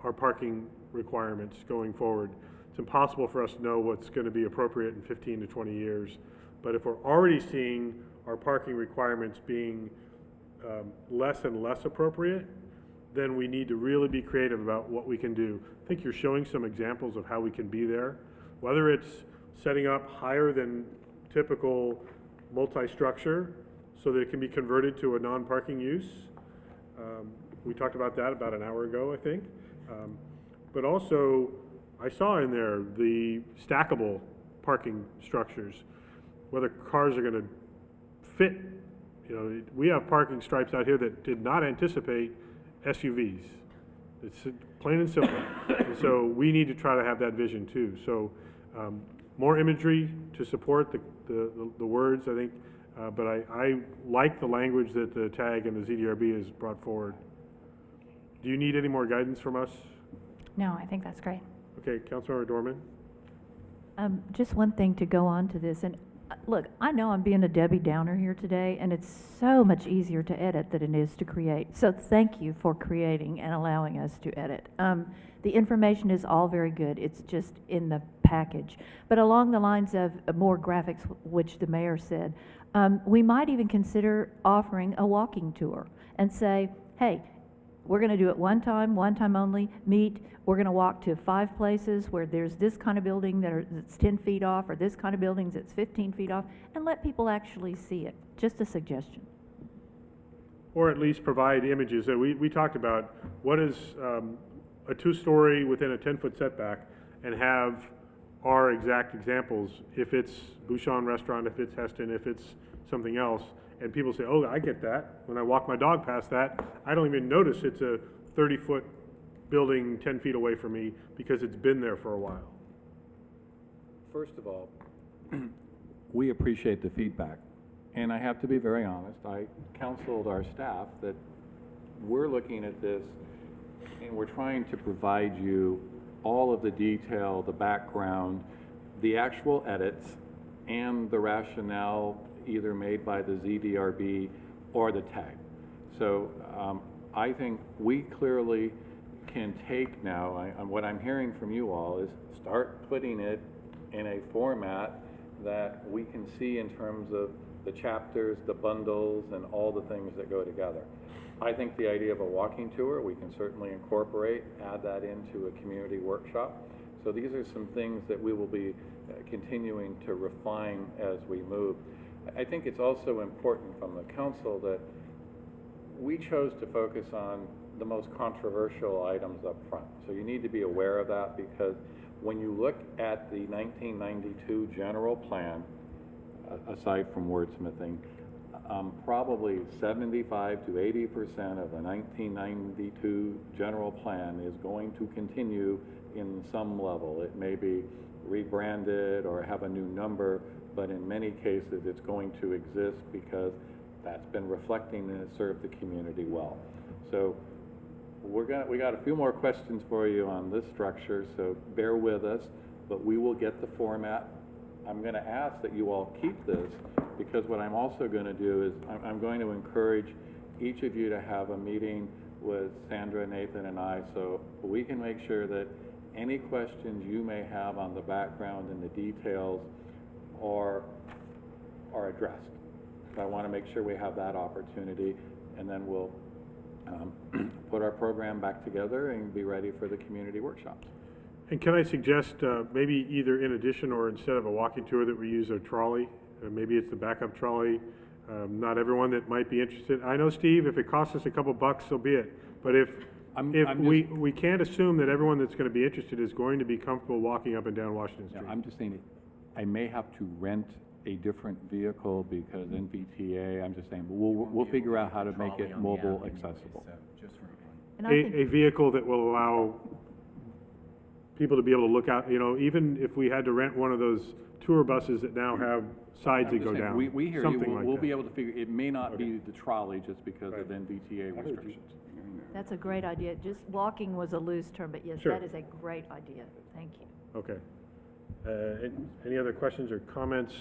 our parking requirements going forward. It's impossible for us to know what's going to be appropriate in 15 to 20 years. But if we're already seeing our parking requirements being less and less appropriate, then we need to really be creative about what we can do. I think you're showing some examples of how we can be there, whether it's setting up higher than typical multi-structure so that it can be converted to a non-parking use. We talked about that about an hour ago, I think. But also, I saw in there the stackable parking structures, whether cars are going to fit. You know, we have parking stripes out here that did not anticipate SUVs. It's plain and simple. And so we need to try to have that vision too. So more imagery to support the words, I think. But I like the language that the TAG and the ZDRB has brought forward. Do you need any more guidance from us? No, I think that's great. Okay, Councilmember Dorman. Just one thing to go on to this, and look, I know I'm being a Debbie Downer here today, and it's so much easier to edit than it is to create. So thank you for creating and allowing us to edit. The information is all very good. It's just in the package. But along the lines of more graphics, which the mayor said, we might even consider offering a walking tour and say, hey, we're going to do it one time only, meet. We're going to walk to 5 places where there's this kind of building that's 10 feet off, or this kind of building that's 15 feet off, and let people actually see it. Just a suggestion. Or at least provide images. We talked about what is a 2-story within a 10-foot setback, and have our exact examples. If it's Bouchon Restaurant, if it's Heston, if it's something else, and people say, oh, I get that. When I walk my dog past that, I don't even notice it's a 30-foot building 10 feet away from me because it's been there for a while. First of all, we appreciate the feedback. And I have to be very honest, I counseled our staff that we're looking at this and we're trying to provide you all of the detail, the background, the actual edits, and the rationale either made by the ZDRB or the TAG. So I think we clearly can take now, what I'm hearing from you all is start putting it in a format that we can see in terms of the chapters, the bundles, and all the things that go together. I think the idea of a walking tour, we can certainly incorporate, add that into a community workshop. So these are some things that we will be continuing to refine as we move. I think it's also important from the council that we chose to focus on the most controversial items up front. So you need to be aware of that, because when you look at the 1992 general plan, aside from wordsmithing, probably 75 to 80% of the 1992 general plan is going to continue in some level. It may be rebranded or have a new number, but in many cases it's going to exist because that's been reflecting and it served the community well. So we got a few more questions for you on this structure, so bear with us, but we will get the format. I'm going to ask that you all keep this, because what I'm also going to do is I'm going to encourage each of you to have a meeting with Sandra, Nathan, and I, so we can make sure that any questions you may have on the background and the details are addressed. So I want to make sure we have that opportunity, and then we'll put our program back together and be ready for the community workshops. And can I suggest maybe either in addition or instead of a walking tour that we use a trolley maybe it's the backup trolley. Not everyone that might be interested. I know, Steve, if it costs us a couple bucks, so be it. But if we can't assume that everyone that's going to be interested is going to be comfortable walking up and down Washington Street. I'm just saying, I may have to rent a different vehicle because NVTA, I'm just saying, we'll figure out how to make it mobile accessible. A vehicle that will allow people to be able to look out, even if we had to rent one of those tour buses that now have sides that go down. We hear something you, like we'll that. be able to figure, it may not be the trolley just because of NVTA restrictions. That's a great idea. Just walking was a loose term, but yes, Sure. that is a great idea. Thank you. Okay. Any other questions or comments?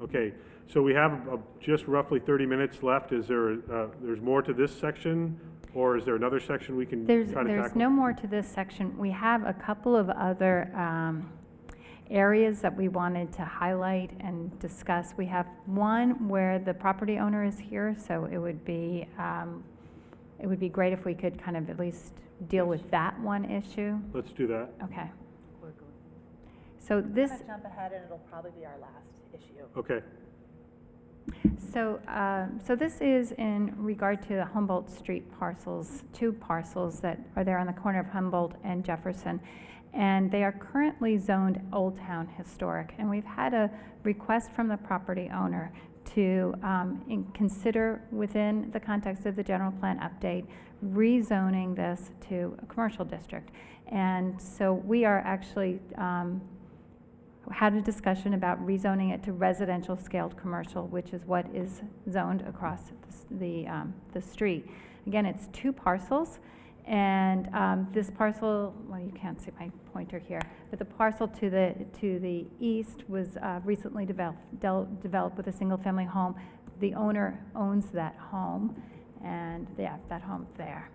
Okay, so we have just roughly 30 minutes left. Is there, there's more to this section, or is there another section we can try to tackle? There's no more to this section. We have a couple of other areas that we wanted to highlight and discuss. We have one where the property owner is here, so it would be great if we could kind of at least deal with that one issue. Let's do that. Okay. So this. I'm gonna jump ahead, and it'll probably be our last issue. Okay. So this is in regard to the Humboldt Street parcels, 2 parcels that are there on the corner of Humboldt and Jefferson. And they are currently zoned Old Town Historic. And we've had a request from the property owner to consider, within the context of the general plan update, rezoning this to a commercial district. And so we are actually had a discussion about rezoning it to residential scaled commercial, which is what is zoned across the street. Again, it's 2 parcels, and this parcel, well, you can't see my pointer here, but the parcel to the east was recently developed with a single-family home. The owner owns that home, and yeah, that home there.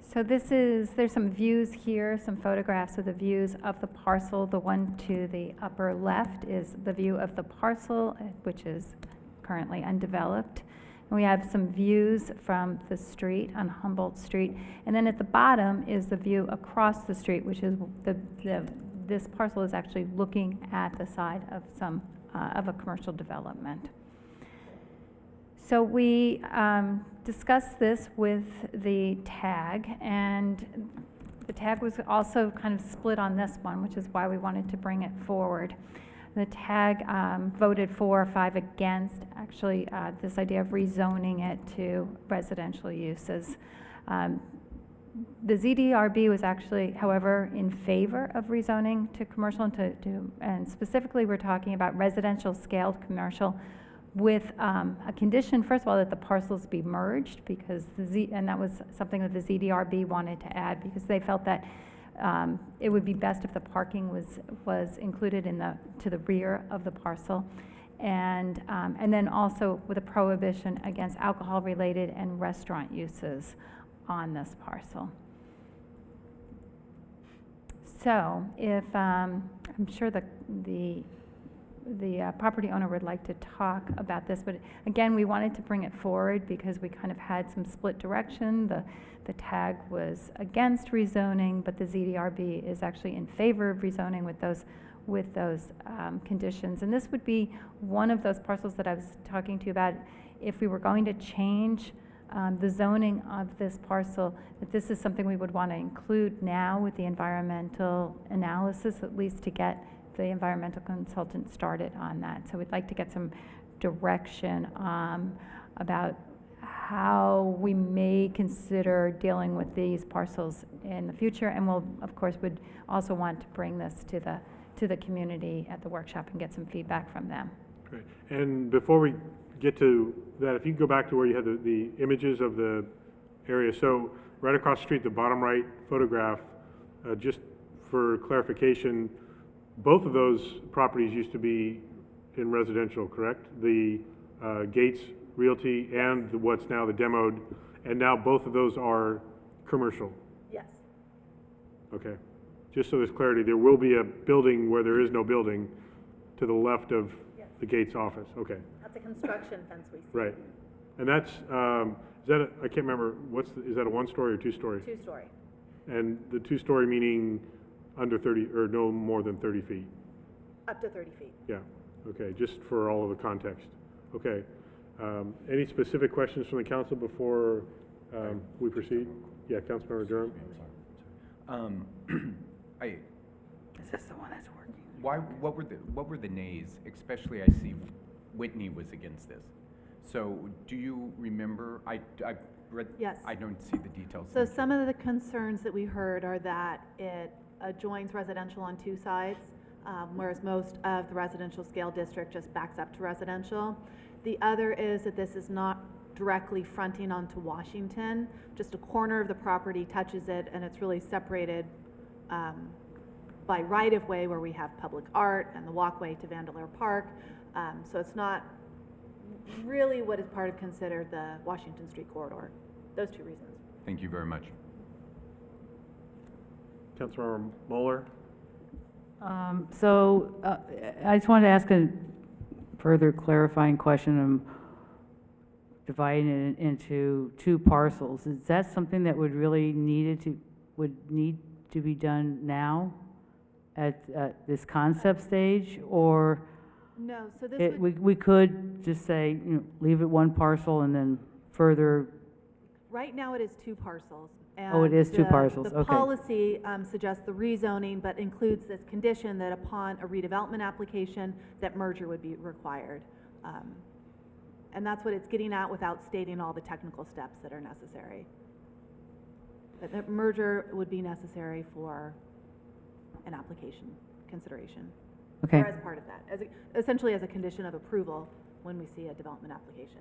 So there's some views here, some photographs of the views of the parcel. The one to the upper left is the view of the parcel, which is currently undeveloped. And we have some views from the street on Humboldt Street. And then at the bottom is the view across the street, which is this parcel is actually looking at the side of of a commercial development. So we discussed this with the TAG, and the TAG was also kind of split on this one, which is why we wanted to bring it forward. The TAG voted 4 or 5 against, actually, this idea of rezoning it to residential uses. The ZDRB was actually, however, in favor of rezoning to commercial, and specifically we're talking about residential scaled commercial, with a condition, first of all, that the parcels be merged, because and that was something that the ZDRB wanted to add, because they felt that it would be best if the parking was included to the rear of the parcel, and then also with a prohibition against alcohol-related and restaurant uses on this parcel. So if I'm sure the property owner would like to talk about this, but again, we wanted to bring it forward because we kind of had some split direction. The TAG was against rezoning, but the ZDRB is actually in favor of rezoning with those conditions. And this would be one of those parcels that I was talking to you about. If we were going to change the zoning of this parcel, that this is something we would want to include now with the environmental analysis, at least to get the environmental consultant started on that. So we'd like to get some direction about how we may consider dealing with these parcels in the future, and we'll, of course, would also want to bring this to the community at the workshop and get some feedback from them. Great. And before we get to that, if you go back to where you had the images of the area, so right across the street, the bottom right photograph, just for clarification, both of those properties used to be in residential, correct? The Gates Realty and what's now the demoed, and now both of those are commercial? Yes. Okay. Just so there's clarity, there will be a building where there is no building to the left of the Gates office. Okay. That's a construction fence we see. Right. And that's, is that I can't remember, is that a 1-story or 2-story? 2-story. And the 2-story meaning under 30, or no more than 30 feet? Up to 30 feet. Yeah, okay, just for all of the context. Okay. Any specific questions from the council before we proceed? Yeah, Councilmember Durham? Is this the one that's working? What were the nays? Especially I see Whitney was against this. So do you remember, I read, Yes. I don't see the details. So some of the concerns that we heard are that it adjoins residential on two sides, whereas most of the residential scale district just backs up to residential. The other is that this is not directly fronting onto Washington. Just a corner of the property touches it, and it's really separated by right-of-way where we have public art and the walkway to Vandeleur Park. So it's not really what is part of considered the Washington Street corridor. Those two reasons. Thank you very much. Councilmember Moeller? I just wanted to ask a further clarifying question. Dividing it into two parcels. Is that something that would need to be done now at this concept stage, or No, so this would, we could just say, leave it one parcel and then further? right now it is two parcels. Oh, it is two parcels, The okay. policy suggests the rezoning, but includes this condition that upon a redevelopment application, that merger would be required. And that's what it's getting at without stating all the technical steps that are necessary. But the merger would be necessary for an application consideration. Okay. Or as part of that, essentially as a condition of approval when we see a development application.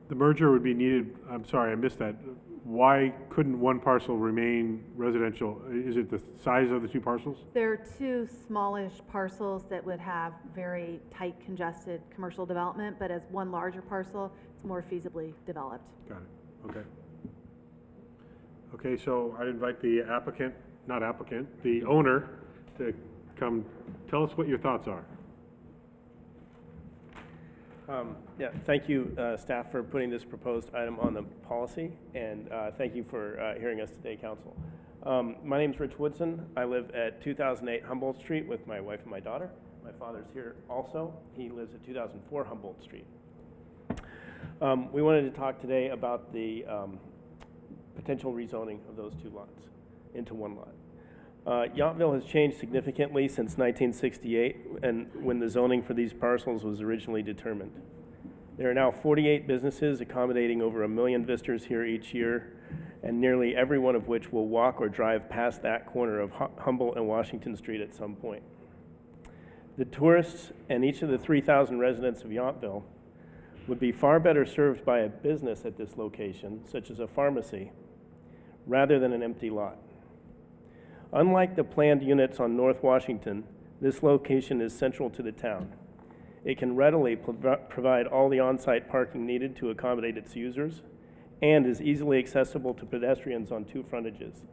The merger would be needed, I'm sorry, I missed that. Why couldn't one parcel remain residential? Is it the size of the two parcels? There are two smallish parcels that would have very tight congested commercial development, but as one larger parcel, it's more feasibly developed. Got it, okay. Okay, so I'd invite the the owner to come tell us what your thoughts are. Yeah, thank you, staff, for putting this proposed item on the policy, and thank you for hearing us today, council. My name's Rich Woodson. I live at 2008 Humboldt Street with my wife and my daughter. My father's here also. He lives at 2004 Humboldt Street. We wanted to talk today about the potential rezoning of those two lots into one lot. Yountville has changed significantly since 1968, and when the zoning for these parcels was originally determined. There are now 48 businesses accommodating over 1 million visitors here each year, and nearly every one of which will walk or drive past that corner of Humboldt and Washington Street at some point. The tourists and each of the 3,000 residents of Yountville would be far better served by a business at this location, such as a pharmacy, rather than an empty lot. Unlike the planned units on North Washington, this location is central to the town. It can readily provide all the on-site parking needed to accommodate its users, and is easily accessible to pedestrians on two frontages.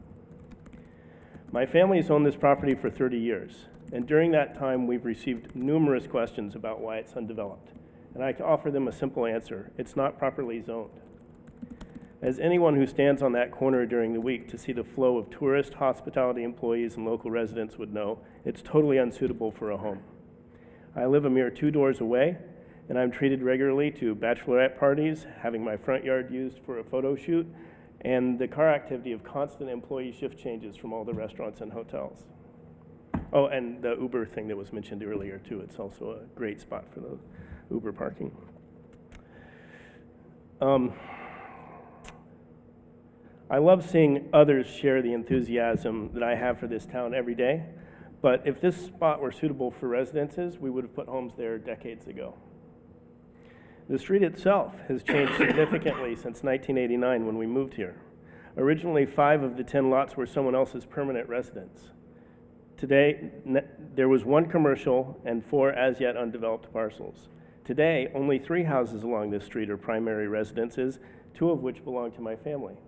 My family has owned this property for 30 years, and during that time we've received numerous questions about why it's undeveloped, and I can offer them a simple answer: it's not properly zoned. As anyone who stands on that corner during the week to see the flow of tourist, hospitality employees, and local residents would know, it's totally unsuitable for a home. I live a mere 2 doors away, and I'm treated regularly to bachelorette parties, having my front yard used for a photo shoot, and the car activity of constant employee shift changes from all the restaurants and hotels. Oh, and the Uber thing that was mentioned earlier too, it's also a great spot for the Uber parking. I love seeing others share the enthusiasm that I have for this town every day, but if this spot were suitable for residences, we would have put homes there decades ago. The street itself has changed significantly since 1989 when we moved here. Originally, 5 of the 10 lots were someone else's permanent residence. Today, there was 1 commercial and 4 as yet undeveloped parcels. Today, only 3 houses along this street are primary residences, 2 of which belong to my family.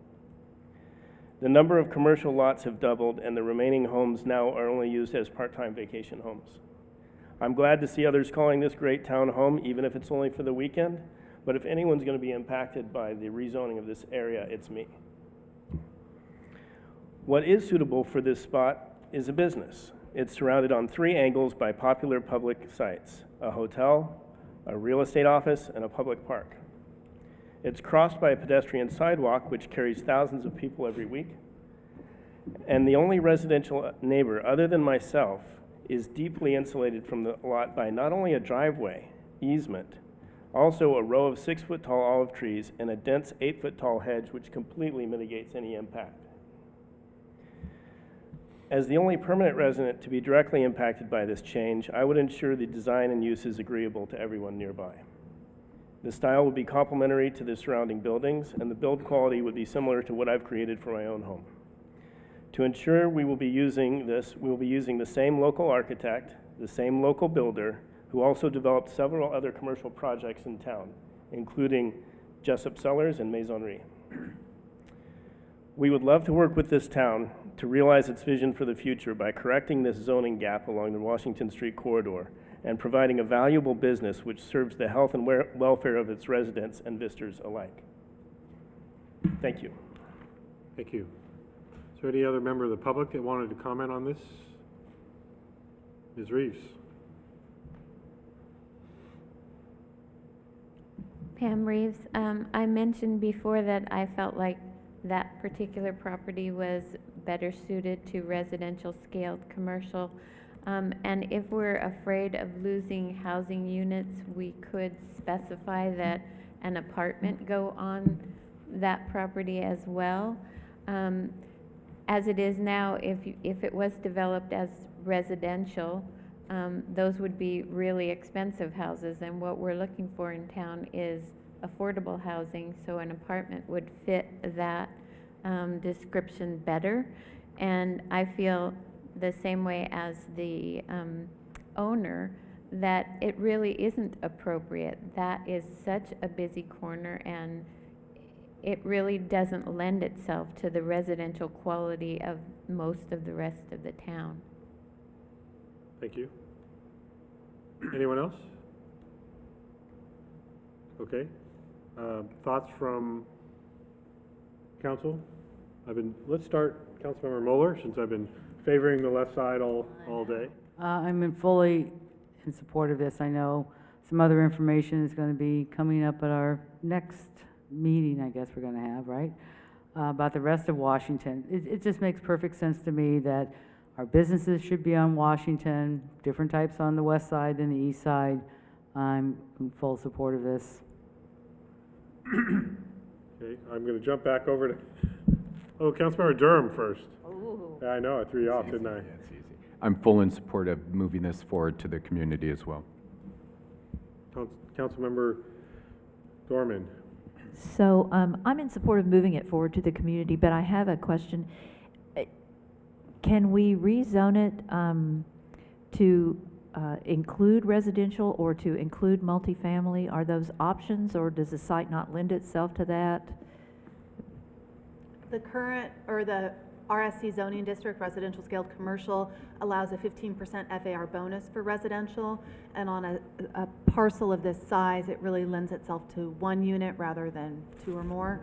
The number of commercial lots have doubled, and the remaining homes now are only used as part-time vacation homes. I'm glad to see others calling this great town home, even if it's only for the weekend, but if anyone's going to be impacted by the rezoning of this area, it's me. What is suitable for this spot is a business. It's surrounded on 3 angles by popular public sites: a hotel, a real estate office, and a public park. It's crossed by a pedestrian sidewalk which carries thousands of people every week. And the only residential neighbor other than myself is deeply insulated from the lot by not only a driveway, easement, also a row of 6-foot-tall olive trees and a dense 8-foot-tall hedge which completely mitigates any impact. As the only permanent resident to be directly impacted by this change, I would ensure the design and use is agreeable to everyone nearby. The style would be complementary to the surrounding buildings, and the build quality would be similar to what I've created for my own home. To ensure we will be using the same local architect, the same local builder, who also developed several other commercial projects in town, including Jessup Cellars and Maisonnerie. We would love to work with this town to realize its vision for the future by correcting this zoning gap along the Washington Street corridor and providing a valuable business which serves the health and welfare of its residents and visitors alike. Thank you. Thank you. Is there any other member of the public that wanted to comment on this? Ms. Reeves. Pam Reeves, I mentioned before that I felt like that particular property was better suited to residential scaled commercial. And if we're afraid of losing housing units, we could specify that an apartment go on that property as well. As it is now, if it was developed as residential, those would be really expensive houses, and what we're looking for in town is affordable housing, so an apartment would fit that description better. And I feel the same way as the owner, that it really isn't appropriate. That is such a busy corner, and it really doesn't lend itself to the residential quality of most of the rest of the town. Thank you. Anyone else? Okay. Thoughts from council? Let's start Councilmember Moeller, since I've been favoring the left side all day. I'm fully in support of this. I know some other information is going to be coming up at our next meeting, I guess we're going to have, right? About the rest of Washington. It just makes perfect sense to me that our businesses should be on Washington, different types on the west side than the east side. I'm in full support of this. Okay, I'm going to jump back over to, Councilmember Durham first. Yeah, I know, I threw you off, didn't I? It's easy. I'm full in support of moving this forward to the community as well. Councilmember Dorman. So I'm in support of moving it forward to the community, but I have a question. Can we rezone it to include residential or to include multifamily? Are those options, or does the site not lend itself to that? The current, or the RSC zoning district, residential scaled commercial, allows a 15% FAR bonus for residential, and on a parcel of this size, it really lends itself to 1 unit rather than 2 or more.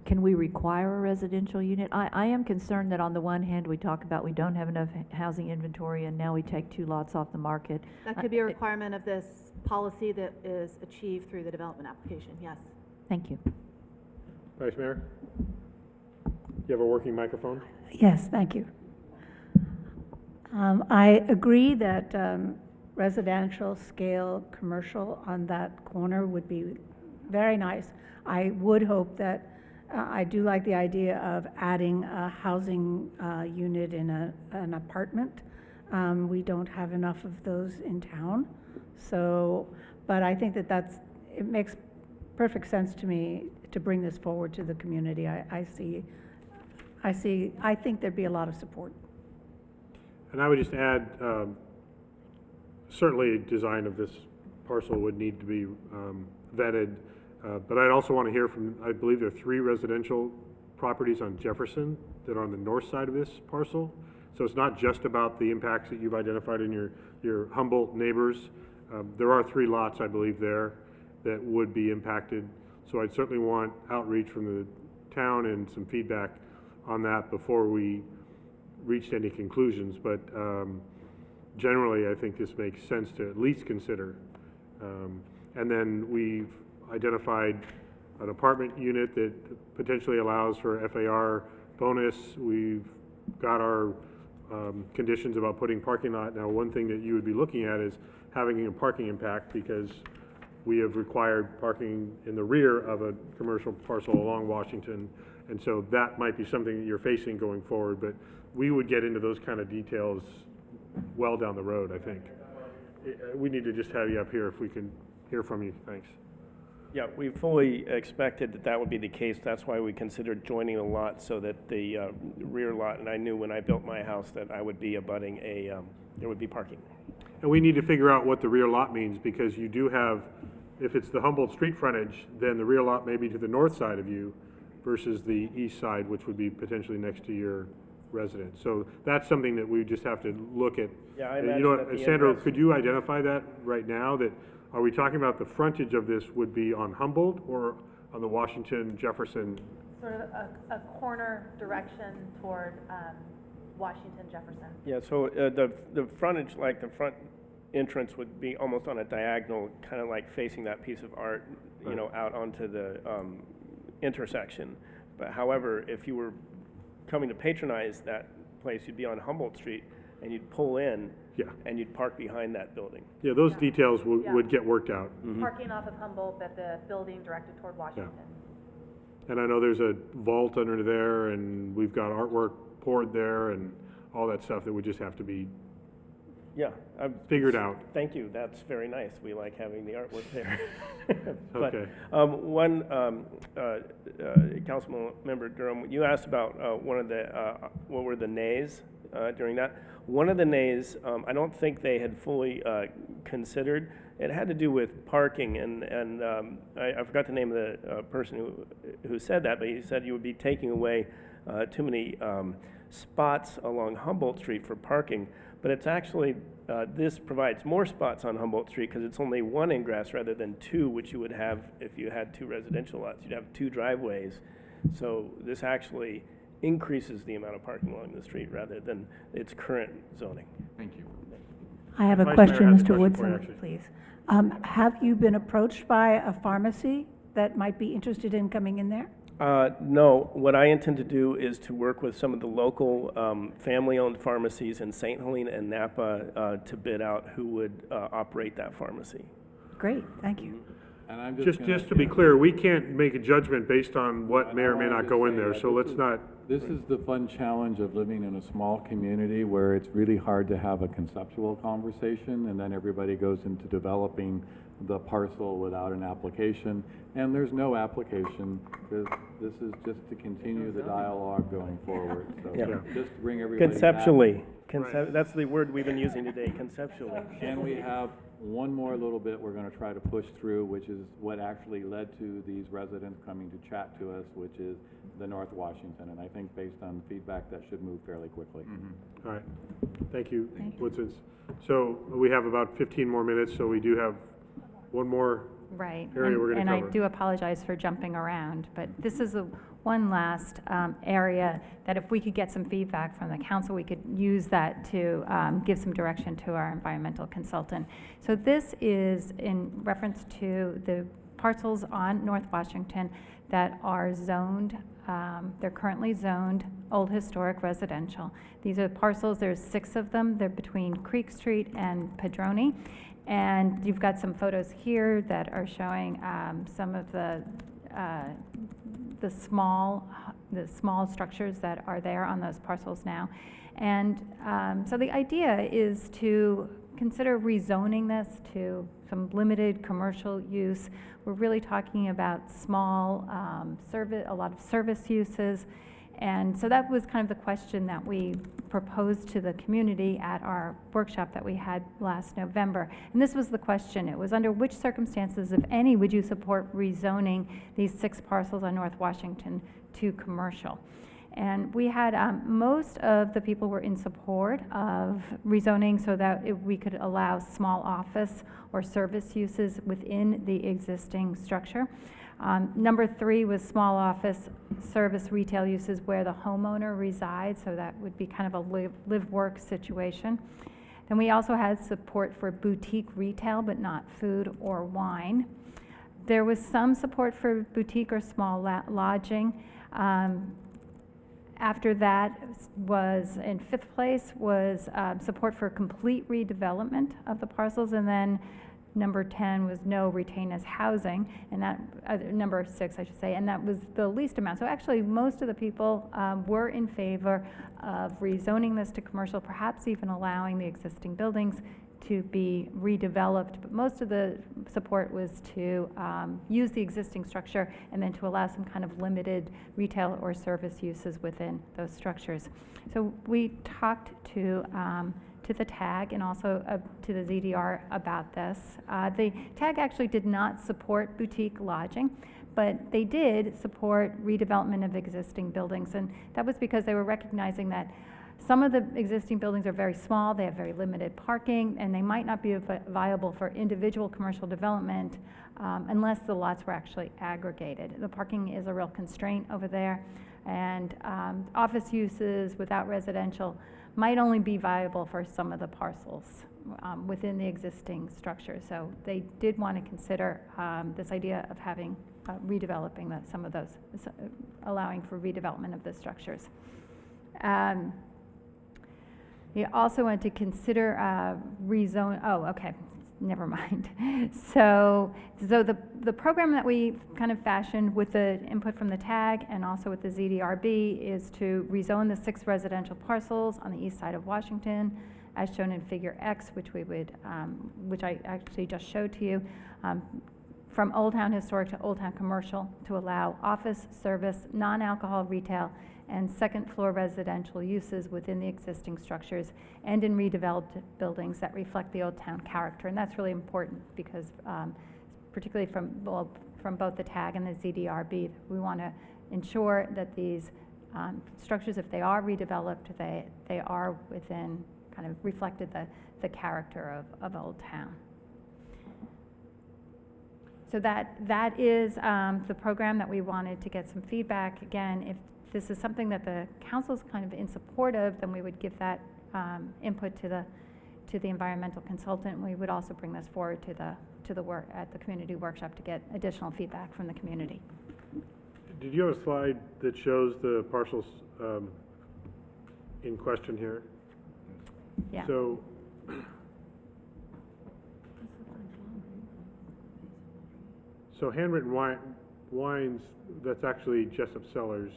Can we require a residential unit? I am concerned that on the one hand, we talk about we don't have enough housing inventory, and now we take 2 lots off the market. That could be a requirement of this policy that is achieved through the development application, yes. Thank you. Vice Mayor? You have a working microphone? Yes, thank you. I agree that residential scale commercial on that corner would be very nice. I would hope that, I do like the idea of adding a housing unit in an apartment. We don't have enough of those in town. So, but I think that it makes perfect sense to me to bring this forward to the community. I think there'd be a lot of support. And I would just add, certainly design of this parcel would need to be vetted, but I'd also want to hear from, I believe there are 3 residential properties on Jefferson that are on the north side of this parcel. So it's not just about the impacts that you've identified in your Humboldt neighbors. There are 3 lots, I believe, there that would be impacted. So I'd certainly want outreach from the town and some feedback on that before we reached any conclusions, but generally, I think this makes sense to at least consider. And then we've identified an apartment unit that potentially allows for FAR bonus. We've got our conditions about putting parking lot. Now, one thing that you would be looking at is having a parking impact, because we have required parking in the rear of a commercial parcel along Washington, and so that might be something that you're facing going forward, but we would get into those kind of details well down the road, I think. We need to just have you up here if we can hear from you. Thanks. Yeah, we fully expected that that would be the case. That's why we considered joining the lot so that the rear lot, and I knew when I built my house that I would be abutting there would be parking. And we need to figure out what the rear lot means, because you do have, if it's the Humboldt Street frontage, then the rear lot may be to the north side of you versus the east side, which would be potentially next to your residence. So that's something that we just have to look at. Yeah, I You know imagine what, that the Sandra, ingress- could you identify that right now? That, are we talking about the frontage of this would be on Humboldt or on the Washington, Jefferson? Sort of a corner direction toward Washington, Jefferson. Yeah, so the frontage, like the front entrance would be almost on a diagonal, kind of like facing that piece of art, you know, out onto the intersection. But however, if you were coming to patronize that place, you'd be on Humboldt Street and you'd pull in and you'd park behind that building. Yeah, those details would get worked out. Parking off of Humboldt at the building directed toward Washington. And I know there's a vault under there, and we've got artwork poured there and all that stuff that would just have to be figured out. Thank you, that's very nice. We like having the artwork there. Okay. One, Councilman Member Durham, you asked about one of the, what were the nays during that? One of the nays, I don't think they had fully considered. It had to do with parking, and I forgot the name of the person who said that, but he said you would be taking away too many spots along Humboldt Street for parking. But it's actually, this provides more spots on Humboldt Street because it's only one ingress rather than two, which you would have if you had two residential lots. You'd have two driveways. So this actually increases the amount of parking along the street rather than its current zoning. Thank you. I have a Vice Mayor question, has a Mr. question for you, Woodson, actually. please. Have you been approached by a pharmacy that might be interested in coming in there? No, what I intend to do is to work with some of the local family-owned pharmacies in St. Helena and Napa to bid out who would operate that pharmacy. Great, thank you. And I'm Just to be clear, we can't make a judgment based on what may or may not go in there, so let's not. This is the fun challenge of living in a small community where it's really hard to have a conceptual conversation, and then everybody goes into developing the parcel without an application, and there's no application, because this is just to continue the dialogue going forward. So just to bring everybody back. Conceptually. That's the word we've been using today, conceptually. And we have one more little bit we're going to try to push through, which is what actually led to these residents coming to chat to us, which is the North Washington. And I think based on feedback, that should move fairly quickly. All right, thank you, Woodson. So we have about 15 more minutes, so we do have one more Right, area we're going to and cover. I do apologize for jumping around, but this is one last area that if we could get some feedback from the council, we could use that to give some direction to our environmental consultant. So this is in reference to the parcels on North Washington that are zoned, they're currently zoned Old Historic Residential. These are parcels, there's 6 of them, they're between Creek Street and Padrone. And you've got some photos here that are showing some of the small structures that are there on those parcels now. And so the idea is to consider rezoning this to some limited commercial use. We're really talking about small a lot of service uses. And so that was kind of the question that we proposed to the community at our workshop that we had last November. And this was the question. It was, under which circumstances, if any, would you support rezoning these 6 parcels on North Washington to commercial? And we had, most of the people were in support of rezoning so that we could allow small office or service uses within the existing structure. Number 3 was small office service retail uses where the homeowner resides, so that would be kind of a live-work situation. Then we also had support for boutique retail, but not food or wine. There was some support for boutique or small lodging. After that was, in 5th place, was support for complete redevelopment of the parcels, and then number 10 was no retain as housing, and that, number 6, I should say, and that was the least amount. So actually, most of the people were in favor of rezoning this to commercial, perhaps even allowing the existing buildings to be redeveloped, but most of the support was to use the existing structure and then to allow some kind of limited retail or service uses within those structures. So we talked to the TAG and also to the ZDR about this. The TAG actually did not support boutique lodging, but they did support redevelopment of existing buildings, and that was because they were recognizing that some of the existing buildings are very small, they have very limited parking, and they might not be viable for individual commercial development unless the lots were actually aggregated. The parking is a real constraint over there, and office uses without residential might only be viable for some of the parcels within the existing structure. So they did want to consider this idea of having redeveloping some of those, allowing for redevelopment of the structures. We also want to consider rezone, never mind. So the program that we kind of fashioned with the input from the TAG and also with the ZDRB is to rezone the 6 residential parcels on the east side of Washington, as shown in Figure X, which we would, which I actually just showed to you, from Old Town Historic to Old Town Commercial to allow office, service, non-alcohol retail, and second-floor residential uses within the existing structures and in redeveloped buildings that reflect the Old Town character. And that's really important because, particularly from both the TAG and the ZDRB, we want to ensure that these structures, if they are redeveloped, they are within, kind of reflected the character of Old Town. So that is the program that we wanted to get some feedback. Again, if this is something that the council is kind of in support of, then we would give that input to the environmental consultant. We would also bring this forward to the work at the community workshop to get additional feedback from the community. Did you have a slide that shows the parcels in question here? Yeah. So Handwritten Wines, that's actually Jessup Cellars,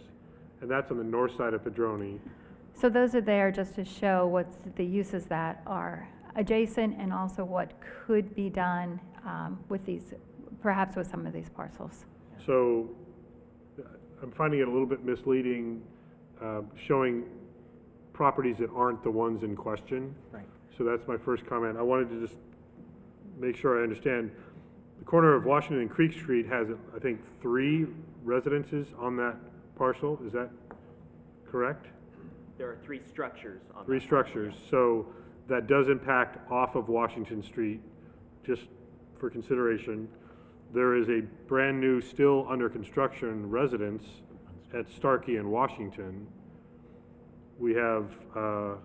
and that's on the north side of Padrone. So those are there just to show what's the uses that are adjacent and also what could be done with these, perhaps with some of these parcels. So I'm finding it a little bit misleading, showing properties that aren't the ones in question. Right. So that's my first comment. I wanted to just make sure I understand. The corner of Washington and Creek Street has, I think, 3 residences on that parcel. Is that correct? There are 3 structures on 3 that structures. So that does impact off of Washington Street, just for consideration. There is a brand new, still under construction residence at Starkey and Washington. We have, I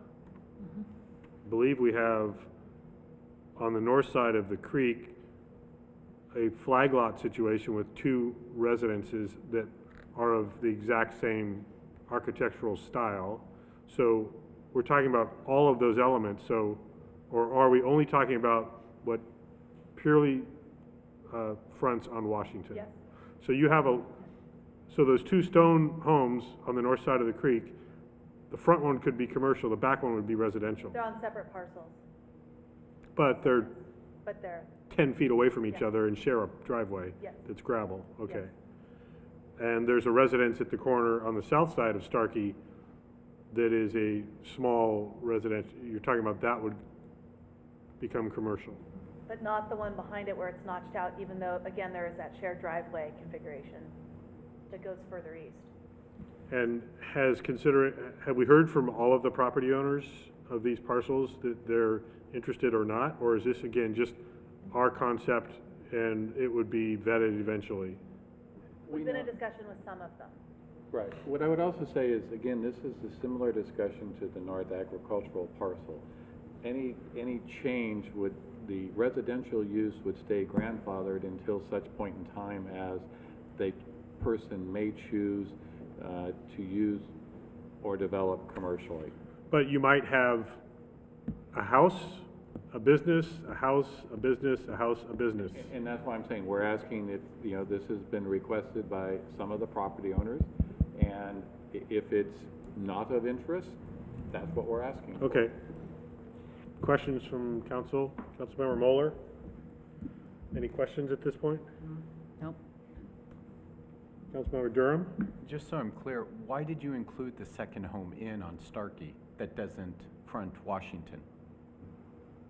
believe we have on the north side of the creek a flag lot situation with 2 residences that are of the exact same architectural style. So we're talking about all of those elements. So, or are we only talking about what purely fronts on Washington? Yes. So you have so those 2 stone homes on the north side of the creek, the front one could be commercial, the back one would be residential. They're on separate parcels, But they're but they're, 10 feet away from each other and share a driveway. Yes. That's gravel, okay. Yes. And there's a residence at the corner on the south side of Starkey that is a small residence. You're talking about that would become commercial. but not the one behind it where it's notched out, even though, again, there is that shared driveway configuration that goes further east. And have we heard from all of the property owners of these parcels that they're interested or not? Or is this, again, just our concept and it would be vetted eventually? We've been in discussion with some of them. Right. What I would also say is, again, this is a similar discussion to the North Agricultural Parcel. Any change would, the residential use would stay grandfathered until such point in time as the person may choose to use or develop commercially. But you might have a house, a business, a house, a business, a house, a business. And that's why I'm saying, we're asking if, this has been requested by some of the property owners, and if it's not of interest, that's what we're asking. Okay. Questions from council? Councilmember Moeller? Any questions at this point? Nope. Councilmember Durham? Just so I'm clear, why did you include the second home in on Starkey that doesn't front Washington?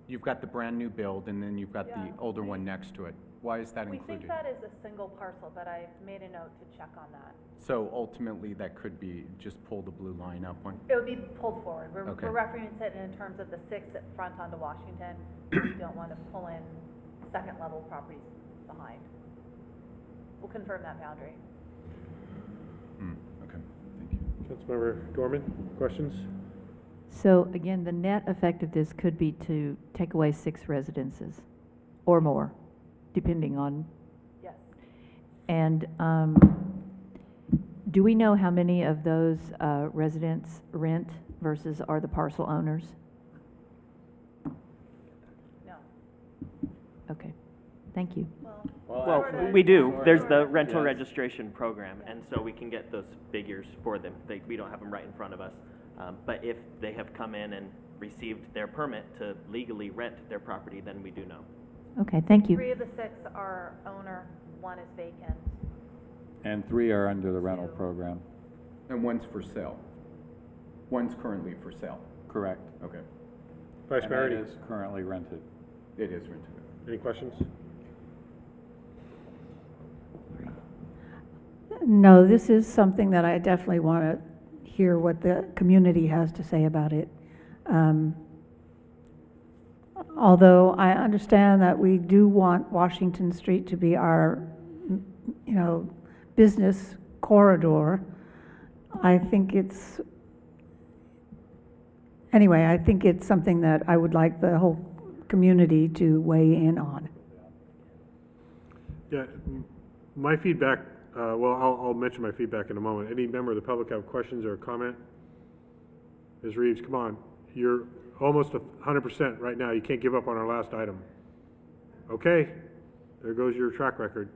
You've got the brand new build, and then you've got the older one next to it. Why is that We included? think that is a single parcel, but I've made a note to check on that. So ultimately, that could be just pull the blue line up one? It would be pulled forward. We're Okay. referencing it in terms of the 6 that front onto Washington. We don't want to pull in second level properties behind. We'll confirm that boundary. Okay, thank you. Councilmember Dorman, questions? So again, the net effect of this could be to take away 6 residences or more, depending on. Yes. And do we know how many of those residents rent versus are the parcel owners? No. Okay, thank you. Well, we do. There's the rental registration program, and so we can get those figures for them. We don't have them right in front of us. But if they have come in and received their permit to legally rent their property, then we do know. Okay, thank you. 3 of the 6 are owner, 1 is vacant. And 3 are under the rental program. And one's for sale? One's currently for sale? Correct. Okay. Vice And Mayor, that is currently rented. It is rented. any questions? No, this is something that I definitely want to hear what the community has to say about it. Although I understand that we do want Washington Street to be our, business corridor, I think it's something that I would like the whole community to weigh in on. Yeah, my feedback, I'll mention my feedback in a moment. Any member of the public have questions or a comment? Ms. Reeves, come on. You're almost 100% right now. You can't give up on our last item. Okay, there goes your track record.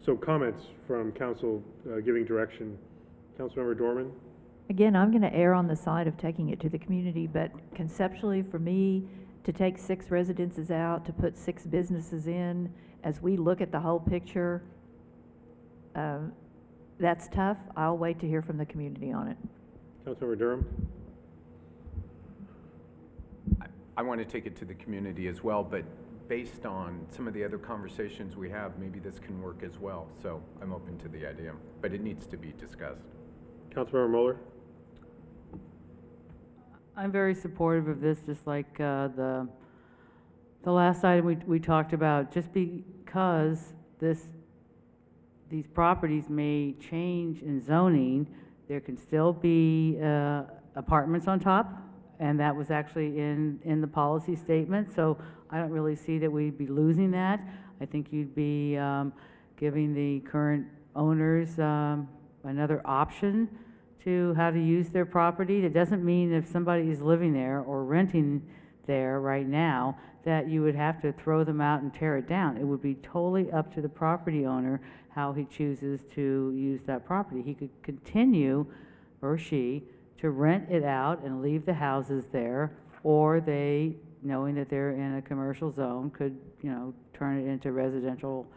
So comments from council giving direction. Councilmember Dorman? Again, I'm going to err on the side of taking it to the community, but conceptually, for me, to take 6 residences out, to put 6 businesses in, as we look at the whole picture, that's tough. I'll wait to hear from the community on it. Councilmember Durham? I want to take it to the community as well, but based on some of the other conversations we have, maybe this can work as well. So I'm open to the idea, but it needs to be discussed. Councilmember Mueller? I'm very supportive of this, just like the last item we talked about, just because these properties may change in zoning, there can still be apartments on top, and that was actually in the policy statement, so I don't really see that we'd be losing that. I think you'd be giving the current owners another option to how to use their property. That doesn't mean if somebody is living there or renting there right now that you would have to throw them out and tear it down. It would be totally up to the property owner how he chooses to use that property. He could continue, or she, to rent it out and leave the houses there, or they, knowing that they're in a commercial zone, could, turn it into residential.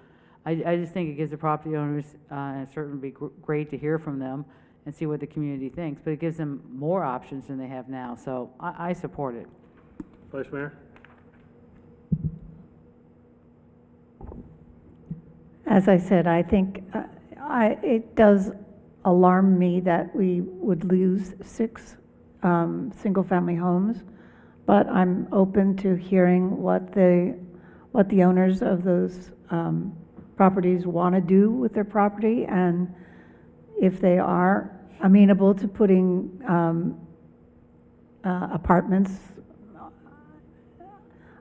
I just think it gives the property owners, and it certainly be great to hear from them and see what the community thinks, but it gives them more options than they have now, so I support it. Vice Mayor? As I said, I think it does alarm me that we would lose 6 single-family homes, but I'm open to hearing what the owners of those properties want to do with their property, and if they are amenable to putting apartments.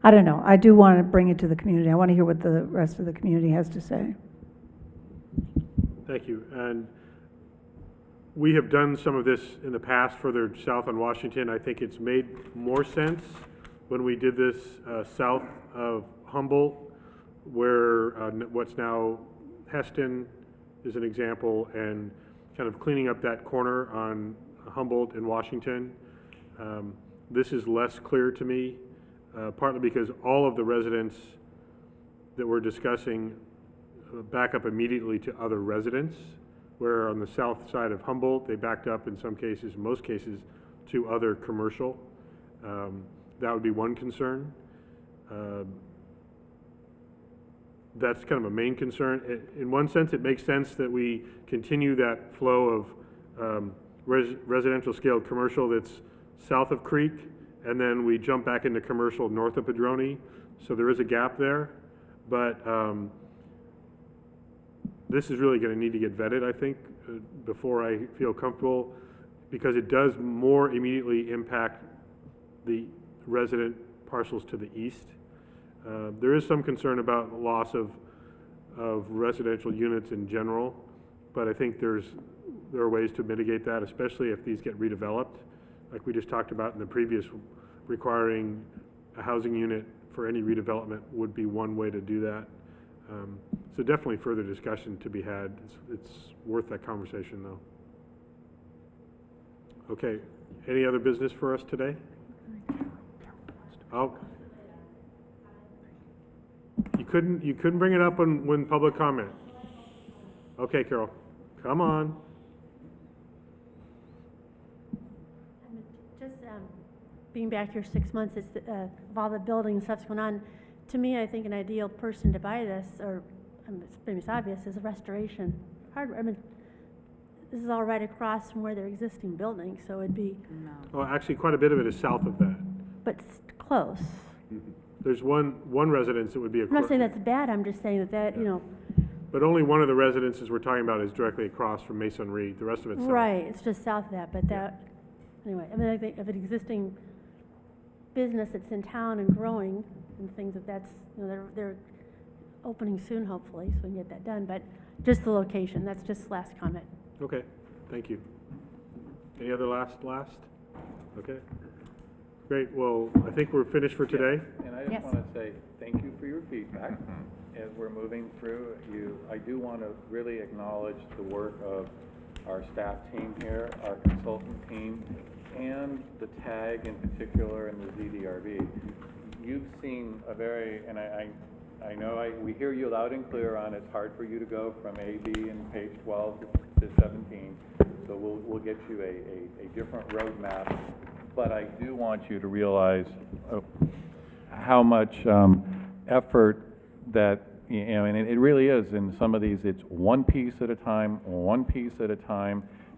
I don't know. I do want to bring it to the community. I want to hear what the rest of the community has to say. Thank you. And we have done some of this in the past further south on Washington. I think it's made more sense when we did this south of Humboldt, where what's now Heston is an example, and kind of cleaning up that corner on Humboldt and Washington. This is less clear to me, partly because all of the residents that we're discussing back up immediately to other residents, where on the south side of Humboldt, they backed up in some cases, most cases, to other commercial. That would be one concern. That's kind of a main concern. In one sense, it makes sense that we continue that flow of residential scale commercial that's south of Creek, and then we jump back into commercial north of Padrone. So there is a gap there, but this is really going to need to get vetted, I think, before I feel comfortable, because it does more immediately impact the resident parcels to the east. There is some concern about loss of residential units in general, but I think there are ways to mitigate that, especially if these get redeveloped, like we just talked about in the previous. Requiring a housing unit for any redevelopment would be one way to do that. So definitely further discussion to be had. It's worth that conversation, though. Okay, any other business for us today? Oh, you couldn't bring it up when public comment. Okay, Carol, come on. Just being back here 6 months, it's of all the building and stuff's going on. To me, I think an ideal person to buy this, or it's obvious, is a restoration hardware. I mean, this is all right across from where they're existing buildings, so it'd be. No. Well, actually, quite a bit of it is south of that. But close. There's one residence that would be I'm not saying that's bad. I'm just saying that you know. But only one of the residences we're talking about is directly across from Masonry. The rest of it's south. Right. It's just south of that, but that. Anyway, I mean, I think of an existing business that's in town and growing and things that's they're opening soon, hopefully, so we can get that done. But just the location. That's just last comment. Okay, thank you. Any other last? Okay. Great, well, I think we're finished for today. And I just want to say thank you for your feedback. As we're moving through, I do want to really acknowledge the work of our staff team here, our consultant team, and the TAG in particular, and the ZDRB. You've seen a very, and I know we hear you loud and clear on it's hard for you to go from A, B, and page 12 to 17. So we'll get you a different roadmap. But I do want you to realize how much effort that, and it really is in some of these, it's one piece at a time,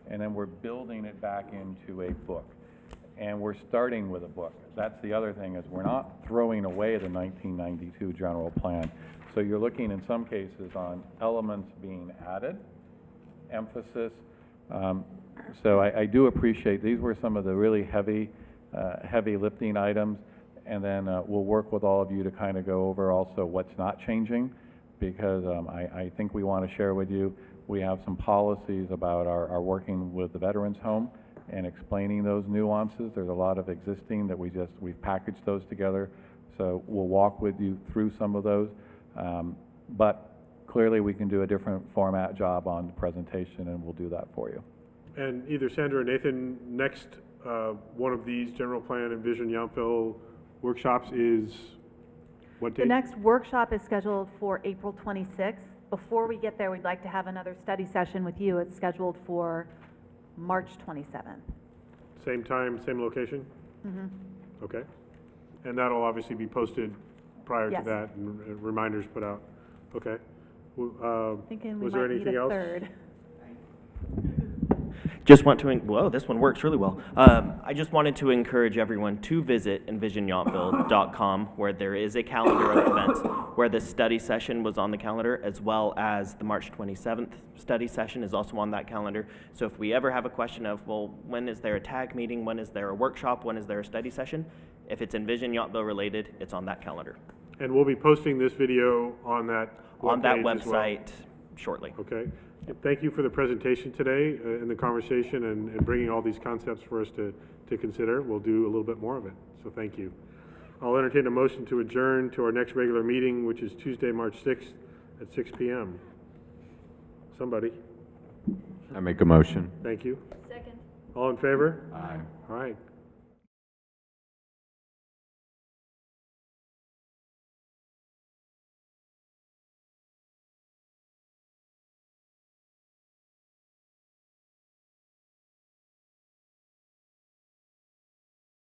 and then we're building it back into a book. And we're starting with a book. That's the other thing, is we're not throwing away the 1992 general plan. So you're looking in some cases on elements being added, emphasis. So I do appreciate, these were some of the really heavy lifting items, and then we'll work with all of you to kind of go over also what's not changing, because I think we want to share with you, we have some policies about our working with the Veterans Home and explaining those nuances. There's a lot of existing that we've packaged those together, so we'll walk with you through some of those. But clearly we can do a different format job on the presentation, and we'll do that for you. And either Sandra or Nathan, next one of these general plan Envision Yountville workshops is what date? The next workshop is scheduled for April 26th. Before we get there, we'd like to have another study session with you. It's scheduled for March 27th. Same time, same location? Mm-hmm. Okay. And that'll obviously be posted prior Yes. to that, and reminders put out. Okay. Thinking we Was there might need anything a else? third. Just want to, whoa, this one works really well. I just wanted to encourage everyone to visit envisionyountville.com, where there is a calendar of events where the study session was on the calendar, as well as the March 27th study session is also on that calendar. So if we ever have a question of, well, when is there a TAG meeting, when is there a workshop, when is there a study session, if it's Envision Yountville related, it's on that calendar. And we'll be posting this video on that webpage as well. Website shortly. Okay. Thank you for the presentation today and the conversation and bringing all these concepts for us to consider. We'll do a little bit more of it, so thank you. I'll entertain a motion to adjourn to our next regular meeting, which is Tuesday, March 6th at 6 p.m. Somebody? I make a motion. Thank you. Second. All in favor? Aye. All right.